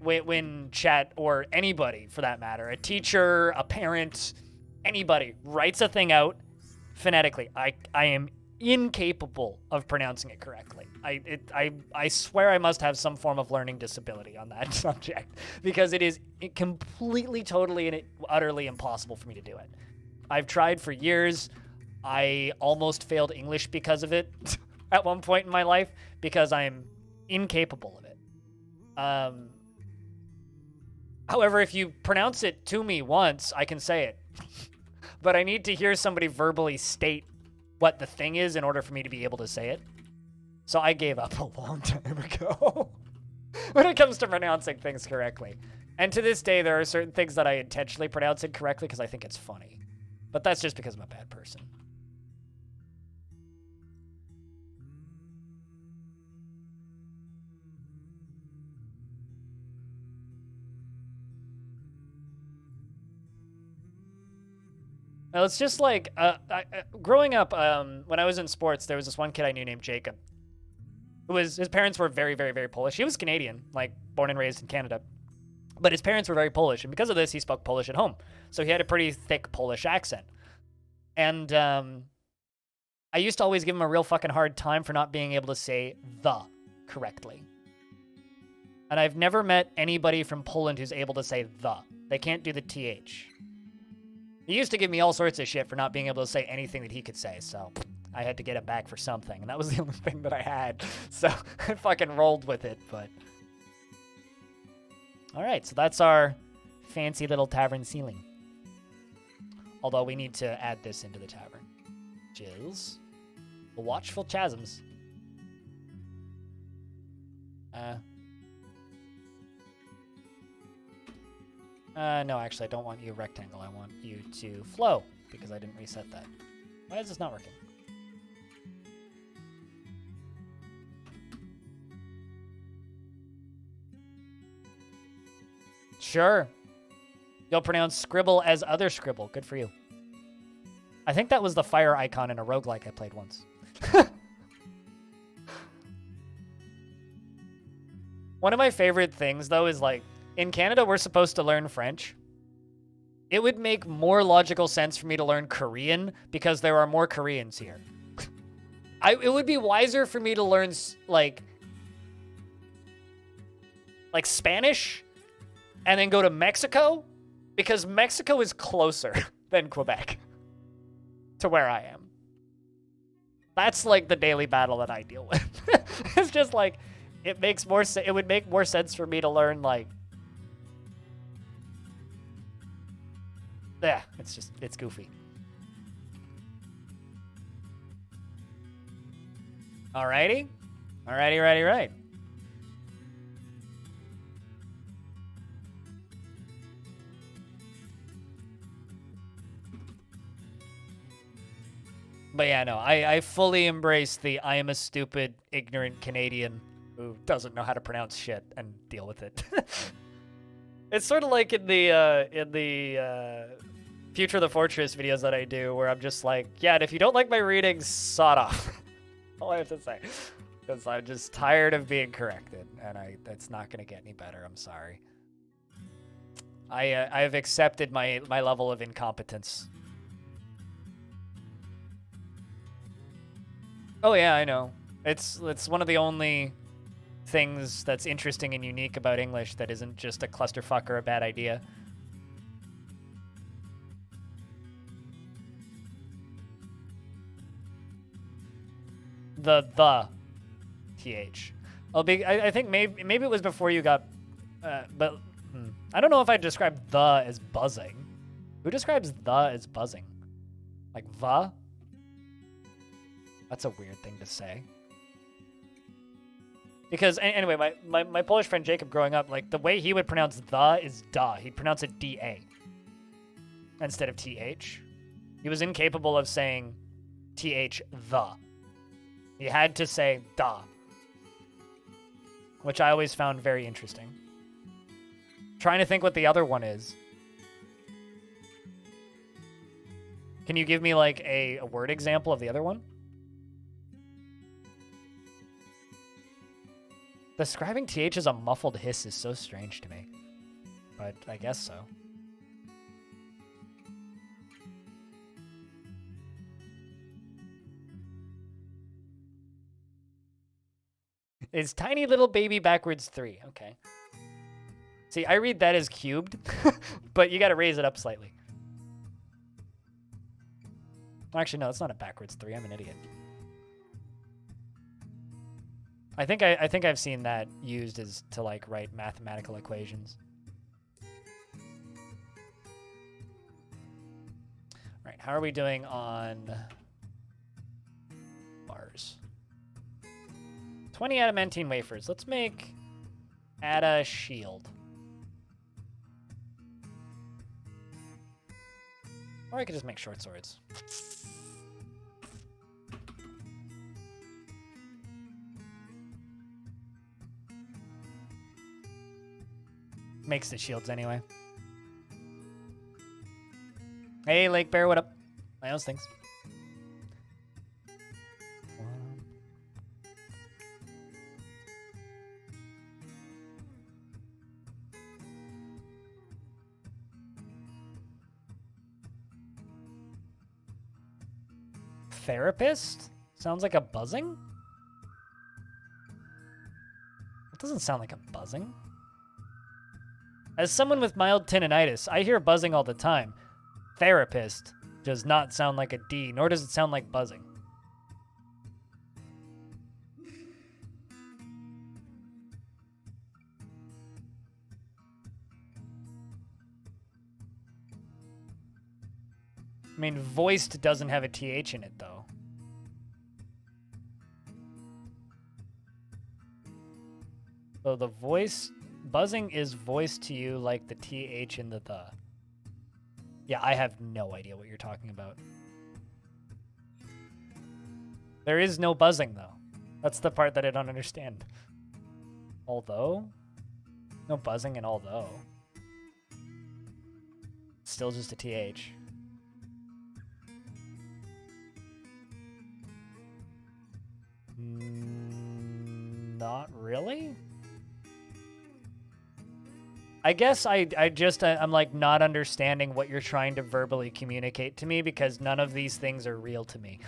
when chat, or anybody for that matter, a teacher, a parent, anybody writes a thing out phonetically, I am incapable of pronouncing it correctly. I swear I must have some form of learning disability on that subject, because it is completely, totally, and utterly impossible for me to do it. I've tried for years. I almost failed English because of it at one point in my life, because I'm incapable of it. However, if you pronounce it to me once, I can say it. But I need to hear somebody verbally state what the thing is in order for me to be able to say it. So I gave up a long time ago when it comes to pronouncing things correctly. And to this day, there are certain things that I intentionally pronounce incorrectly because I think it's funny. But that's just because I'm a bad person. Well, it's just like growing up. When I was in sports, there was this one kid I knew named Jacob. His parents were very, very, very Polish. He was Canadian, like born and raised in Canada, but his parents were very Polish, and because of this, he spoke Polish at home. So he had a pretty thick Polish accent, and I used to always give him a real fucking hard time for not being able to say the correctly. And I've never met anybody from Poland who's able to say the. They can't do the th. He used to give me all sorts of shit for not being able to say anything that he could say, so I had to get him back for something, and that was the only thing that I had. So I fucking rolled with it, but... Alright, so that's our fancy little tavern ceiling. Although we need to add this into the tavern. Which is... the Watchful Chasms. No, actually, I don't want you rectangle. I want you to flow, because I didn't reset that. Why is this not working? Sure. You'll pronounce scribble as other scribble. Good for you. I think that was the fire icon in a roguelike I played once. One of my favorite things, though, is like, in Canada, we're supposed to learn French. It would make more logical sense for me to learn Korean because there are more Koreans here. It would be wiser for me to learn, like Spanish and then go to Mexico because Mexico is closer than Quebec to where I am. That's like the daily battle that I deal with. It's just like, it would make more sense for me to learn like, yeah, it's goofy. Alrighty. Right. But yeah, no, I fully embrace the I am a stupid, ignorant Canadian who doesn't know how to pronounce shit and deal with it. It's sort of like in the Future of the Fortress videos that I do, where I'm just like, yeah, and if you don't like my reading, sod off. All I have to say. Because I'm just tired of being corrected, and it's not going to get any better. I'm sorry. I have accepted my level of incompetence. Oh yeah, I know. It's one of the only things that's interesting and unique about English that isn't just a clusterfuck or a bad idea. The th. I think maybe it was before you got, but I don't know if I described the as buzzing. Who describes the as buzzing? Like the? That's a weird thing to say. Because anyway, my Polish friend Jacob growing up, like the way he would pronounce the is da. He'd pronounce it da instead of th. He was incapable of saying th the. He had to say da, which I always found very interesting. Trying to think what the other one is. Can you give me like a word example of the other one? Describing th as a muffled hiss is so strange to me, but I guess so. Is tiny little baby backwards 3? Okay. See, I read that as cubed, but you got to raise it up slightly. Actually, no, it's not a backwards 3. I'm an idiot. I think I've seen that used as to like write mathematical equations. All right, how are we doing on bars? 20 Adamantine Wafers. Let's make Ada shield. Or I could just make short swords. Makes the shields anyway. Hey, Lake Bear, what up? those things. Therapist? Sounds like a buzzing? It doesn't sound like a buzzing. As someone with mild tinnitus, I hear buzzing all the time. Therapist does not sound like a D, nor does it sound like buzzing. I mean, voiced doesn't have a TH in it, though. So the voice, buzzing is voiced to you like the TH in the. Yeah, I have no idea what you're talking about. There is no buzzing, though. That's the part that I don't understand. Although? No buzzing in although. Still just a TH. Not really? I guess I'm like not understanding what you're trying to verbally communicate to me because none of these things are real to me.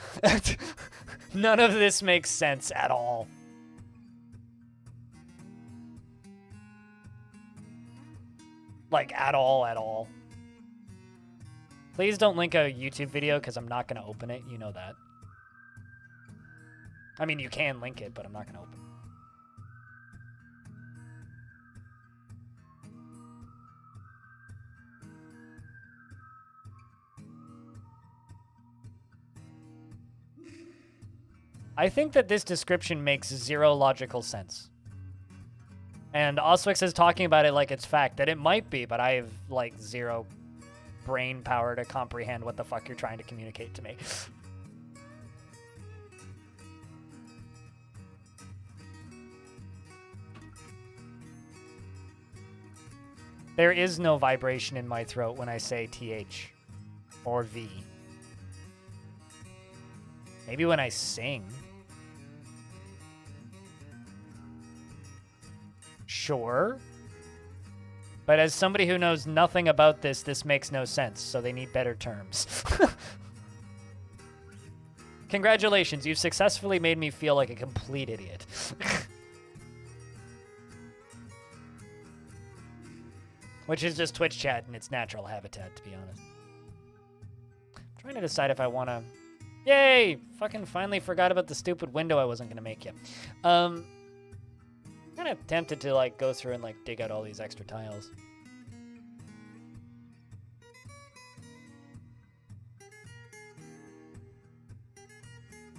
None of this makes sense at all. Like, at all. Please don't link a YouTube video because I'm not going to open it. You know that. I mean, you can link it, but I'm not going to open it. I think that this description makes zero logical sense. And Oswix is talking about it like it's fact, that it might be, but I have, like, zero brain power to comprehend what the fuck you're trying to communicate to me. There is no vibration in my throat when I say TH or V. Maybe when I sing. Sure. But as somebody who knows nothing about this, this makes no sense, so they need better terms. Congratulations, you've successfully made me feel like a complete idiot. Which is just Twitch chat in its natural habitat, to be honest. I'm trying to decide if I want to... Yay! Fucking finally forgot about the stupid window I wasn't going to make yet. Kind of tempted to, like, go through and, like, dig out all these extra tiles.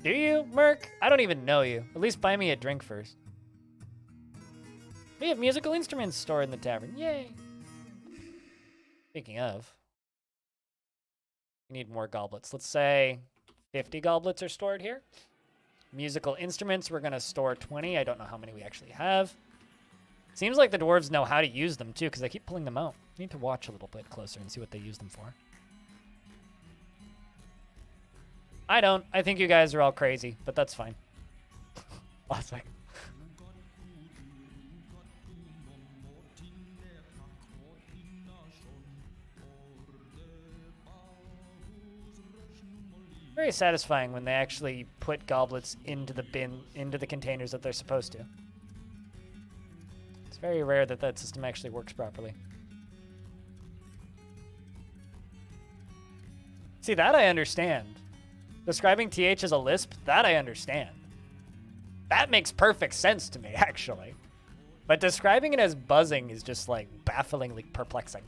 Do you, Merc? I don't even know you. At least buy me a drink first. We have musical instruments stored in the tavern. Yay! Speaking of, we need more goblets. Let's say 50 goblets are stored here. Musical instruments, we're going to store 20. I don't know how many we actually have. Seems like the dwarves know how to use them, too, because I keep pulling them out. I need to watch a little bit closer and see what they use them for. I don't. I think you guys are all crazy, but that's fine. Last second. Very satisfying when they actually put goblets into the bin, into the containers that they're supposed to. It's very rare that that system actually works properly. See, that I understand. Describing TH as a lisp, that I understand. That makes perfect sense to me, actually. But describing it as buzzing is just, like, bafflingly perplexing.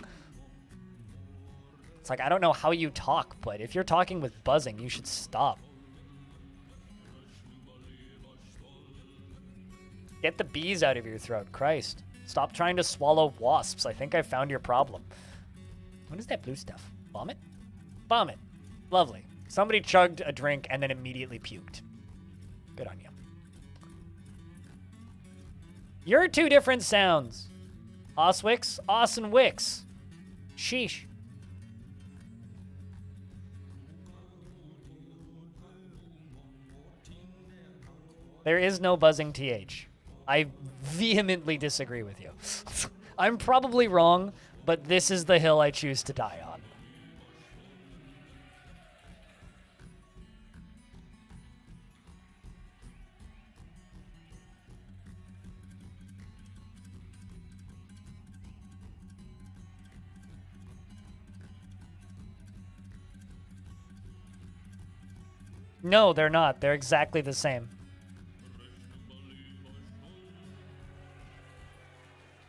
It's like, I don't know how you talk, but if you're talking with buzzing, you should stop. Get the bees out of your throat, Christ. Stop trying to swallow wasps. I think I found your problem. What is that blue stuff? Vomit? Vomit. Lovely. Somebody chugged a drink and then immediately puked. Good on you. You're two different sounds. Oswix, Os and Wix. Sheesh. There is no buzzing TH. I vehemently disagree with you. I'm probably wrong, but this is the hill I choose to die on. No, they're not. They're exactly the same.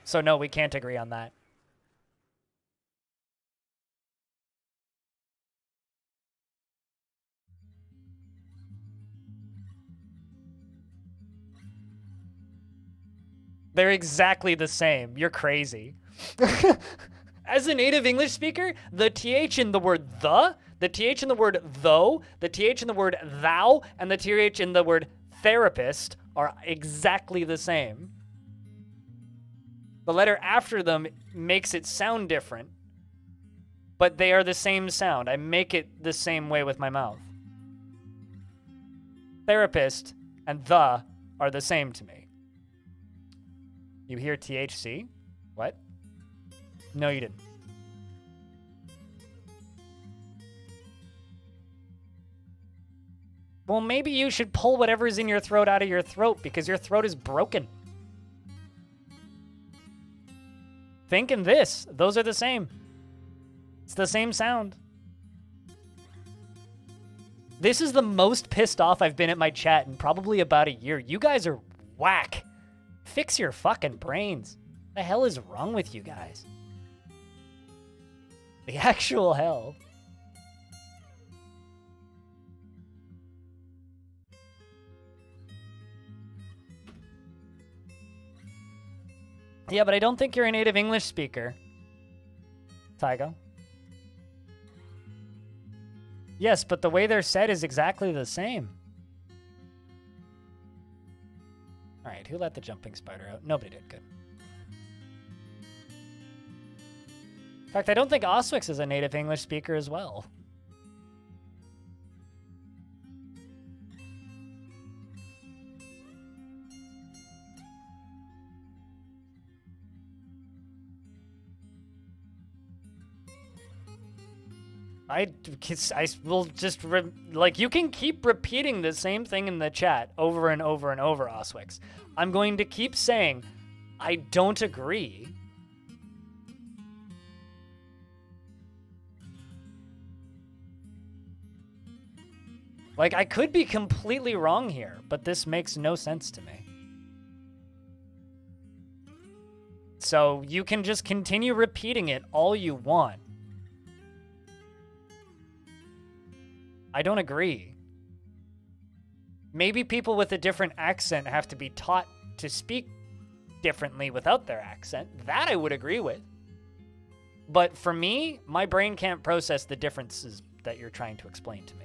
So no, we can't agree on that. They're exactly the same. You're crazy. As a native English speaker, the TH in the word the TH in the word though, the TH in the word thou, and the TH in the word therapist are exactly the same. The letter after them makes it sound different, but they are the same sound. I make it the same way with my mouth. Therapist and the are the same to me. You hear THC? What? No, you didn't. Well, maybe you should pull whatever's in your throat out of your throat because your throat is broken. Think in this. Those are the same. It's the same sound. This is the most pissed off I've been at my chat in probably about a year. You guys are whack. Fix your fucking brains. The hell is wrong with you guys? The actual hell. Yeah, but I don't think you're a native English speaker. Tygo. Yes, but the way they're said is exactly the same. All right, who let the jumping spider out? Nobody did. Good. In fact, I don't think Oswix is a native English speaker as well. I will just, like, you can keep repeating the same thing in the chat over and over and over, Oswix. I'm going to keep saying, I don't agree. Like, I could be completely wrong here, but this makes no sense to me. So you can just continue repeating it all you want. I don't agree. Maybe people with a different accent have to be taught to speak differently without their accent. That I would agree with. But for me, my brain can't process the differences that you're trying to explain to me.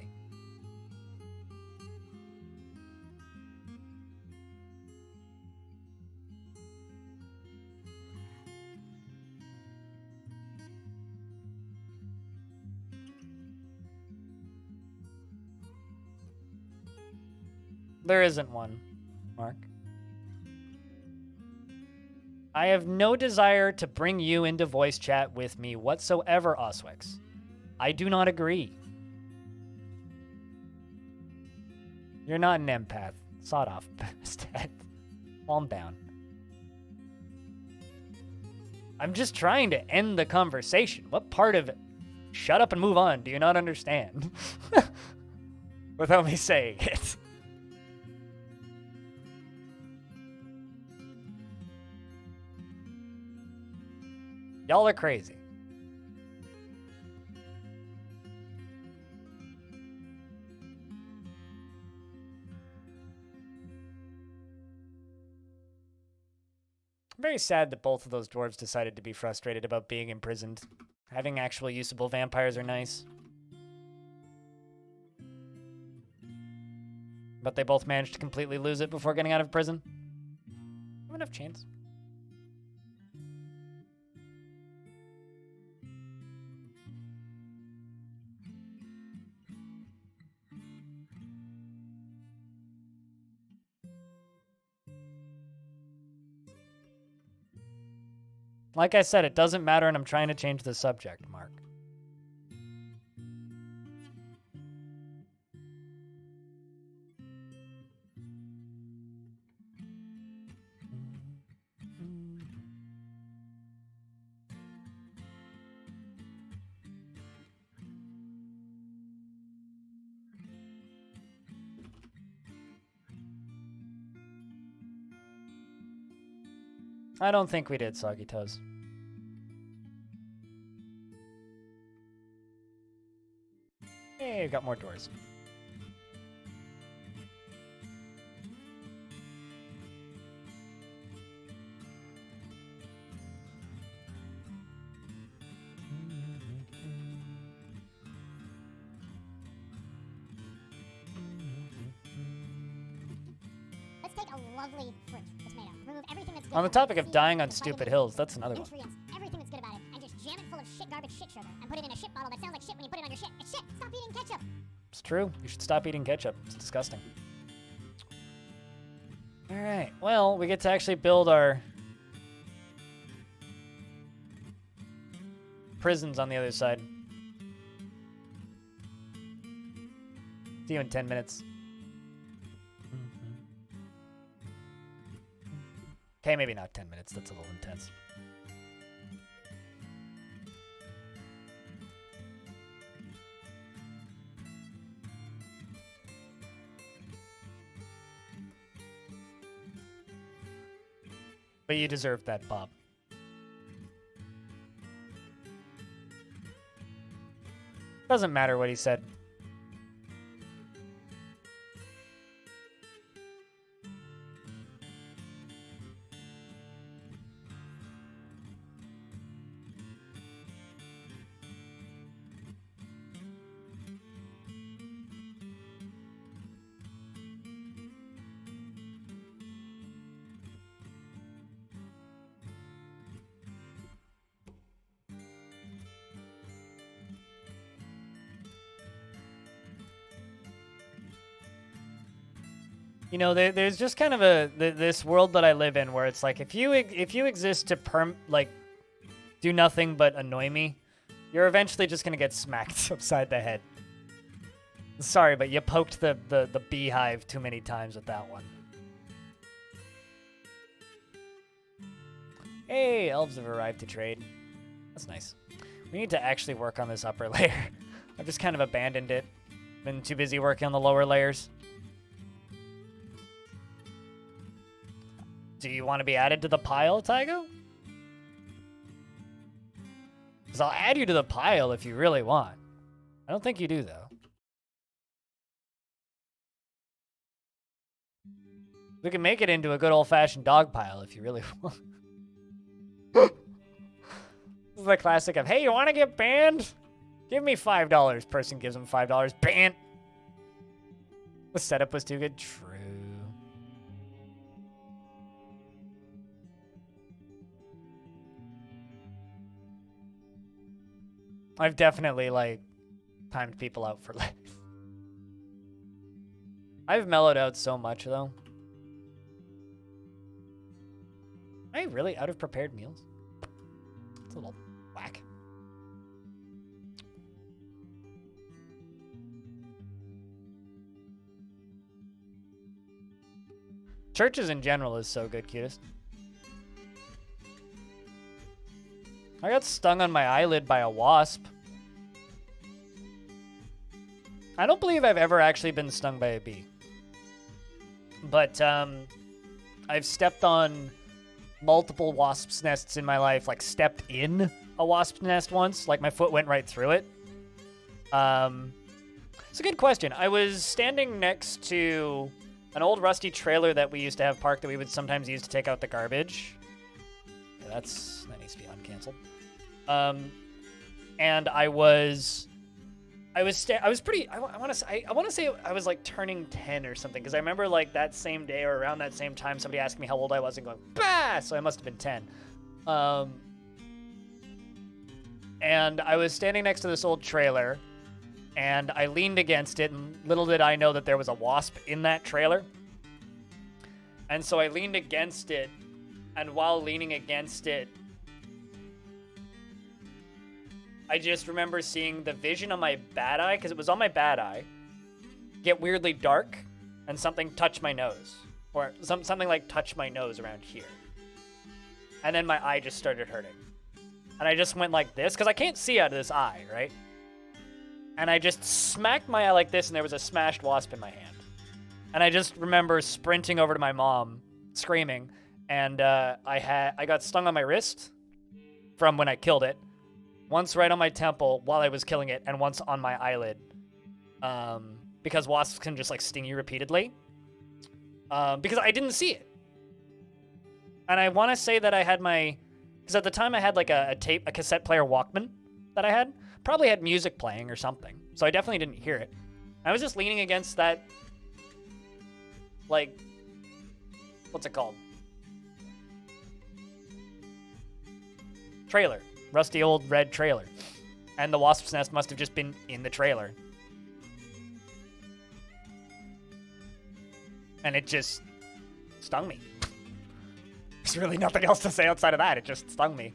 There isn't one, Mark. I have no desire to bring you into voice chat with me whatsoever, Oswix. I do not agree. You're not an empath. Sawed off, bastard. Calm down. I'm just trying to end the conversation. What part of it? Shut up and move on. Do you not understand? Without me saying it. Y'all are crazy. I'm very sad that both of those dwarves decided to be frustrated about being imprisoned. Having actual usable vampires are nice. But they both managed to completely lose it before getting out of prison. Have enough chance. Like I said, it doesn't matter, and I'm trying to change the subject, Mark. I don't think we did, Soggy Toes. Hey, got more doors. Let's take a lovely fruit that's made up. Remove everything that's good On the from it. topic of Seeds, dying on the stupid vitamin, hills, that's another one. nutrients, everything that's good about it, and just jam it full of shit garbage shit sugar and put it in a shit bottle that sounds like shit when you put it on your shit. It's shit. Stop eating ketchup. It's true. You should stop eating ketchup. It's disgusting. All right. Well, we get to actually build our prisons on the other side. See you in 10 minutes. Okay, maybe not 10 minutes. That's a little intense. But you deserve that, Bob. Doesn't matter what he said. You know, there's just kind of this world that I live in where it's like if you exist to do nothing but annoy me, you're eventually just gonna get smacked upside the head. Sorry, but you poked the beehive too many times with that one. Hey, elves have arrived to trade. That's nice. We need to actually work on this upper layer. I've just kind of abandoned it. Been too busy working on the lower layers. Do you want to be added to the pile, Tygo? Because I'll add you to the pile if you really want. I don't think you do, though. We can make it into a good old-fashioned dog pile if you really want. This is the classic of, hey, you want to get banned? Give me $5. Person gives him $5. Ban! The setup was too good. True. I've definitely, timed people out for life. I've mellowed out so much, though. Am I really out of prepared meals? It's a little whack. Churches in general is so good, cutest. I got stung on my eyelid by a wasp. I don't believe I've ever actually been stung by a bee. But, I've stepped on multiple wasp's nests in my life, stepped in a wasp's nest once, my foot went right through it. It's a good question. I was standing next to an old rusty trailer that we used to have parked that we would sometimes use to take out the garbage. Yeah, that needs to be uncanceled. And I want to say I was turning 10 or something, because I remember that same day or around that same time somebody asked me how old I was and going, bah! So I must have been 10. And I was standing next to this old trailer and I leaned against it, and little did I know that there was a wasp in that trailer. And so I leaned against it, and while leaning against it, I just remember seeing the vision on my bad eye, because it was on my bad eye, get weirdly dark, and something touch my nose. Or something like touch my nose around here. And then my eye just started hurting. And I just went like this, because I can't see out of this eye, right? And I just smacked my eye like this, and there was a smashed wasp in my hand. And I just remember sprinting over to my mom, screaming, and I got stung on my wrist from when I killed it. Once right on my temple while I was killing it, and once on my eyelid. Because wasps can just like sting you repeatedly. Because I didn't see it. And I want to say that I had because at the time I had like a cassette player Walkman that I had. Probably had music playing or something. So I definitely didn't hear it. I was just leaning against that, like, what's it called? Trailer. Rusty old red trailer. And the wasp's nest must have just been in the trailer. And it just stung me. There's really nothing else to say outside of that. It just stung me.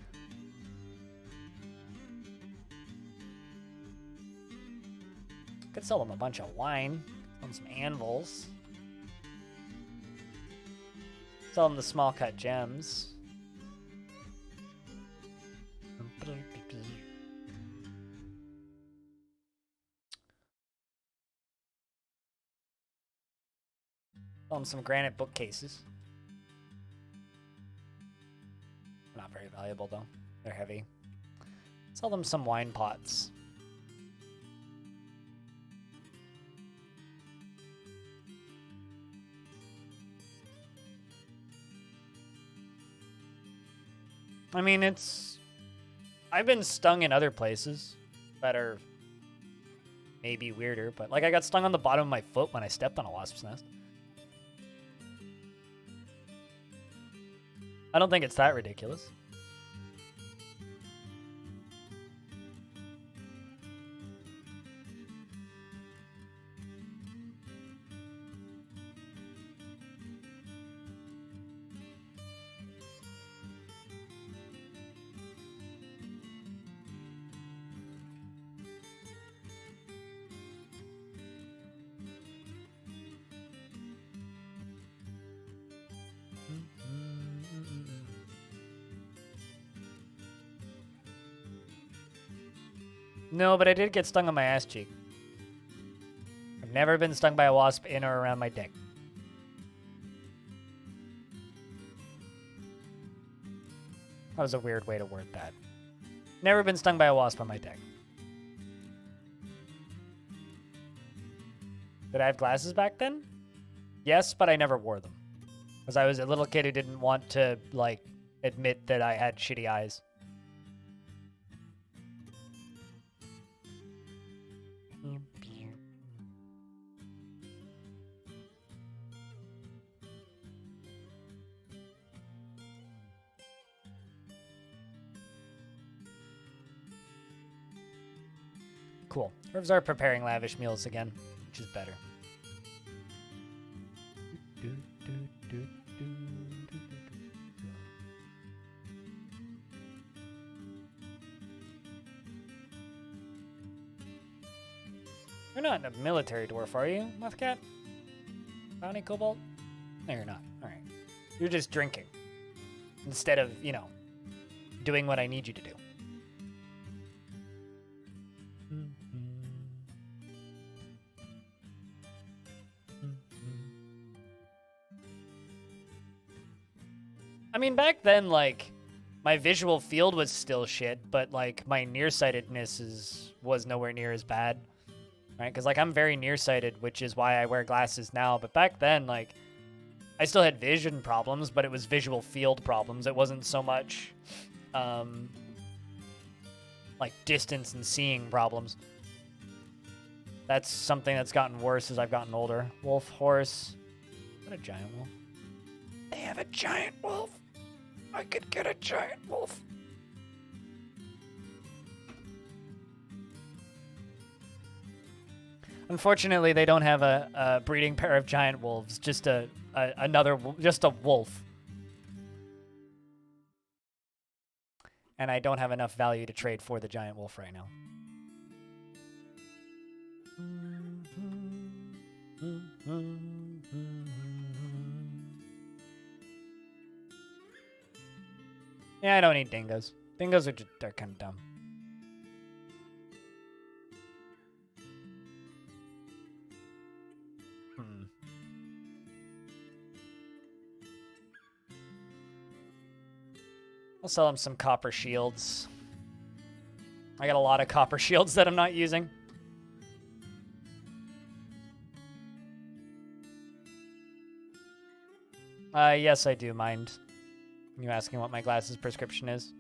Could sell them a bunch of wine. Sell them some anvils. Sell them the small cut gems. Sell them some granite bookcases. Not very valuable though. They're heavy. Sell them some wine pots. I mean, I've been stung in other places that are maybe weirder, but like I got stung on the bottom of my foot when I stepped on a wasp's nest. I don't think it's that ridiculous. No, but I did get stung on my ass cheek. I've never been stung by a wasp in or around my dick. That was a weird way to word that. Never been stung by a wasp on my dick. Did I have glasses back then? Yes, but I never wore them. Because I was a little kid who didn't want to, like, admit that I had shitty eyes. Cool. Herbs are preparing lavish meals again, which is better. You're not a military dwarf, are you, Mothcat? Bounty Cobalt? No, you're not. Alright. You're just drinking. Instead of, you know, doing what I need you to do. I mean, back then, like, my visual field was still shit, but, like, my nearsightedness was nowhere near as bad, right? Because, like, I'm very nearsighted, which is why I wear glasses now, but back then, like, I still had vision problems, but it was visual field problems. It wasn't so much, like, distance and seeing problems. That's something that's gotten worse as I've gotten older. Wolf, horse. What a giant wolf. They have a giant wolf. I could get a giant wolf. Unfortunately, they don't have a breeding pair of giant wolves. Just a wolf. and I don't have enough value to trade for the giant wolf right now. Yeah, I don't need dingoes. Dingoes are they're kind of dumb. I'll sell him some copper shields. I got a lot of copper shields that I'm not using. Yes, I do mind you asking what my glasses prescription is.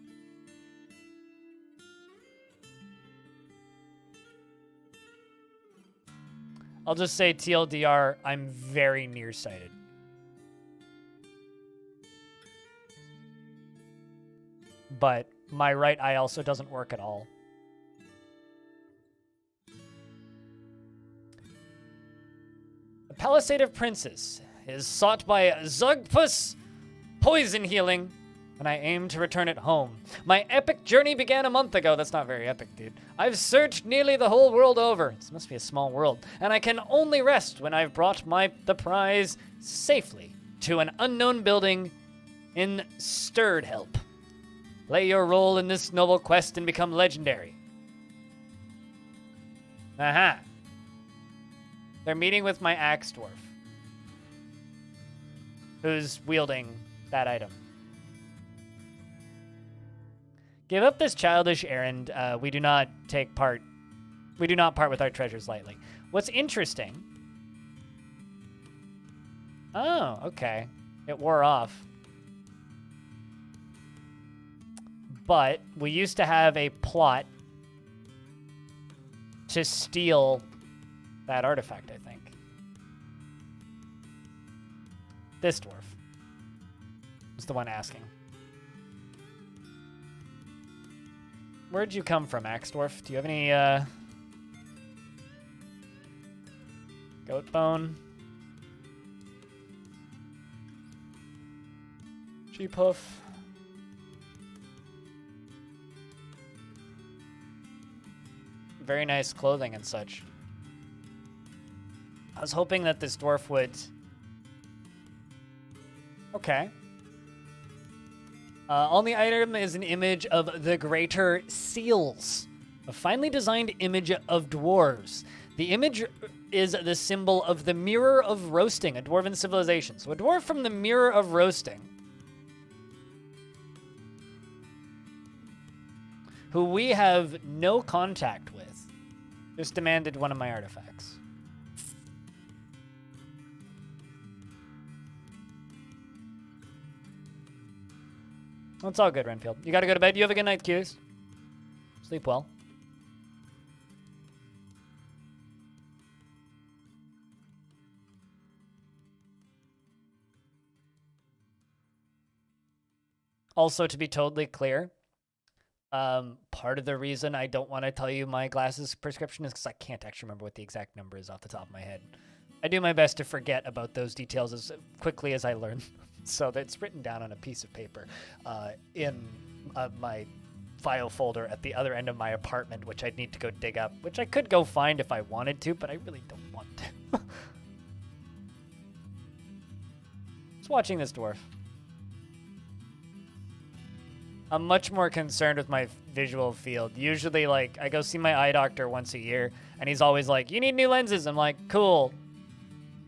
I'll just say TLDR, I'm very nearsighted. But my right eye also doesn't work at all. The Palisade of Princes is sought by Zugpus Poison Healing, and I aim to return it home. My epic journey began a month ago. That's not very epic, dude. I've searched nearly the whole world over. This must be a small world. And I can only rest when I've brought the prize safely to an unknown building in Sturdhelp. Play your role in this noble quest and become legendary. Aha. They're meeting with my axe dwarf, who's wielding that item. Give up this childish errand. We do not part with our treasures lightly. What's interesting... Oh, okay. It wore off. But we used to have a plot to steal that artifact, I think. This dwarf was the one asking. Where'd you come from, Axe Dwarf? Do you have any, goat bone? Sheep hoof? Very nice clothing and such. I was hoping that this dwarf would... Okay. On the item is an image of the Greater Seals, a finely designed image of dwarves. The image is the symbol of the Mirror of Roasting, a dwarven civilization. So a dwarf from the Mirror of Roasting, who we have no contact with, just demanded one of my artifacts. Well, it's all good, Renfield. You gotta go to bed. You have a good night, Q's. Sleep well. Also, to be totally clear, part of the reason I don't want to tell you my glasses prescription is because I can't actually remember what the exact number is off the top of my head. I do my best to forget about those details as quickly as I learn. So that's written down on a piece of paper in my file folder at the other end of my apartment, which I'd need to go dig up, which I could go find if I wanted to, but I really don't want to. Just watching this dwarf. I'm much more concerned with my visual field. Usually, like, I go see my eye doctor once a year, and he's always like, you need new lenses. I'm like, cool.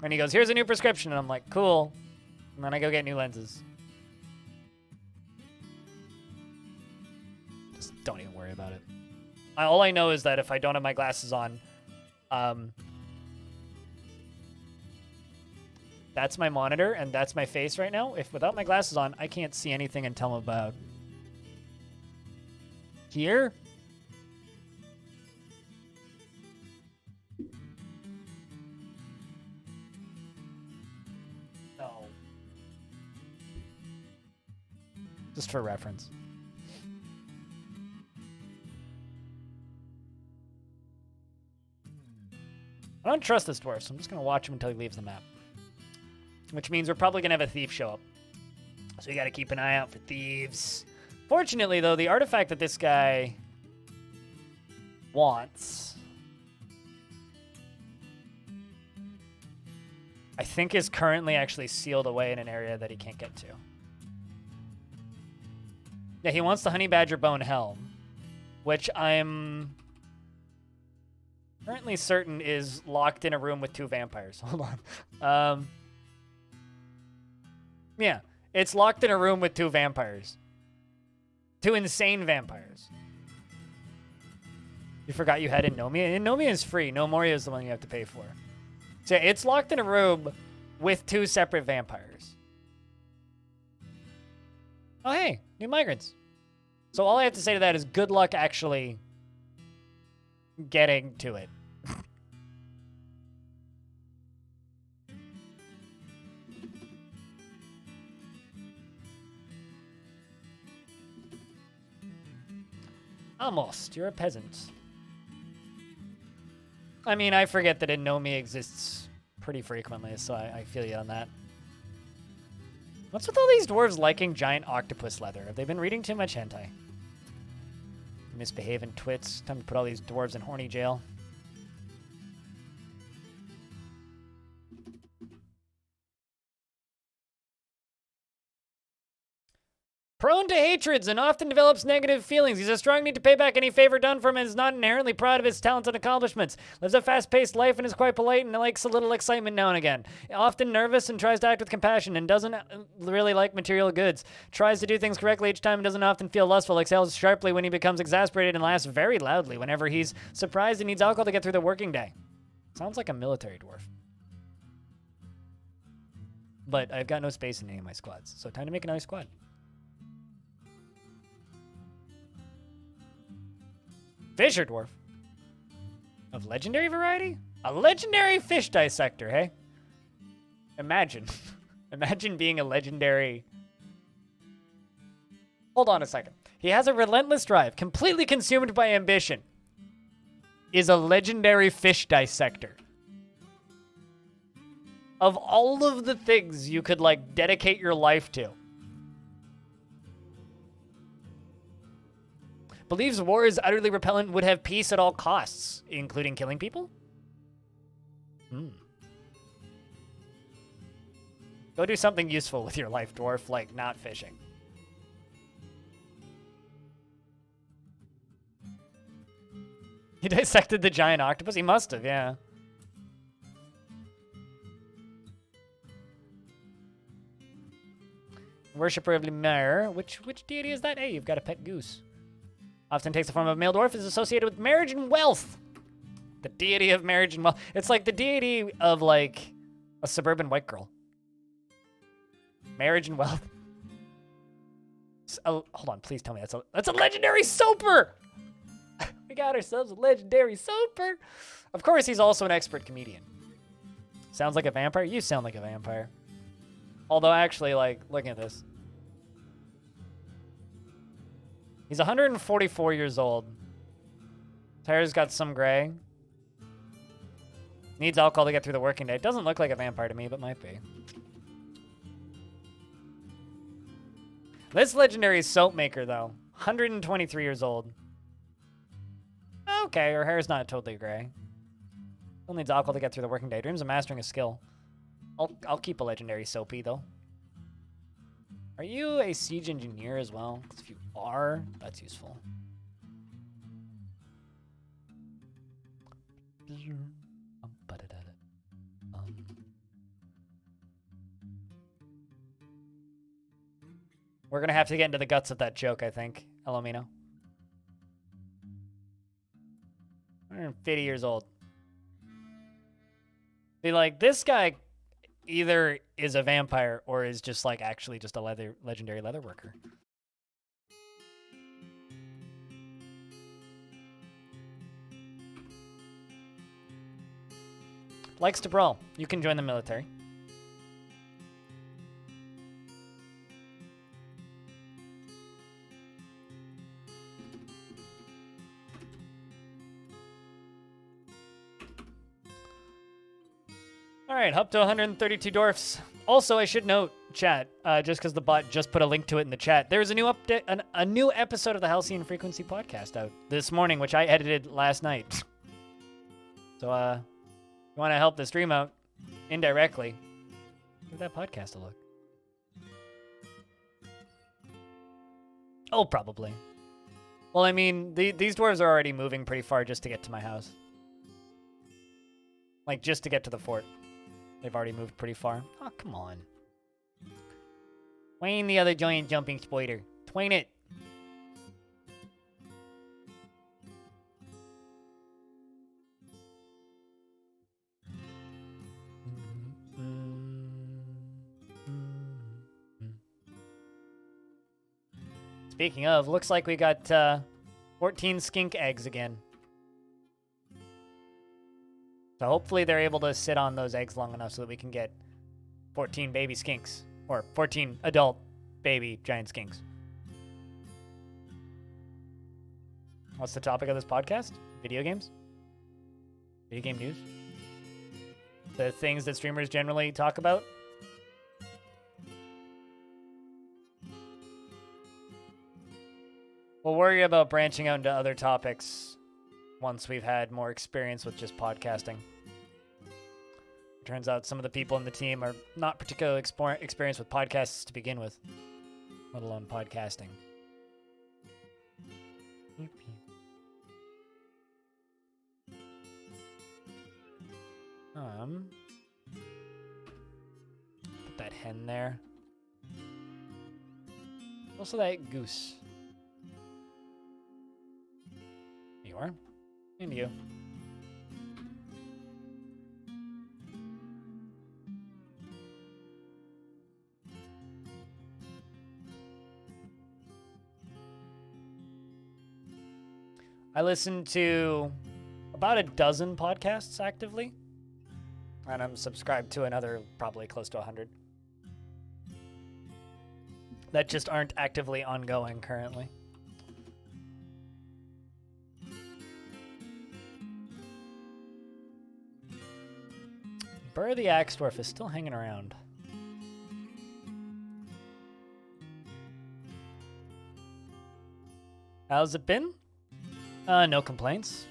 And he goes, here's a new prescription. And I'm like, cool. And then I go get new lenses. Just don't even worry about it. All I know is that if I don't have my glasses on, that's my monitor, and that's my face right now. If without my glasses on, I can't see anything until I'm about here. No. Just for reference. I don't trust this dwarf, so I'm just going to watch him until he leaves the map. Which means we're probably going to have a thief show up. So you got to keep an eye out for thieves. Fortunately, though, the artifact that this guy wants, I think, is currently actually sealed away in an area that he can't get to. Yeah, he wants the Honey Badger Bone Helm, which I'm currently certain is locked in a room with 2 vampires. Hold on. Yeah, it's locked in a room with 2 vampires. 2 insane vampires. You forgot you had Innomia? Innomia is free. No Moria is the one you have to pay for. So yeah, it's locked in a room with 2 separate vampires. Oh, hey, new migrants. So all I have to say to that is good luck actually getting to it. Almost. You're a peasant. I mean, I forget that Innomia exists pretty frequently, so I feel you on that. What's with all these dwarves liking giant octopus leather? Have they been reading too much hentai? Misbehaving twits. Time to put all these dwarves in horny jail. Prone to hatreds and often develops negative feelings. He's a strong need to pay back any favor done for him and is not inherently proud of his talents and accomplishments. Lives a fast-paced life and is quite polite and likes a little excitement now and again. Often nervous and tries to act with compassion and doesn't really like material goods. Tries to do things correctly each time and doesn't often feel lustful. Exhales sharply when he becomes exasperated and laughs very loudly whenever he's surprised and needs alcohol to get through the working day. Sounds like a military dwarf. But I've got no space in any of my squads, so time to make another squad. Fisher dwarf. Of legendary variety? A legendary fish dissector, hey? Imagine. Imagine being a legendary... Hold on a second. He has a relentless drive, completely consumed by ambition. Is a legendary fish dissector. Of all of the things you could, like, dedicate your life to. Believes war is utterly repellent, would have peace at all costs, including killing people? Go do something useful with your life, dwarf, like not fishing. He dissected the giant octopus? He must have, yeah. Worshipper of Lemur. Which deity is that? Hey, you've got a pet goose. Often takes the form of a male dwarf, is associated with marriage and wealth. The deity of marriage and wealth. It's like the deity of, like, a suburban white girl. Marriage and wealth. Hold on, please tell me that's a legendary soaper! We got ourselves a legendary soaper! Of course, he's also an expert comedian. Sounds like a vampire? You sound like a vampire. Although, actually, like, looking at this. He's 144 years old. His hair's got some gray. Needs alcohol to get through the working day. Doesn't look like a vampire to me, but might be. This legendary soap maker, though. 123 years old. Okay, her hair's not totally gray. Still needs alcohol to get through the working day. Dreams of mastering a skill. I'll keep a legendary soapy, though. Are you a siege engineer as well? Because if you are, that's useful. We're going to have to get into the guts of that joke, I think. Elomino. 150 years old. Be like, this guy either is a vampire or is just like actually just a legendary leather worker. Likes to brawl. You can join the military. All right, up to 132 dwarfs. Also, I should note, chat, just because the bot just put a link to it in the chat. There's a new update, a new episode of the Halcyon Frequency podcast out this morning, which I edited last night. So, you want to help the stream out indirectly, give that podcast a look. Oh, probably. Well, I mean, these dwarves are already moving pretty far just to get to my house. Like, just to get to the fort. They've already moved pretty far. Oh, come on. Twain the other giant jumping spider. Twain it. Speaking of, looks like we got 14 skink eggs again. So hopefully they're able to sit on those eggs long enough so that we can get 14 baby skinks. Or 14 adult baby giant skinks. What's the topic of this podcast? Video games? Video game news? The things that streamers generally talk about? We'll worry about branching out into other topics once we've had more experience with just podcasting. Turns out some of the people in the team are not particularly experienced with podcasts to begin with, let alone podcasting. Put that hen there. Also that goose. There you are. And you. I listen to about a dozen podcasts actively, and I'm subscribed to another probably close to 100 that just aren't actively ongoing currently. Burr the Axe Dwarf is still hanging around. How's it been? No complaints.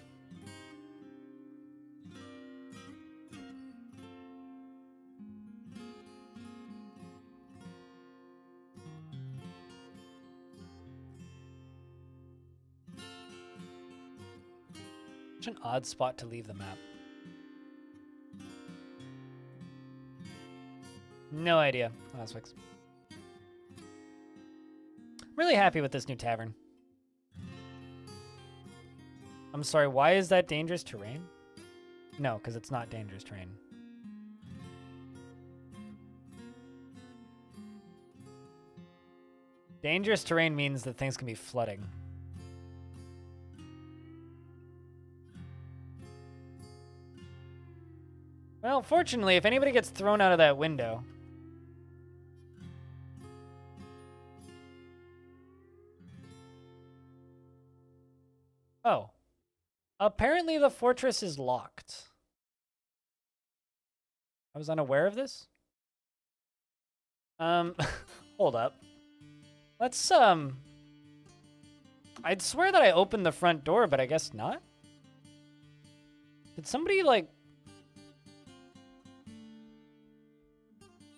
Such an odd spot to leave the map. No idea. Oh, that's fixed. I'm really happy with this new tavern. I'm sorry, why is that dangerous terrain? No, because it's not dangerous terrain. Dangerous terrain means that things can be flooding. Well, fortunately, if anybody gets thrown out of that window... Oh. Apparently the fortress is locked. I was unaware of this. Hold up. Let's, I'd swear that I opened the front door, but I guess not. Did somebody, like...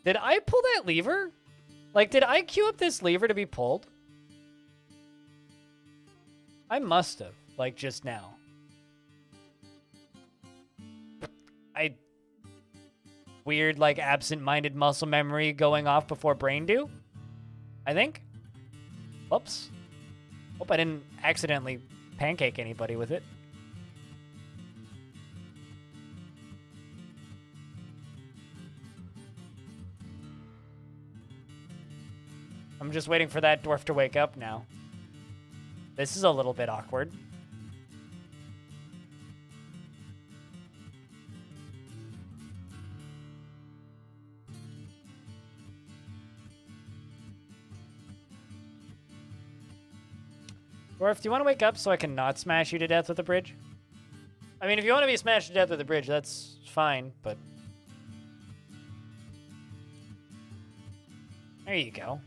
Did I pull that lever? Like, did I queue up this lever to be pulled? I must have, like, just now. Weird, like, absent-minded muscle memory going off before brain do, I think. Whoops. Hope I didn't accidentally pancake anybody with it. I'm just waiting for that dwarf to wake up now. This is a little bit awkward. Dwarf, do you want to wake up so I can not smash you to death with a bridge? I mean, if you want to be smashed to death with a bridge, that's fine, but... There you go.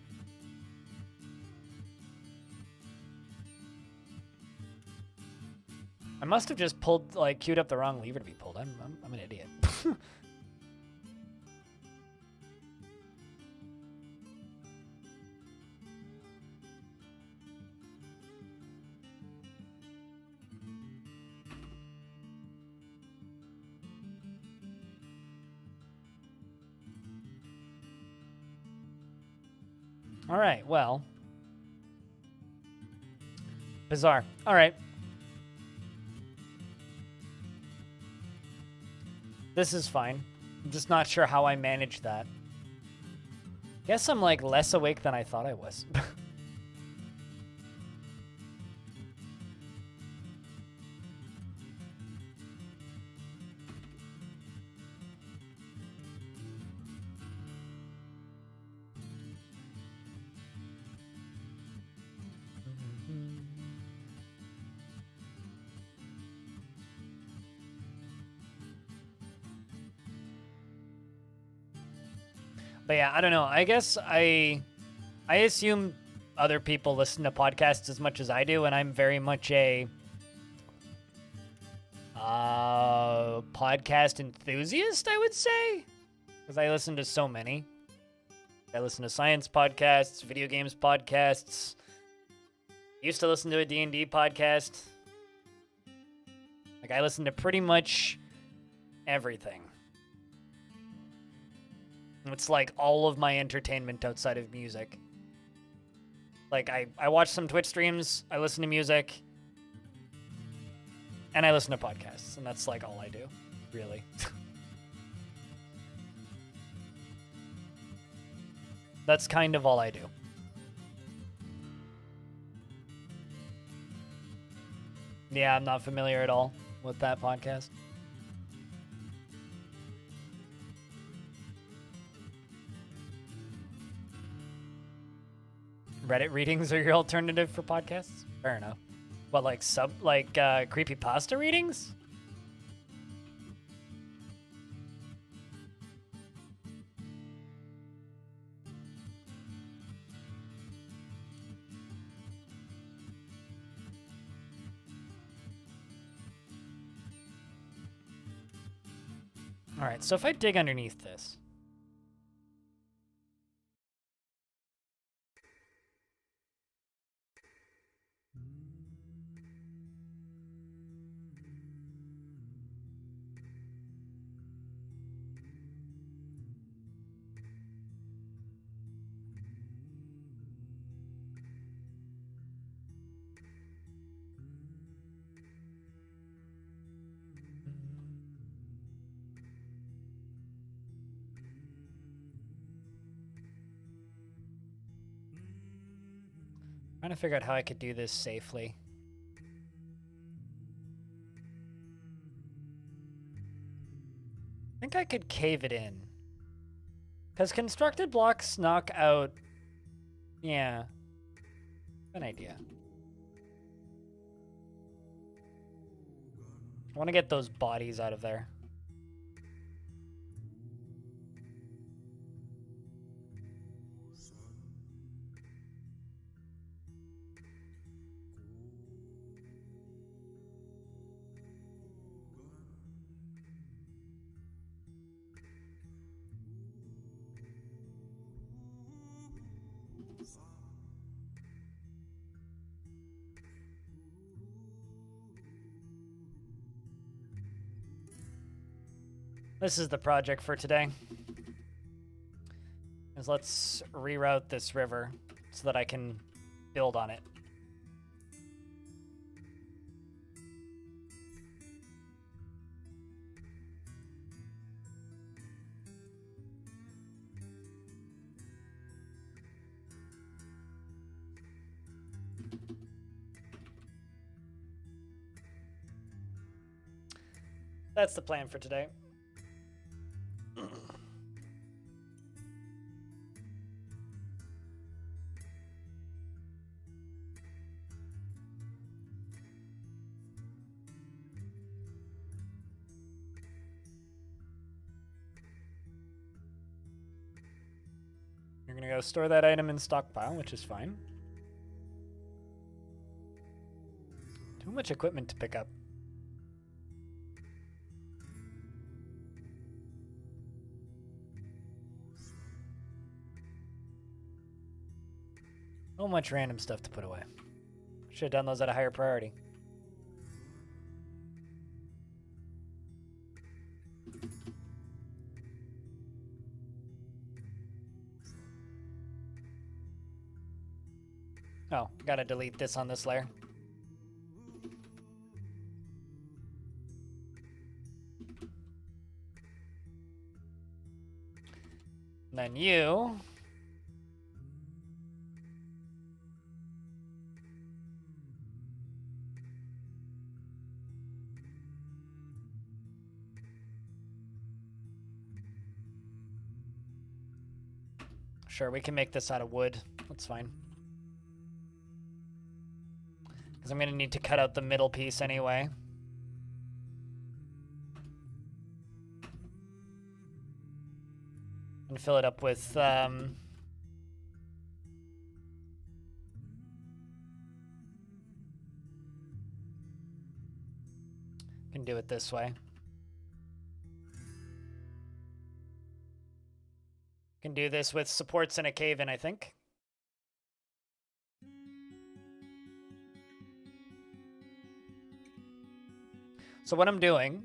I must have just pulled, like, queued up the wrong lever to be pulled. I'm an idiot. All right, well. Bizarre. All right. This is fine. I'm just not sure how I managed that. Guess I'm, like, less awake than I thought I was. But yeah, I don't know. I guess I assume other people listen to podcasts as much as I do, and I'm very much a podcast enthusiast, I would say, because I listen to so many. I listen to science podcasts, video games podcasts. Used to listen to a D&D podcast. Like, I listen to pretty much everything. It's like all of my entertainment outside of music. Like, I watch some Twitch streams, I listen to music, and I listen to podcasts, and that's like all I do, really. That's kind of all I do. Yeah, I'm not familiar at all with that podcast. Reddit readings are your alternative for podcasts? Fair enough. What, like creepypasta readings? All right, so if I dig underneath this, trying to figure out how I could do this safely. I think I could cave it in. Because constructed blocks knock out... Yeah. An idea. I want to get those bodies out of there. This is the project for today. Is let's reroute this river so that I can build on it. That's the plan for today. You're gonna go store that item in stockpile, which is fine. Too much equipment to pick up. So much random stuff to put away. Should have done those at a higher priority. Oh, gotta delete this on this layer. And then you... Sure, we can make this out of wood. That's fine. Because I'm going to need to cut out the middle piece anyway. And fill it up with... can do it this way. Can do this with supports and a cave-in, I think. So what I'm doing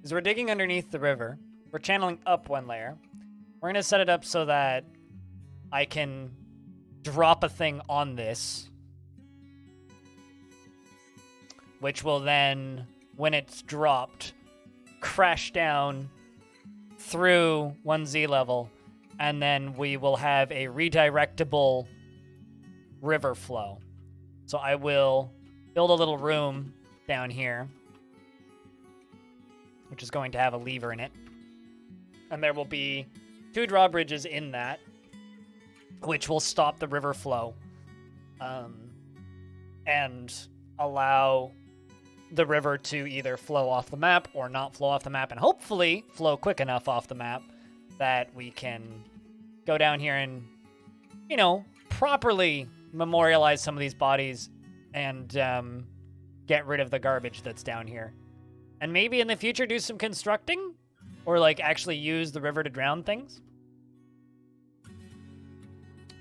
is we're digging underneath the river. We're channeling up one layer. We're going to set it up so that I can drop a thing on this, which will then, when it's dropped, crash down through 1Z level, and then we will have a redirectable river flow. So I will build a little room down here, which is going to have a lever in it. And there will be 2 drawbridges in that, which will stop the river flow and allow the river to either flow off the map or not flow off the map, and hopefully flow quick enough off the map that we can go down here and, you know, properly memorialize some of these bodies and get rid of the garbage that's down here. And maybe in the future do some constructing? Or, like, actually use the river to drown things?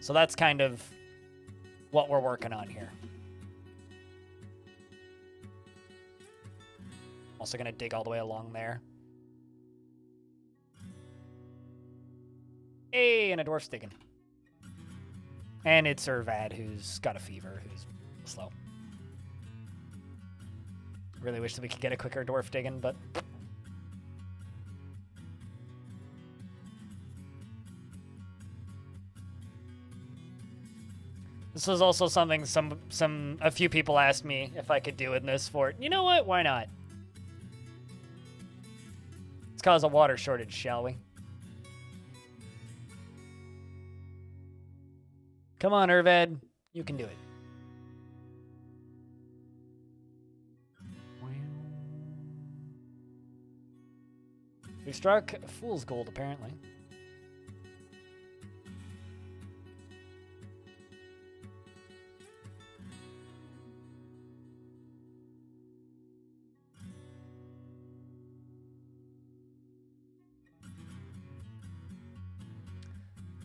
So that's kind of what we're working on here. Also going to dig all the way along there. Hey, and a dwarf's digging. And it's Irvad, who's got a fever, who's slow. Really wish that we could get a quicker dwarf digging, but... This was also something a few people asked me if I could do in this fort. You know what? Why not? Let's cause a water shortage, shall we? Come on, Irvad. You can do it. We struck fool's gold, apparently.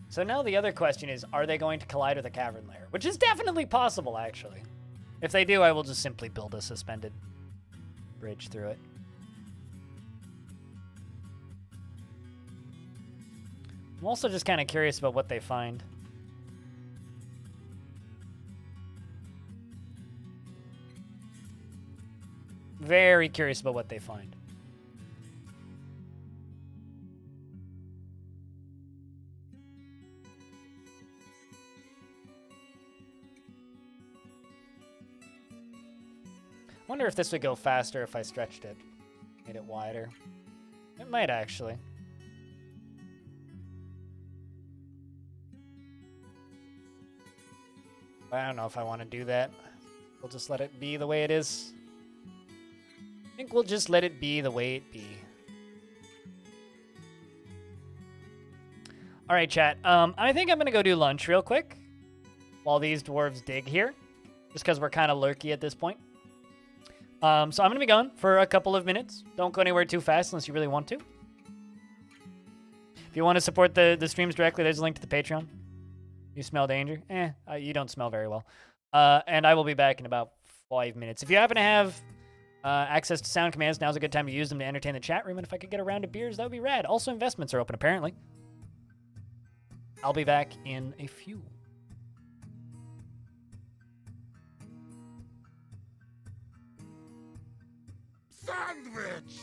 So now the other question is, are they going to collide with a cavern layer? Which is definitely possible, actually. If they do, I will just simply build a suspended bridge through it. I'm also just kind of curious about what they find. Very curious about what they find. I wonder if this would go faster if I stretched it, made it wider. It might actually. I don't know if I want to do that. We'll just let it be the way it is. I think we'll just let it be the way it be. All right, chat. I think I'm going to go do lunch real quick while these dwarves dig here, just because we're kind of lurky at this point. So I'm going to be gone for a couple of minutes. Don't go anywhere too fast unless you really want to. If you want to support the streams directly, there's a link to the Patreon. You smell danger? You don't smell very well. And I will be back in about 5 minutes. If you happen to have access to sound commands, now's a good time to use them to entertain the chat room. And if I could get a round of beers, that would be rad. Also, investments are open, apparently. I'll be back in a few. Sandwich!